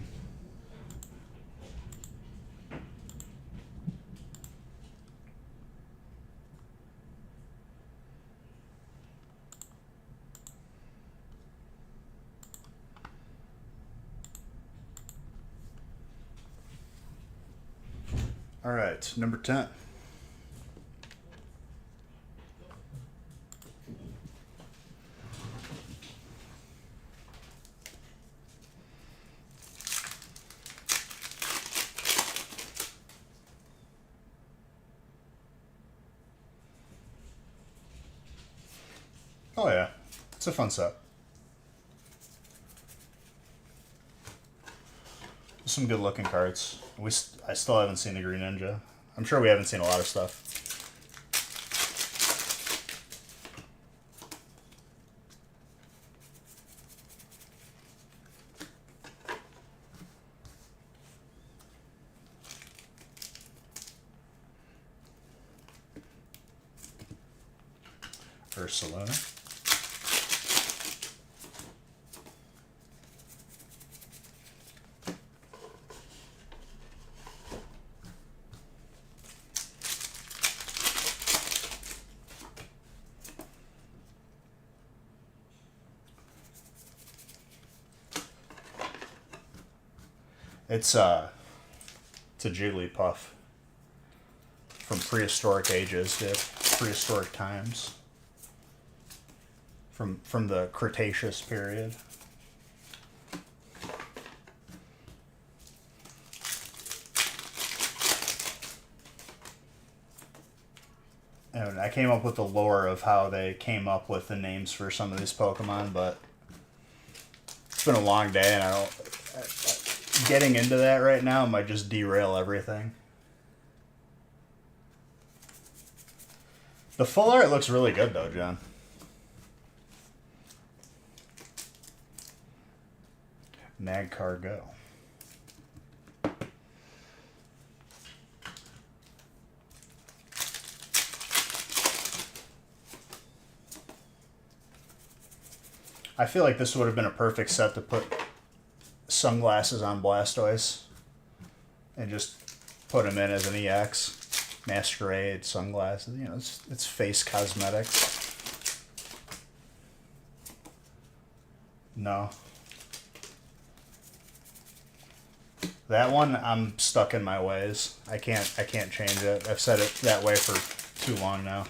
All right, number 10. Oh yeah, it's a fun set. Some good looking cards. I still haven't seen the Green Ninja. I'm sure we haven't seen a lot of stuff. Ursula. It's a Jigglypuff from prehistoric ages, dude. Prehistoric times. From the Cretaceous period. And I came up with the lore of how they came up with the names for some of these Pokemon, but it's been a long day, and getting into that right now might just derail everything. The full art looks really good, though, John. Magcar Go. I feel like this would have been a perfect set to put sunglasses on Blastoise and just put him in as an EX. Masquerade, sunglasses, you know, it's face cosmetics. No. That one, I'm stuck in my ways. I can't change it. I've said it that way for too long now.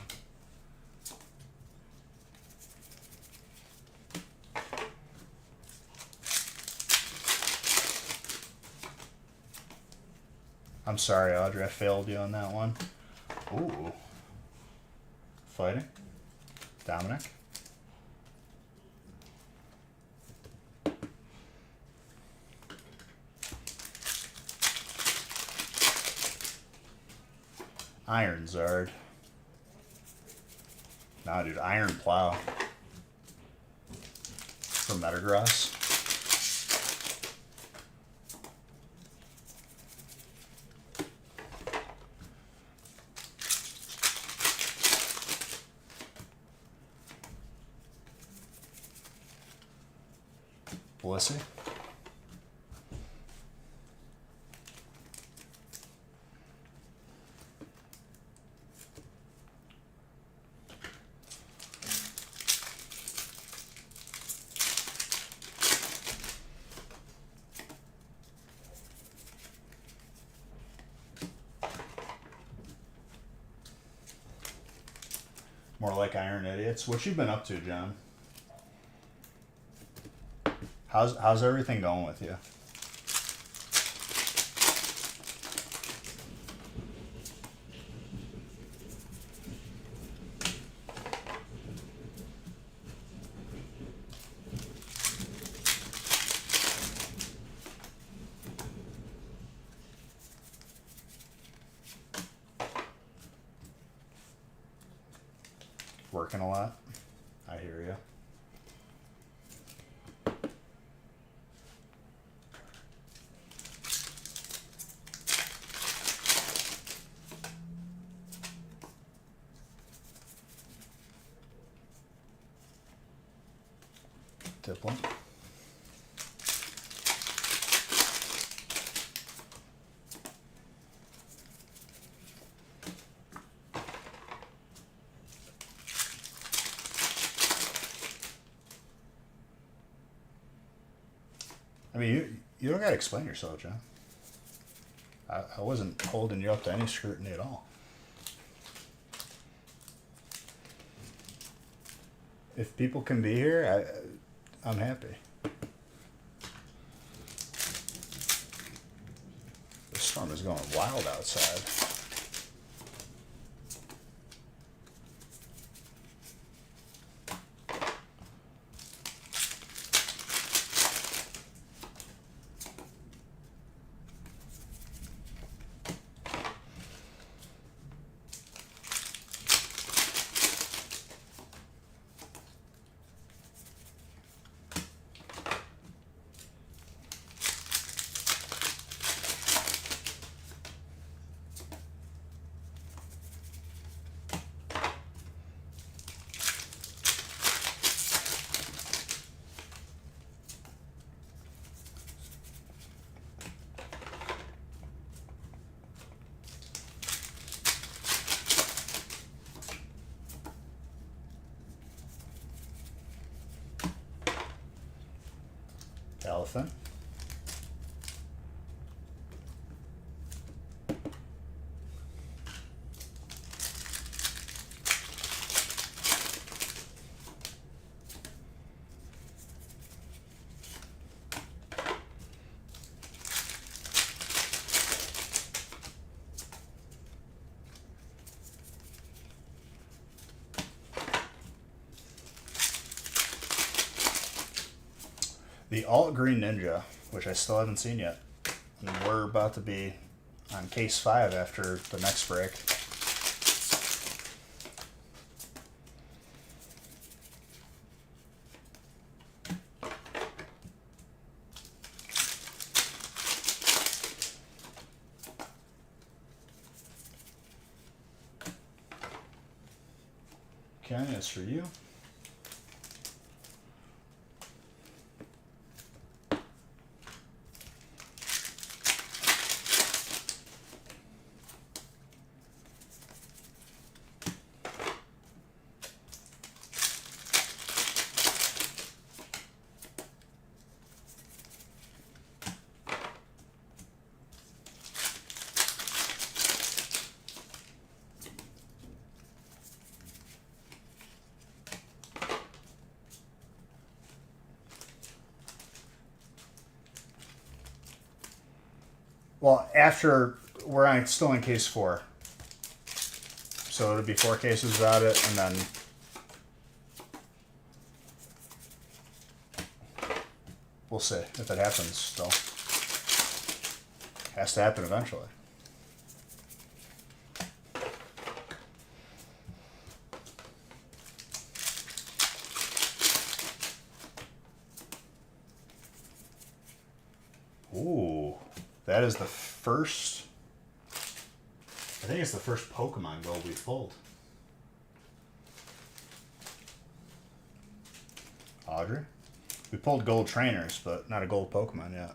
I'm sorry, Audrey, I failed you on that one. Ooh. Fighting. Dominic. Iron Zard. Nah, dude, Iron Plow. From Metagross. Blissey. More like Iron Idiots. What you been up to, John? How's everything going with you? working a lot. I hear you. Tip one. I mean, you don't gotta explain yourself, John. I wasn't holding you up to any scrutiny at all. If people can be here, I'm happy. The storm is going wild outside. Elephant. The Alt Green Ninja, which I still haven't seen yet. And we're about to be on case 5 after the next break. Okay, that's for you. Well, after we're still in case 4, so it'll be 4 cases without it, and then we'll see if it happens. Still, has to happen eventually. Ooh. That is the first, I think it's the first Pokemon gold we pulled. Audrey? We pulled gold trainers, but not a gold Pokemon yet.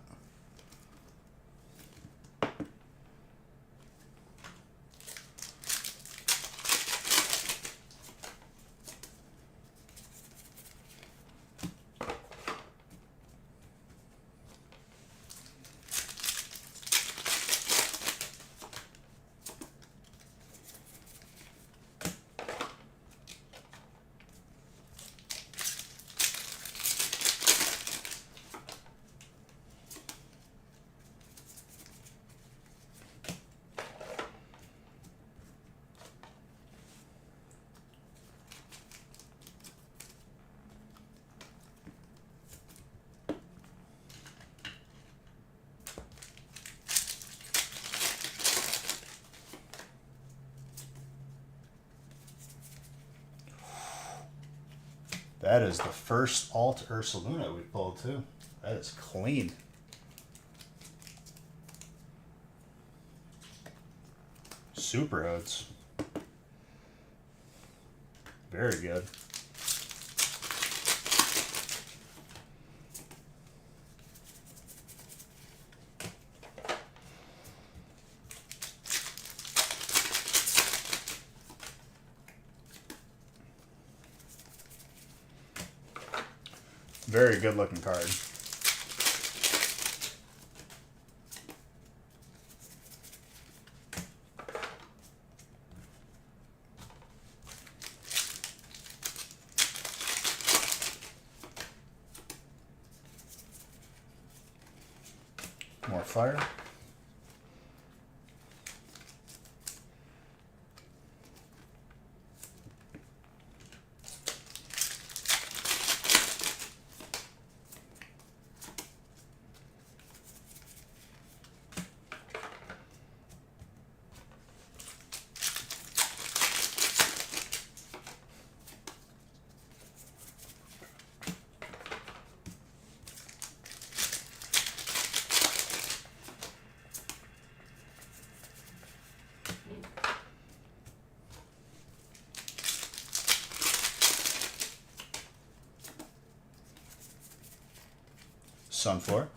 That is the first alt Ursaluna we've pulled too. That is clean. Super Oats. Very good. Very good looking card. More fire. Sunflower.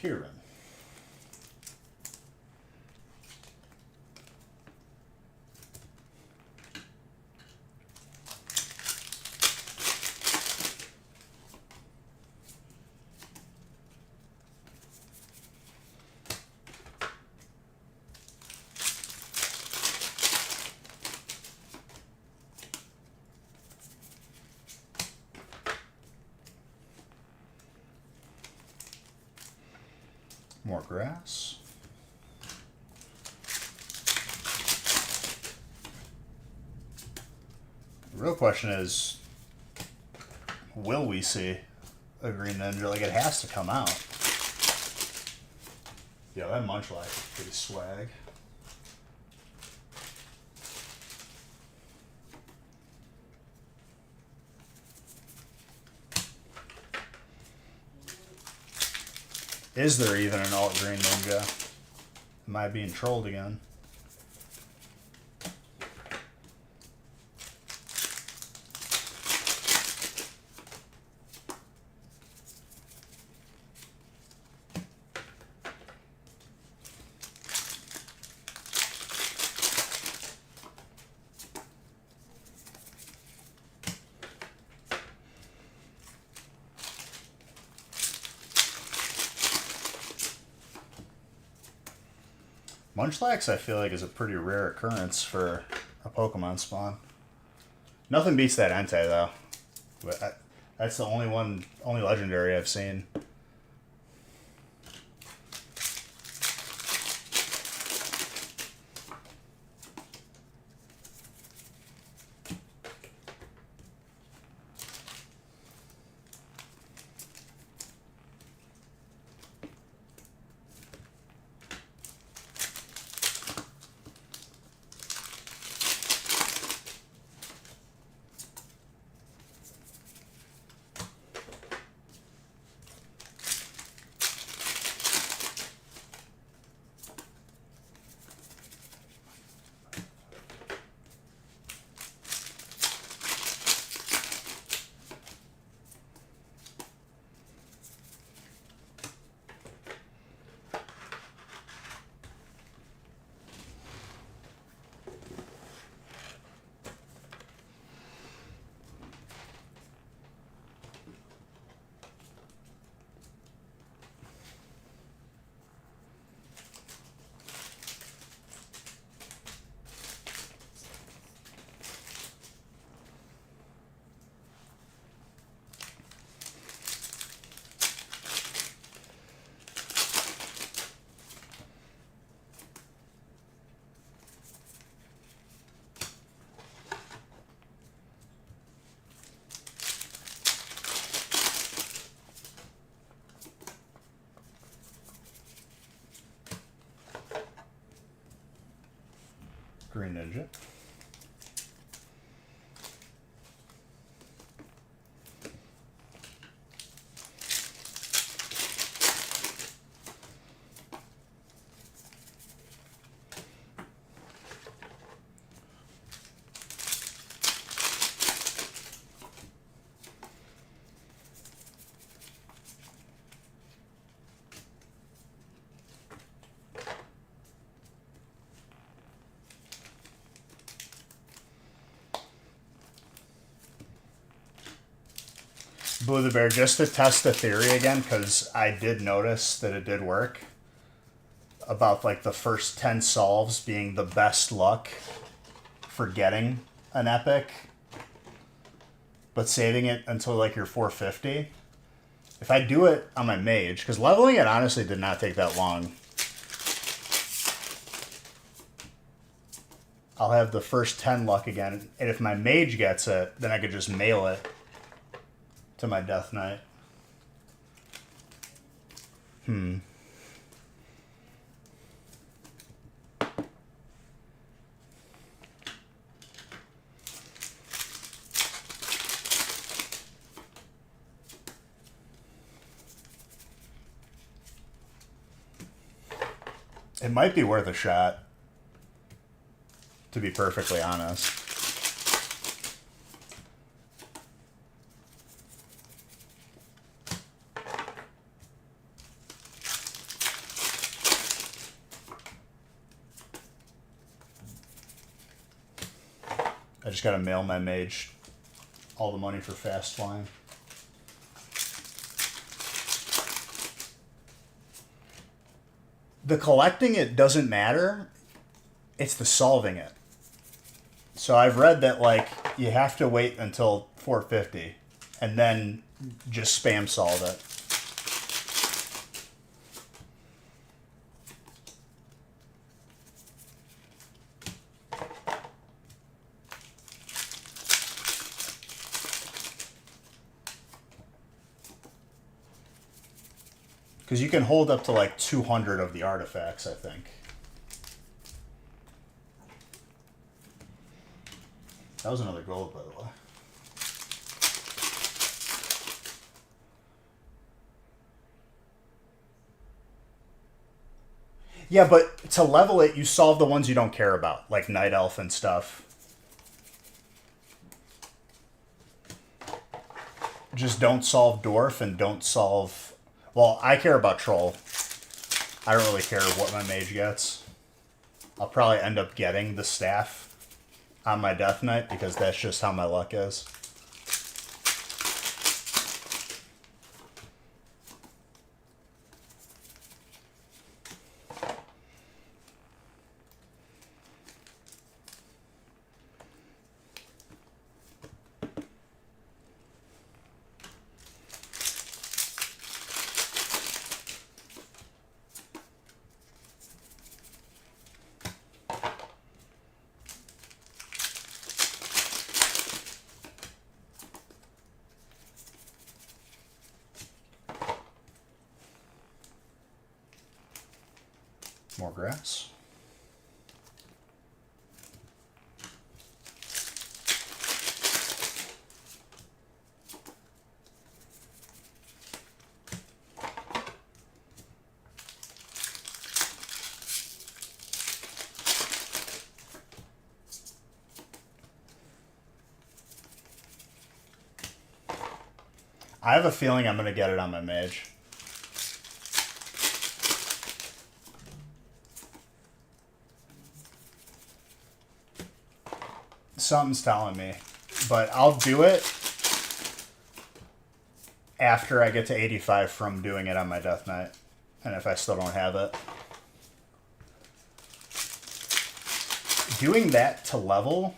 Kieran. More grass. The real question is, will we see a green ninja? Like, it has to come out. Yeah, that Munchlax is pretty swag. Is there even an alt green ninja? Am I being trolled again? Munchlax, I feel like, is a pretty rare occurrence for a Pokemon spawn. Nothing beats that Entei, though. But that's the only legendary I've seen. Green Ninja. Blue the Bear, just to test the theory again, because I did notice that it did work, about like the first 10 solves being the best luck for getting an epic, but saving it until like your 450. If I do it on my mage, because leveling it honestly did not take that long, I'll have the first 10 luck again, and if my mage gets it, then I could just mail it to my Death Knight. It might be worth a shot, to be perfectly honest. I just gotta mail my mage all the money for fast flying. The collecting it doesn't matter. It's the solving it. So I've read that like you have to wait until 450 and then just spam solve it. Because you can hold up to like 200 of the artifacts, I think. That was another gold, by the way. Yeah, but to level it, you solve the ones you don't care about, like Night Elf and stuff. Just don't solve Dwarf and don't solve... Well, I care about Troll. I don't really care what my mage gets. I'll probably end up getting the staff on my Death Knight because that's just how my luck is. More grass. I have a feeling I'm going to get it on my mage. Something's telling me, but I'll do it after I get to 85 from doing it on my Death Knight, and if I still don't have it. Doing that to level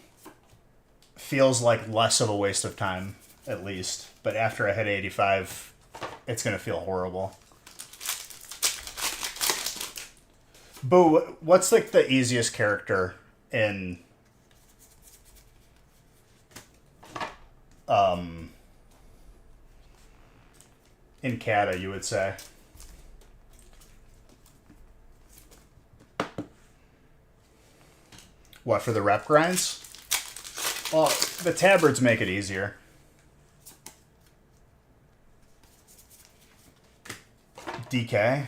feels like less of a waste of time, at least, but after I hit 85, it's going to feel horrible. Boo, what's like the easiest character in... in Kata, you would say? What, for the rep grinds? Well, the tabards make it easier. DK.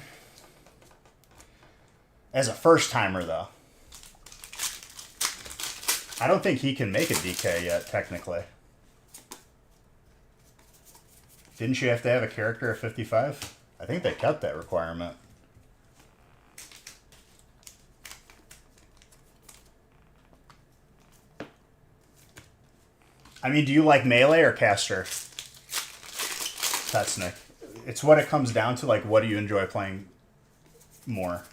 As a first timer, though. I don't think he can make a DK yet, technically. Didn't you have to have a character of 55? I think they kept that requirement. I mean, do you like melee or caster? That's Nick. It's what it comes down to, like, what do you enjoy playing more?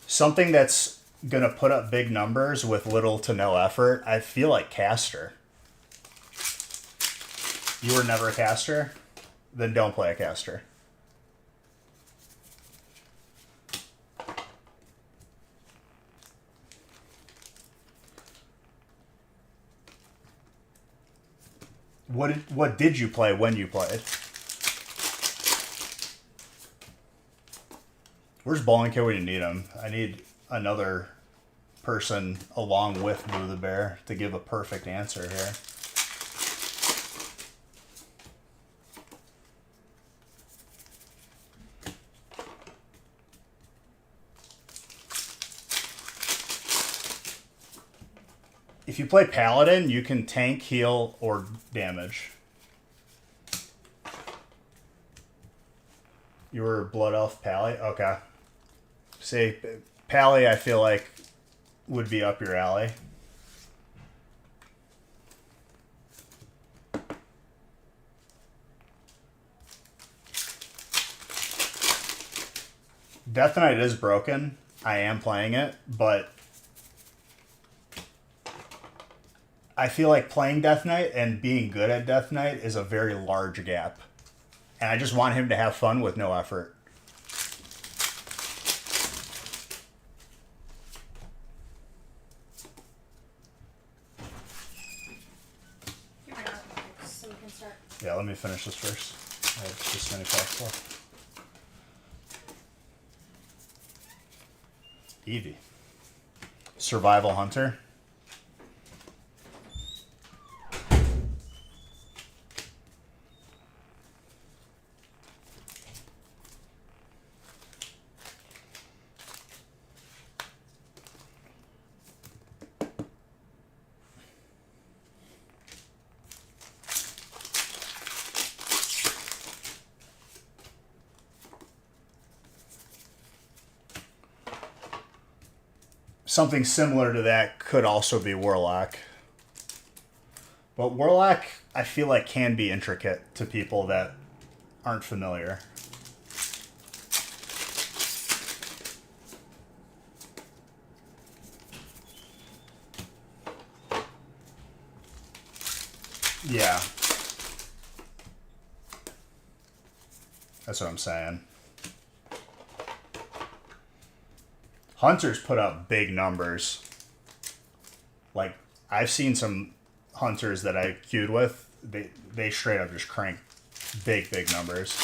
Something that's going to put up big numbers with little to no effort, I feel like caster. You were never a caster? Then don't play a caster. What did you play when you played? Where's Bowling Kid when you need him? I need another person along with Boo the Bear to give a perfect answer here. If you play Paladin, you can tank, heal, or damage. You were Blood Elf Pally? Okay. See, Pally, I feel like, would be up your alley. Death Knight is broken. I am playing it, but I feel like playing Death Knight and being good at Death Knight is a very large gap. And I just want him to have fun with no effort. So we can start. Yeah, let me finish this first. I have just many packs left. Eevee. Survival Hunter. Something similar to that could also be Warlock. But Warlock, I feel like, can be intricate to people that aren't familiar. Yeah. That's what I'm saying. Hunters put up big numbers. Like, I've seen some hunters that I queued with, they straight up just crank big numbers.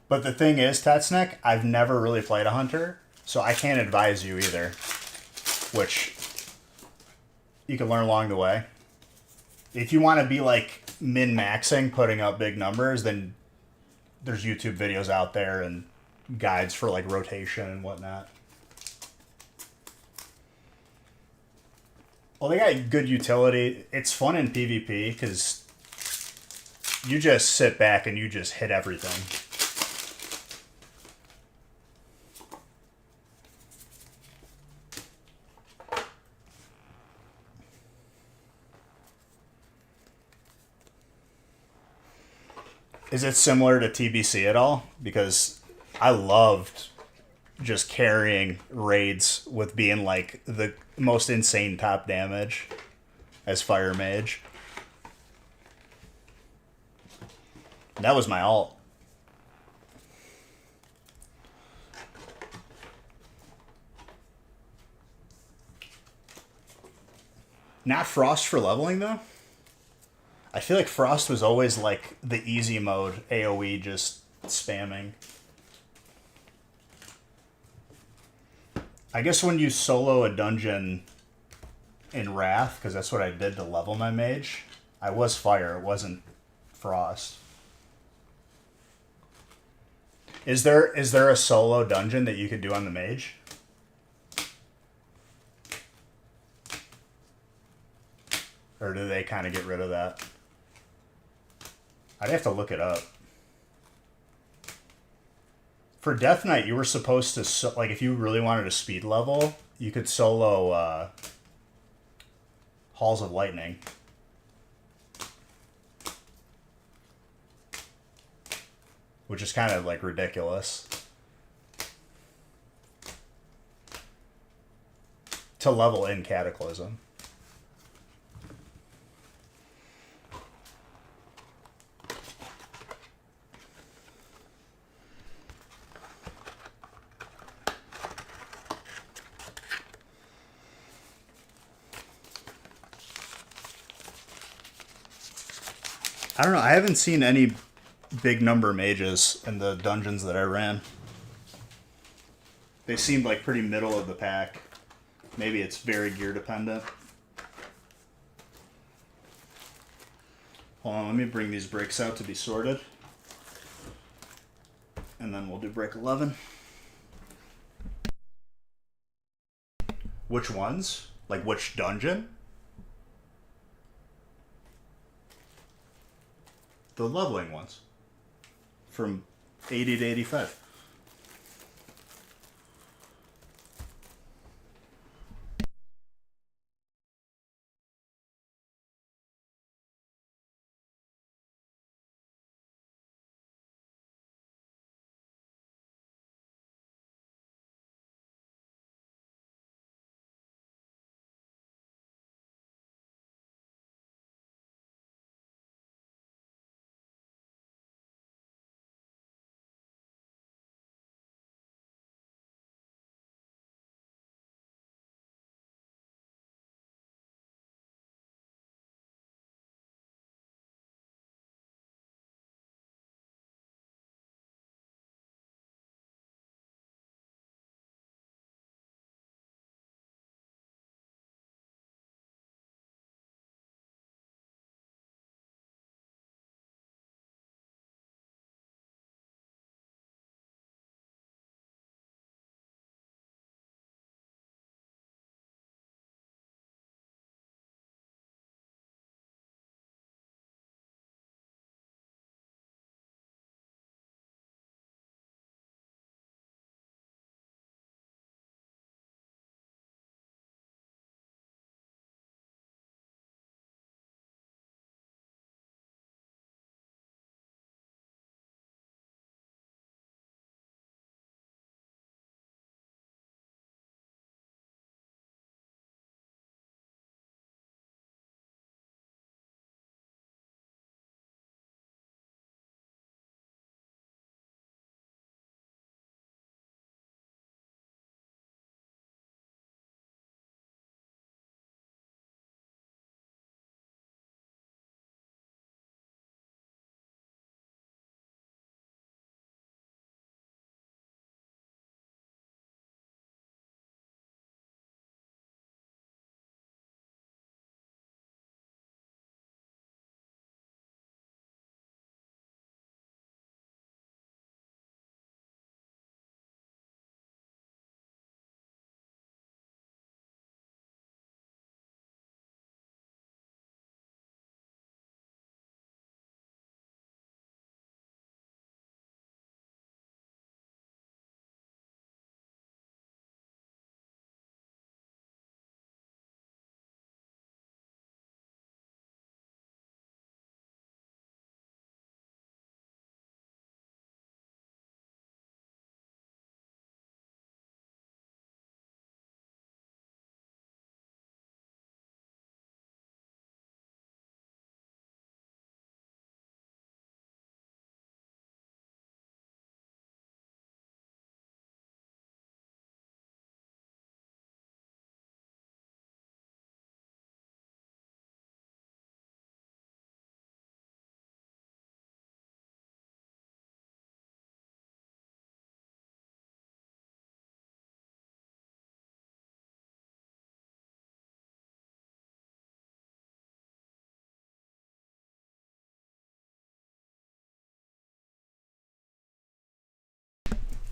But the thing is, Tetsnick, I've never really played a hunter, so I can't advise you either. Which you can learn along the way. If you want to be like min-maxing, putting up big numbers, then there's YouTube videos out there and guides for like rotation and whatnot. Well, they got good utility. It's fun in PvP because you just sit back and you just hit everything. Is it similar to TBC at all? Because I loved just carrying raids with being like the most insane top damage as Fire Mage. That was my alt. Not Frost for leveling, though? I feel like Frost was always, like, the easy mode, AoE just spamming. I guess when you solo a dungeon in Wrath, because that's what I did to level my mage, I was fire, it wasn't Frost. Is there a solo dungeon that you could do on the mage? Or do they kind of get rid of that? I'd have to look it up. For Death Knight, you were supposed to, like, if you really wanted to speed level, you could solo Halls of Lightning. Which is kind of, like, ridiculous. To level in Cataclysm. I don't know. I haven't seen any big number mages in the dungeons that I ran. They seemed like pretty middle of the pack. Maybe it's very gear dependent. Hold on, let me bring these breaks out to be sorted. And then we'll do break 11. Which ones? Like which dungeon? The leveling ones. From 80 to 85.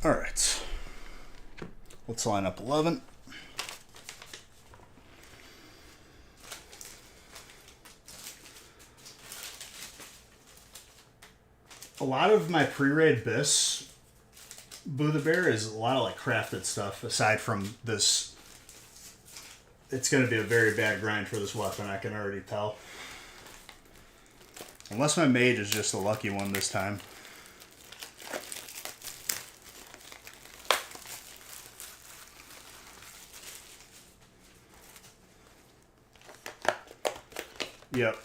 All right. Let's line up 11. A lot of my pre-raid bis Buddha Bear is a lot of like crafted stuff aside from this. It's going to be a very bad grind for this weapon, I can already tell. Unless my mage is just a lucky one this time. Yep.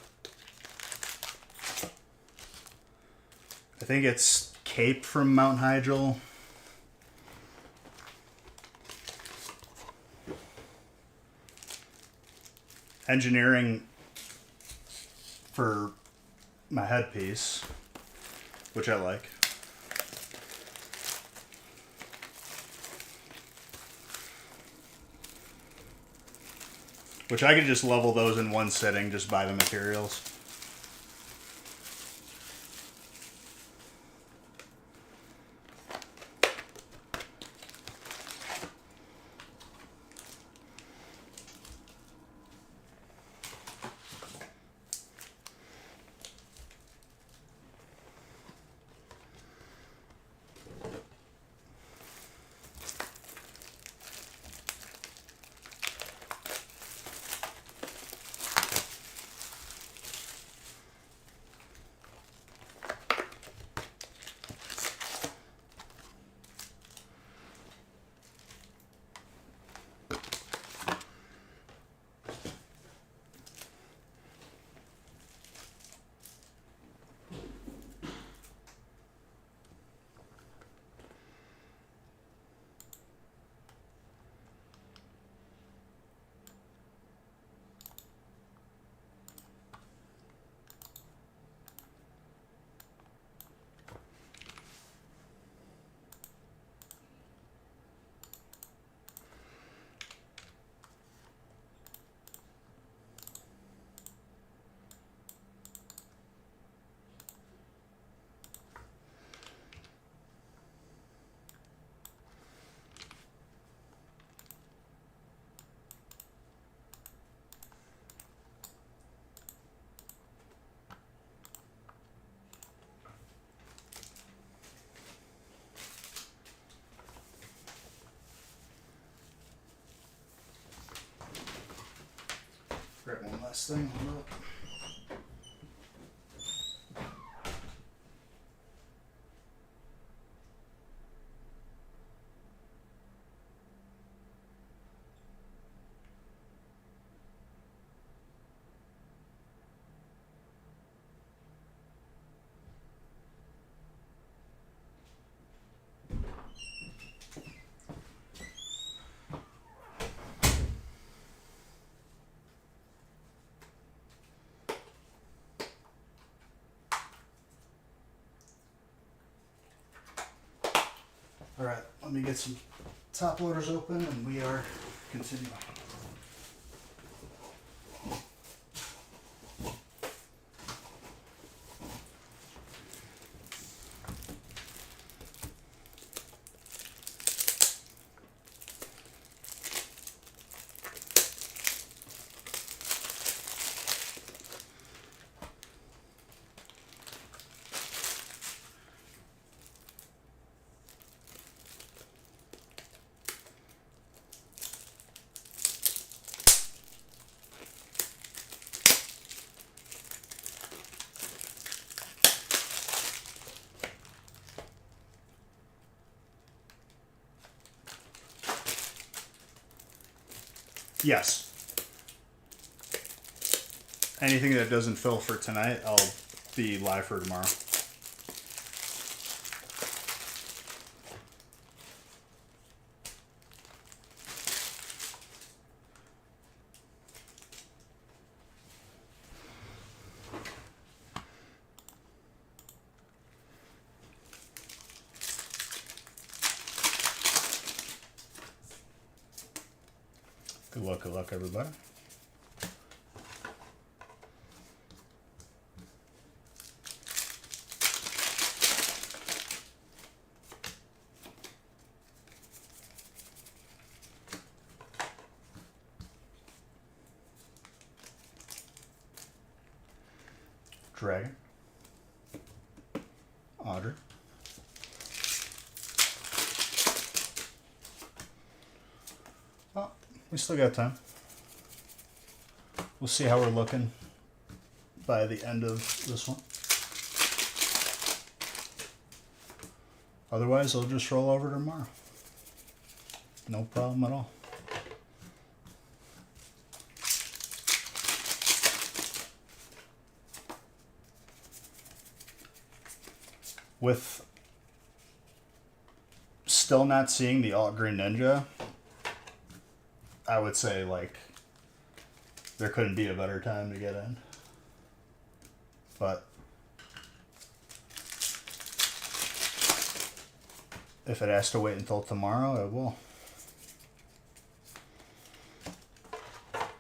I think it's Cape from Mount Hydril. Engineering for my headpiece, which I like. Which I could just level those in one sitting, just buy the materials. Grab one last thing. Hold up. All right, let me get some top loaders open and we are continuing. Yes. Anything that doesn't fill for tonight, I'll be live for tomorrow. Good luck, everybody. Dragon. Audrey. Oh, we still got time. We'll see how we're looking by the end of this one. Otherwise, I'll just roll over tomorrow. No problem at all. With still not seeing the Alt Green Ninja, I would say, like, there couldn't be a better time to get in. But if it has to wait until tomorrow, it will.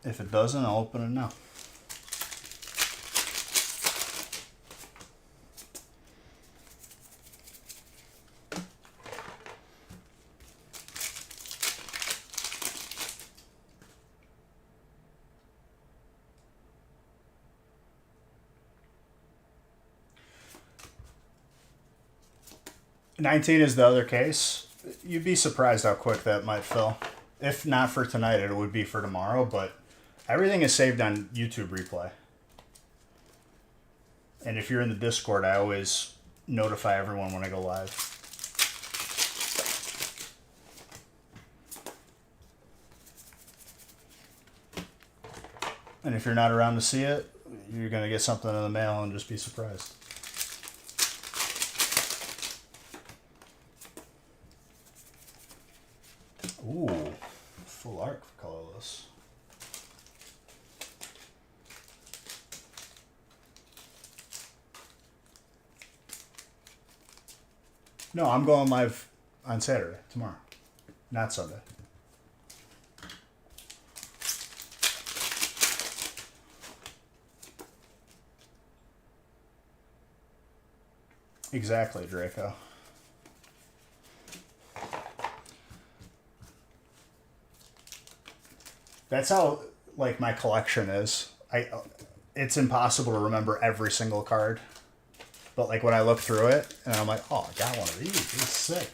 If it doesn't, I'll open it now. $19 is the other case. You'd be surprised how quick that might fill. If not for tonight, it would be for tomorrow, but everything is saved on YouTube replay. And if you're in the Discord, I always notify everyone when I go live. And if you're not around to see it, you're going to get something in the mail and just be surprised. Ooh, full art colorless. No, I'm going live on Saturday, tomorrow, not Sunday. Exactly, Draco. That's how, like, my collection is. It's impossible to remember every single card. But, like, when I look through it, and I'm like, oh, I got one of these. This is sick.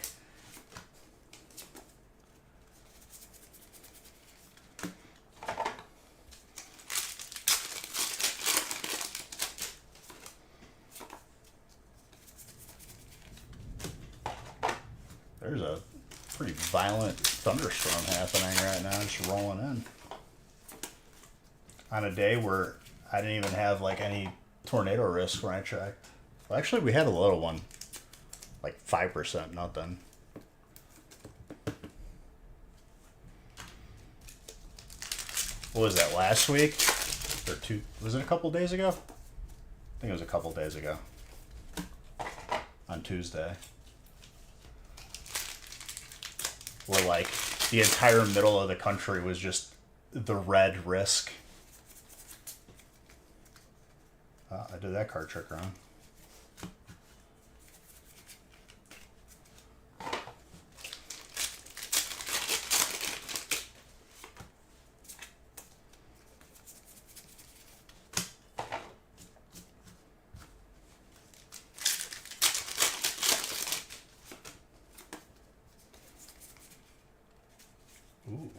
There's a pretty violent thunderstorm happening right now, just rolling in. On a day where I didn't even have, like, any tornado risk when I checked. Well, actually, we had a little one. Like 5%, nothing. What was that, last week? Or two? Was it a couple days ago? I think it was a couple days ago. On Tuesday. Where, like, the entire middle of the country was just the red risk. I did that card trick wrong. Ooh.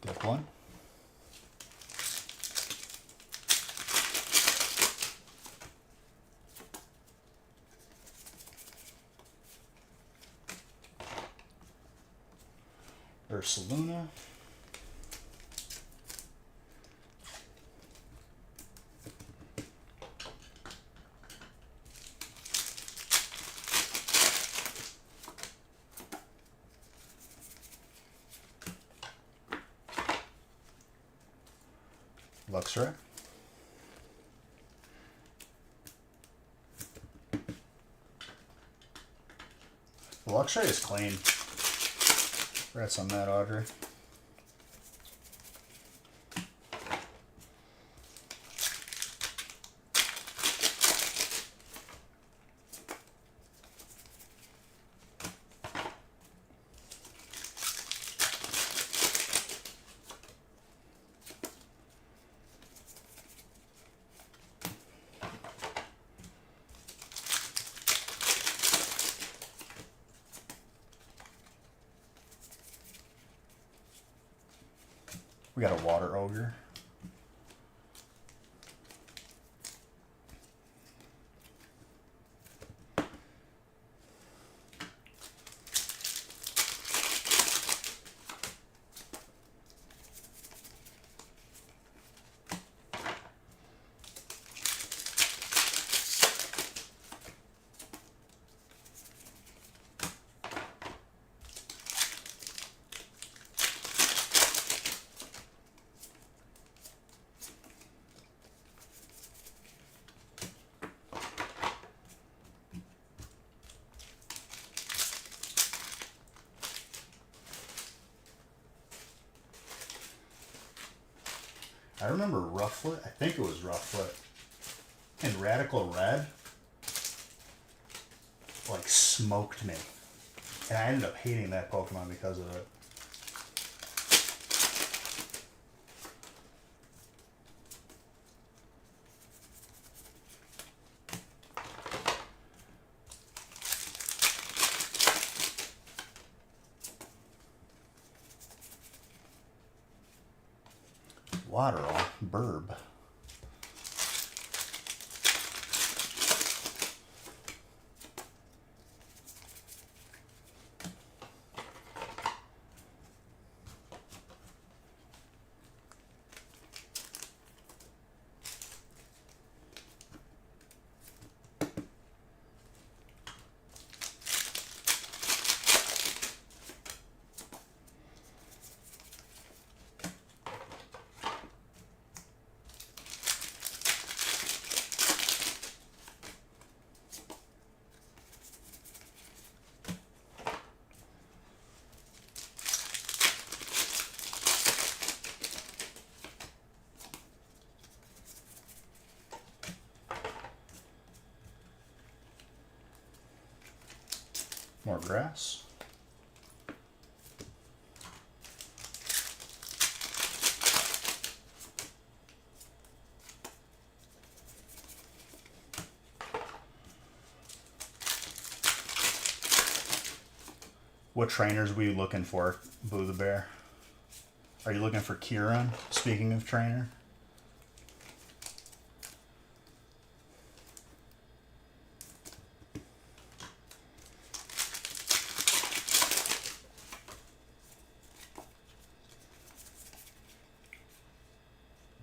Deck one. Ursaluna. Looks right. The Luxray is clean. Congrats on that, Audrey. We got a water ogre. I remember Rufflet, I think it was Rufflet, and Radical Red, like, smoked me. And I ended up hating that Pokemon because of it. Waterall, Burb. More grass. What trainers were you looking for, Boo the Bear? Are you looking for Kieran, speaking of trainer?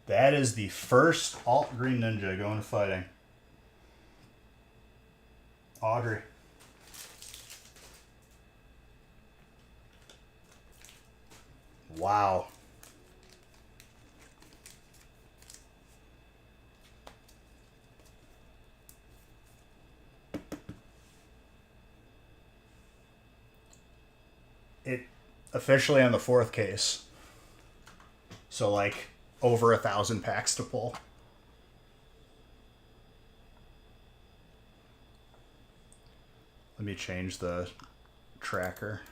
That is the first alt green ninja going to fighting. Audrey. Wow. It officially on the 4th case. So like over 1,000 packs to pull. Let me change the tracker.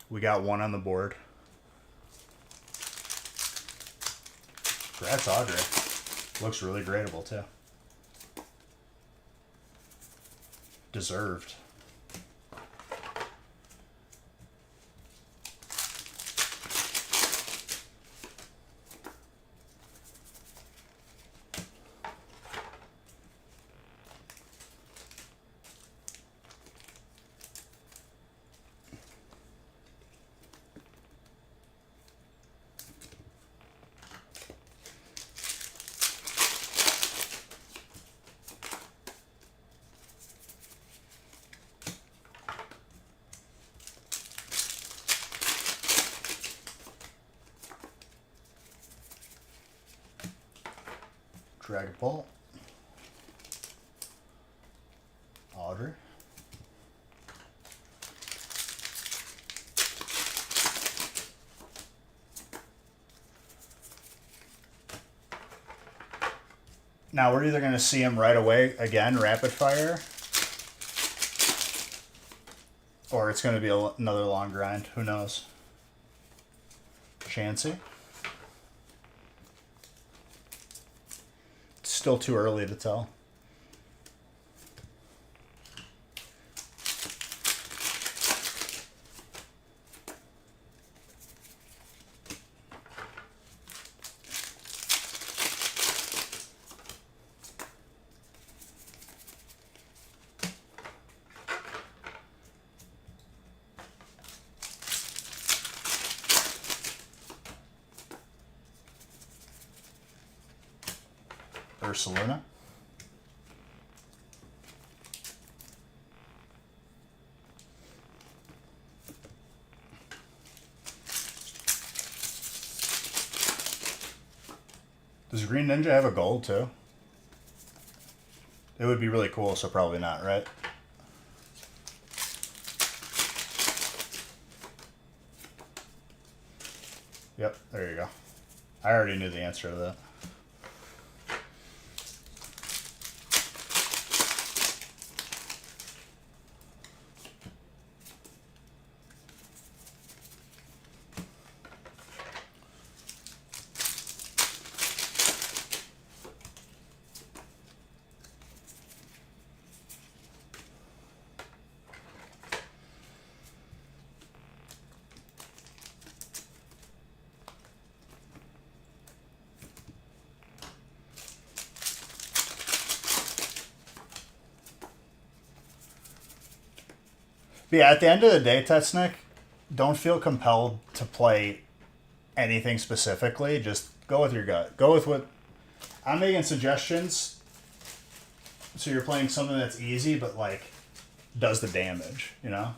We got one on the board. Congrats, Audrey. Looks really gradable, too. Deserved. Dragon Ball. Audrey. Now we're either going to see him right away again, rapid fire, or it's going to be another long grind. Who knows? Chansey. It's still too early to tell. Ursaluna. Does Green Ninja have a gold too? It would be really cool, so probably not, right? Yep, there you go. I already knew the answer to that. But yeah, at the end of the day, Tetsnick, don't feel compelled to play anything specifically. Just go with your gut. Go with what... I'm making suggestions, so you're playing something that's easy, but, like, does the damage, you know?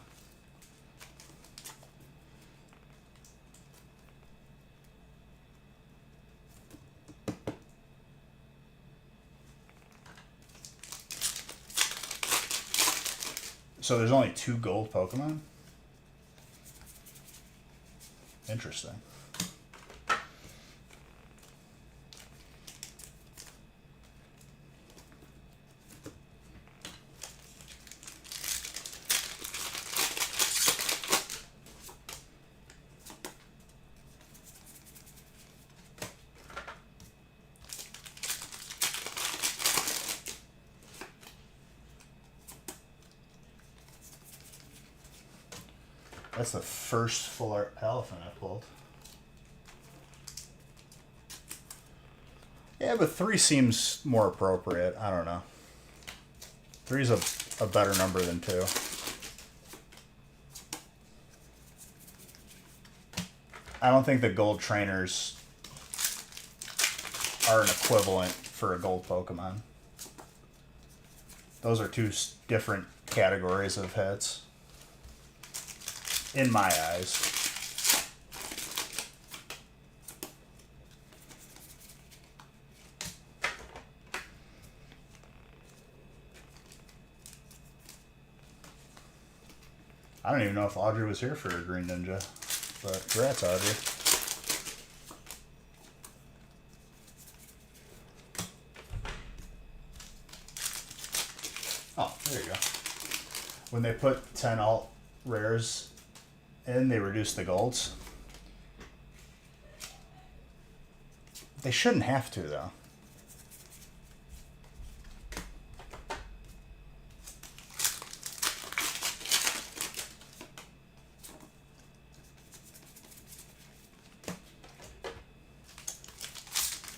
So there's only 2 gold Pokemon? Interesting. That's the first full art Palafin I pulled. Yeah, but 3 seems more appropriate. I don't know. 3's a better number than 2. I don't think the gold trainers are an equivalent for a gold Pokemon. Those are 2 different categories of hits. In my eyes. I don't even know if Audrey was here for a Green Ninja, but congrats, Audrey. Oh, there you go. When they put 10 alt rares in, they reduce the golds. They shouldn't have to, though.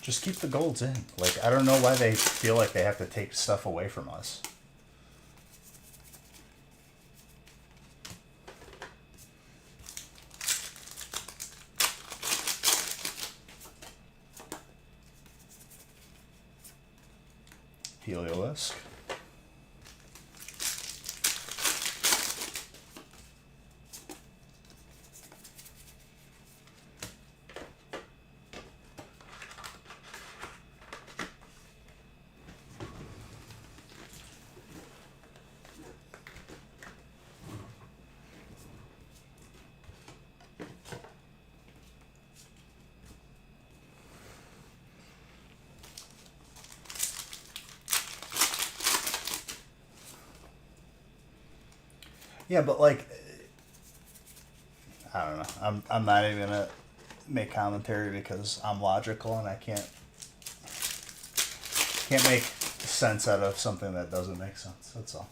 Just keep the golds in. Like, I don't know why they feel like they have to take stuff away from us. Heliolisk. Yeah, but like, I don't know. I'm not even gonna make commentary because I'm logical and I can't make sense out of something that doesn't make sense. That's all.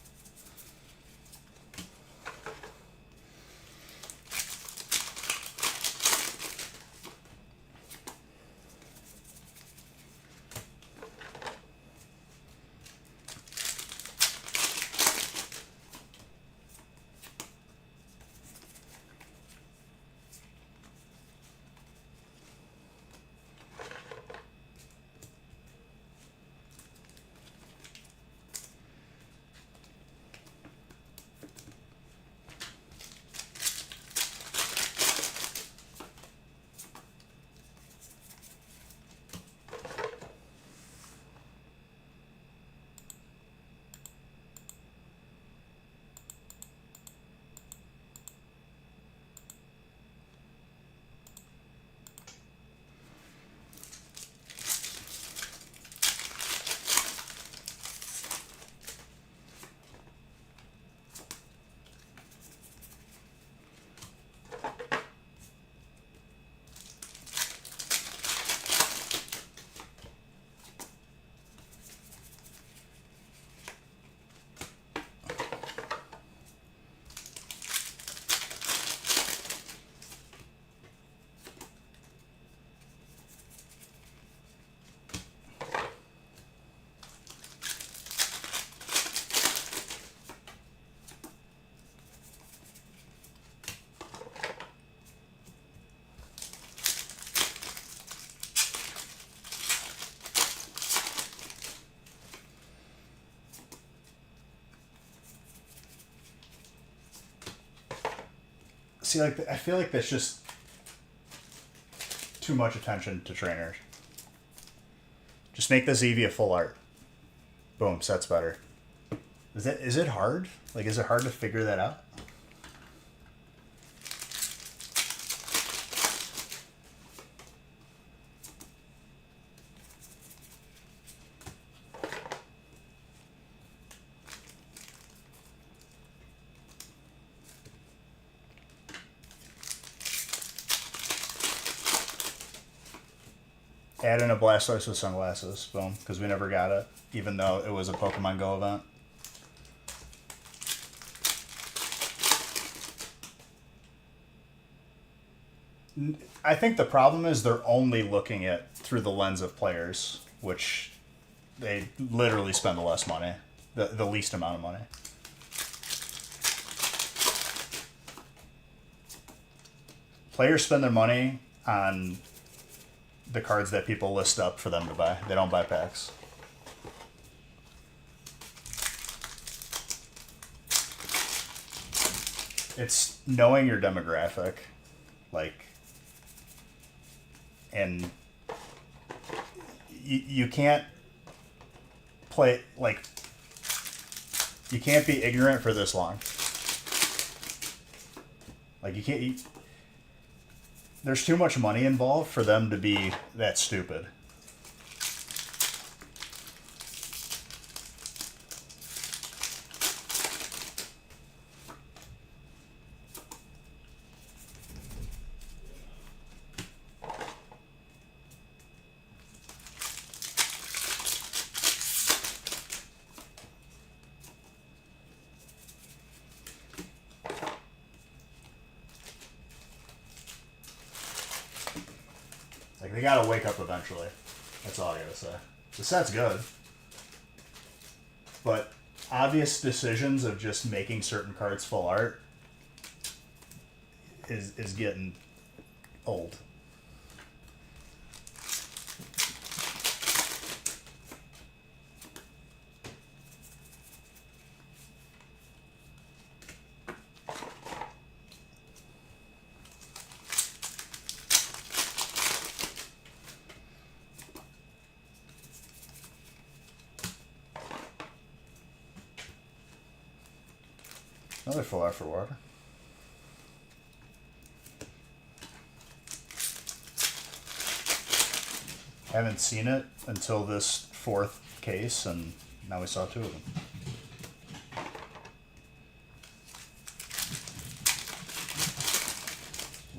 See, like, I feel like that's just too much attention to trainers. Just make this Eevee a full art. Boom, set's better. Is it hard? Like, is it hard to figure that out? Add in a Blastoise with sunglasses. Boom. Because we never got it. Even though it was a Pokemon Go event. I think the problem is they're only looking at through the lens of players, which they literally spend the less money. The least amount of money. Players spend their money on the cards that people list up for them to buy. They don't buy packs. It's knowing your demographic, like, and you can't play, like, you can't be ignorant for this long. Like, you can't. There's too much money involved for them to be that stupid. Like, they gotta wake up eventually. That's all I gotta say. The set's good. But obvious decisions of just making certain cards full art is getting old. Another full art for water. Haven't seen it until this fourth case, and now we saw two of them.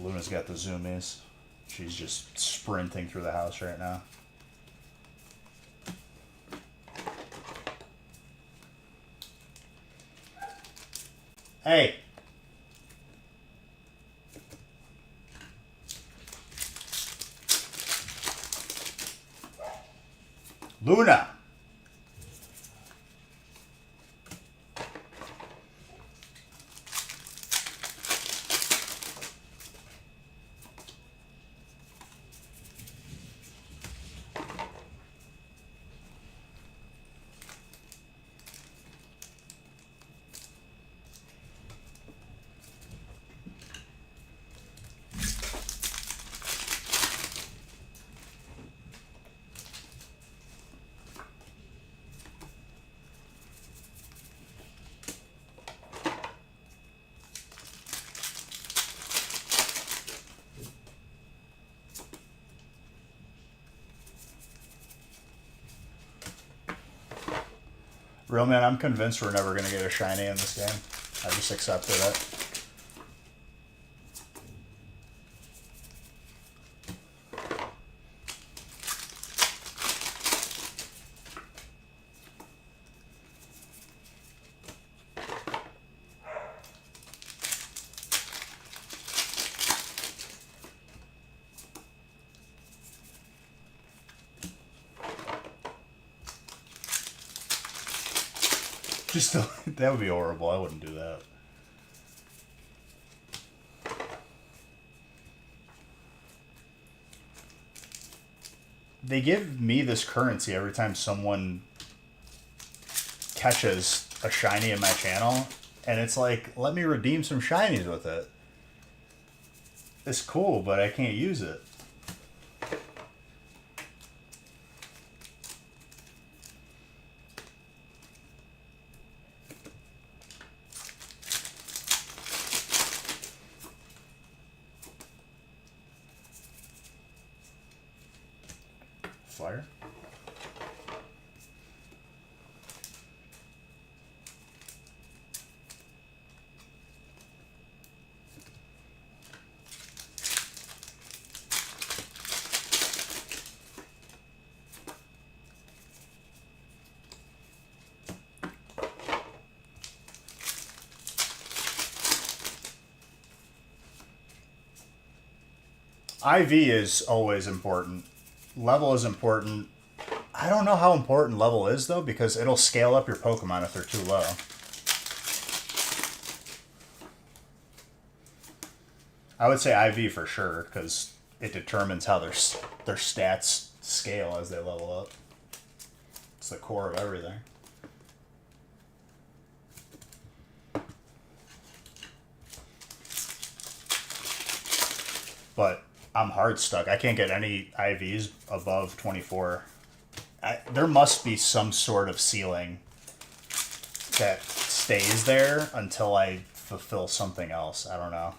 Luna's got the zoomies. She's just sprinting through the house right now. Hey! Luna! Real man, I'm convinced we're never going to get a shiny in this game. I just accepted it. Just that would be horrible. I wouldn't do that. They give me this currency every time someone catches a shiny in my channel, and it's like, let me redeem some shinies with it. It's cool, but I can't use it. Flyer. IV is always important. Level is important. I don't know how important level is, though, because it'll scale up your Pokemon if they're too low. I would say IV for sure, because it determines how their stats scale as they level up. It's the core of everything. But I'm hard stuck. I can't get any IVs above 24. There must be some sort of ceiling that stays there until I fulfill something else. I don't know.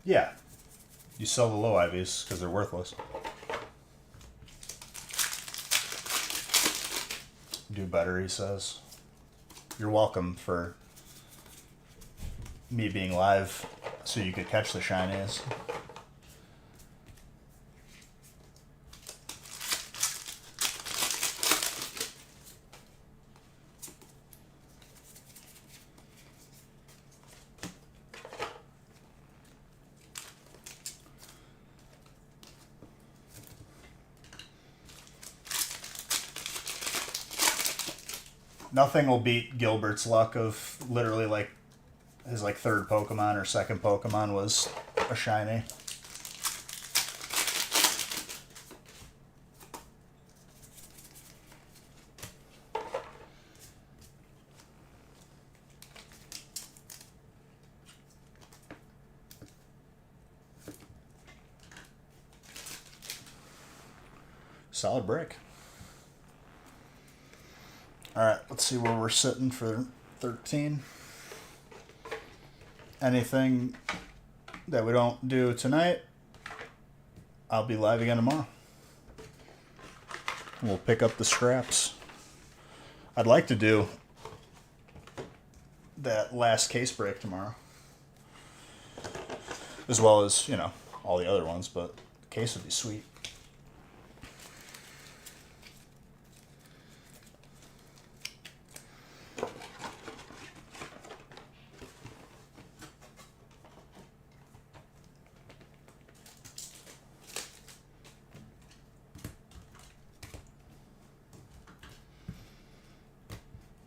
Yeah. You sell the low IVs because they're worthless. Do better, he says. You're welcome for me being live so you could catch the shinies. Nothing will beat Gilbert's luck of literally like his like third Pokemon or second Pokemon was a shiny. Solid break. Alright, let's see where we're sitting for 13. Anything that we don't do tonight, I'll be live again tomorrow. We'll pick up the scraps. I'd like to do that last case break tomorrow, as well as, you know, all the other ones, but the case would be sweet.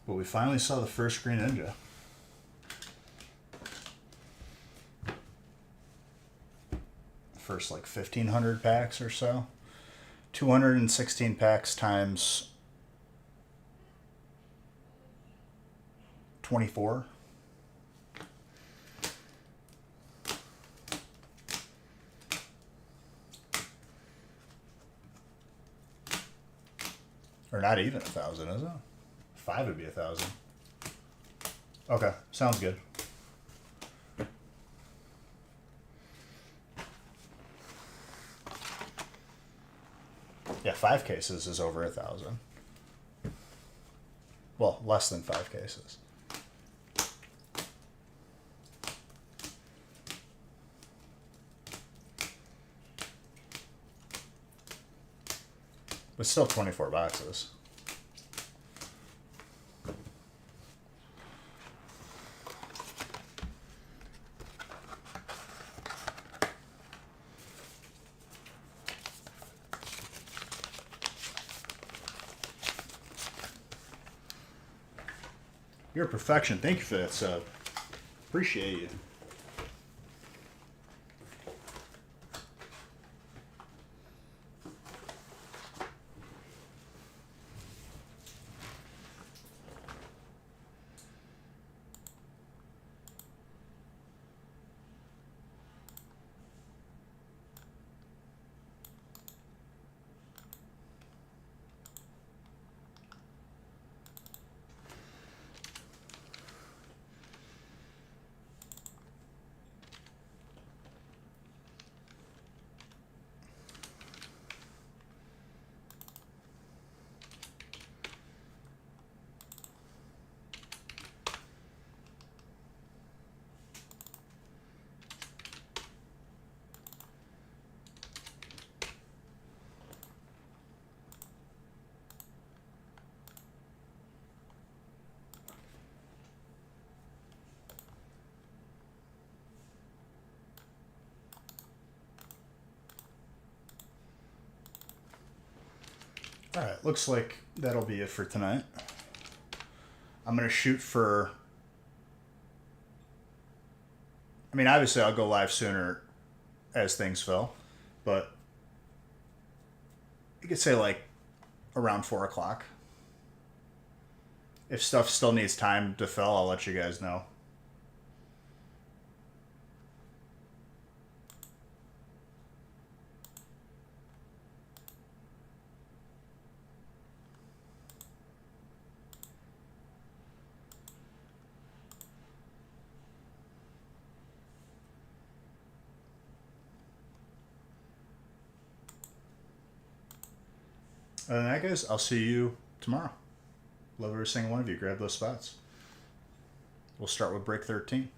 But we finally saw the first Green Ninja. First like 1,500 packs or so. 216 packs times 24. Or not even 1,000, is it? 5 would be 1,000. Okay, sounds good. Yeah, 5 cases is over 1,000. Well, less than 5 cases. But still 24 boxes. You're a perfection. Thank you for that, sub. Appreciate you. All right, looks like that'll be it for tonight. I'm going to shoot for... I mean, obviously I'll go live sooner as things fill, but you could say like around 4 o'clock. If stuff still needs time to fill, I'll let you guys know. Other than that, guys, I'll see you tomorrow. Love every single one of you. Grab those spots. We'll start with break 13.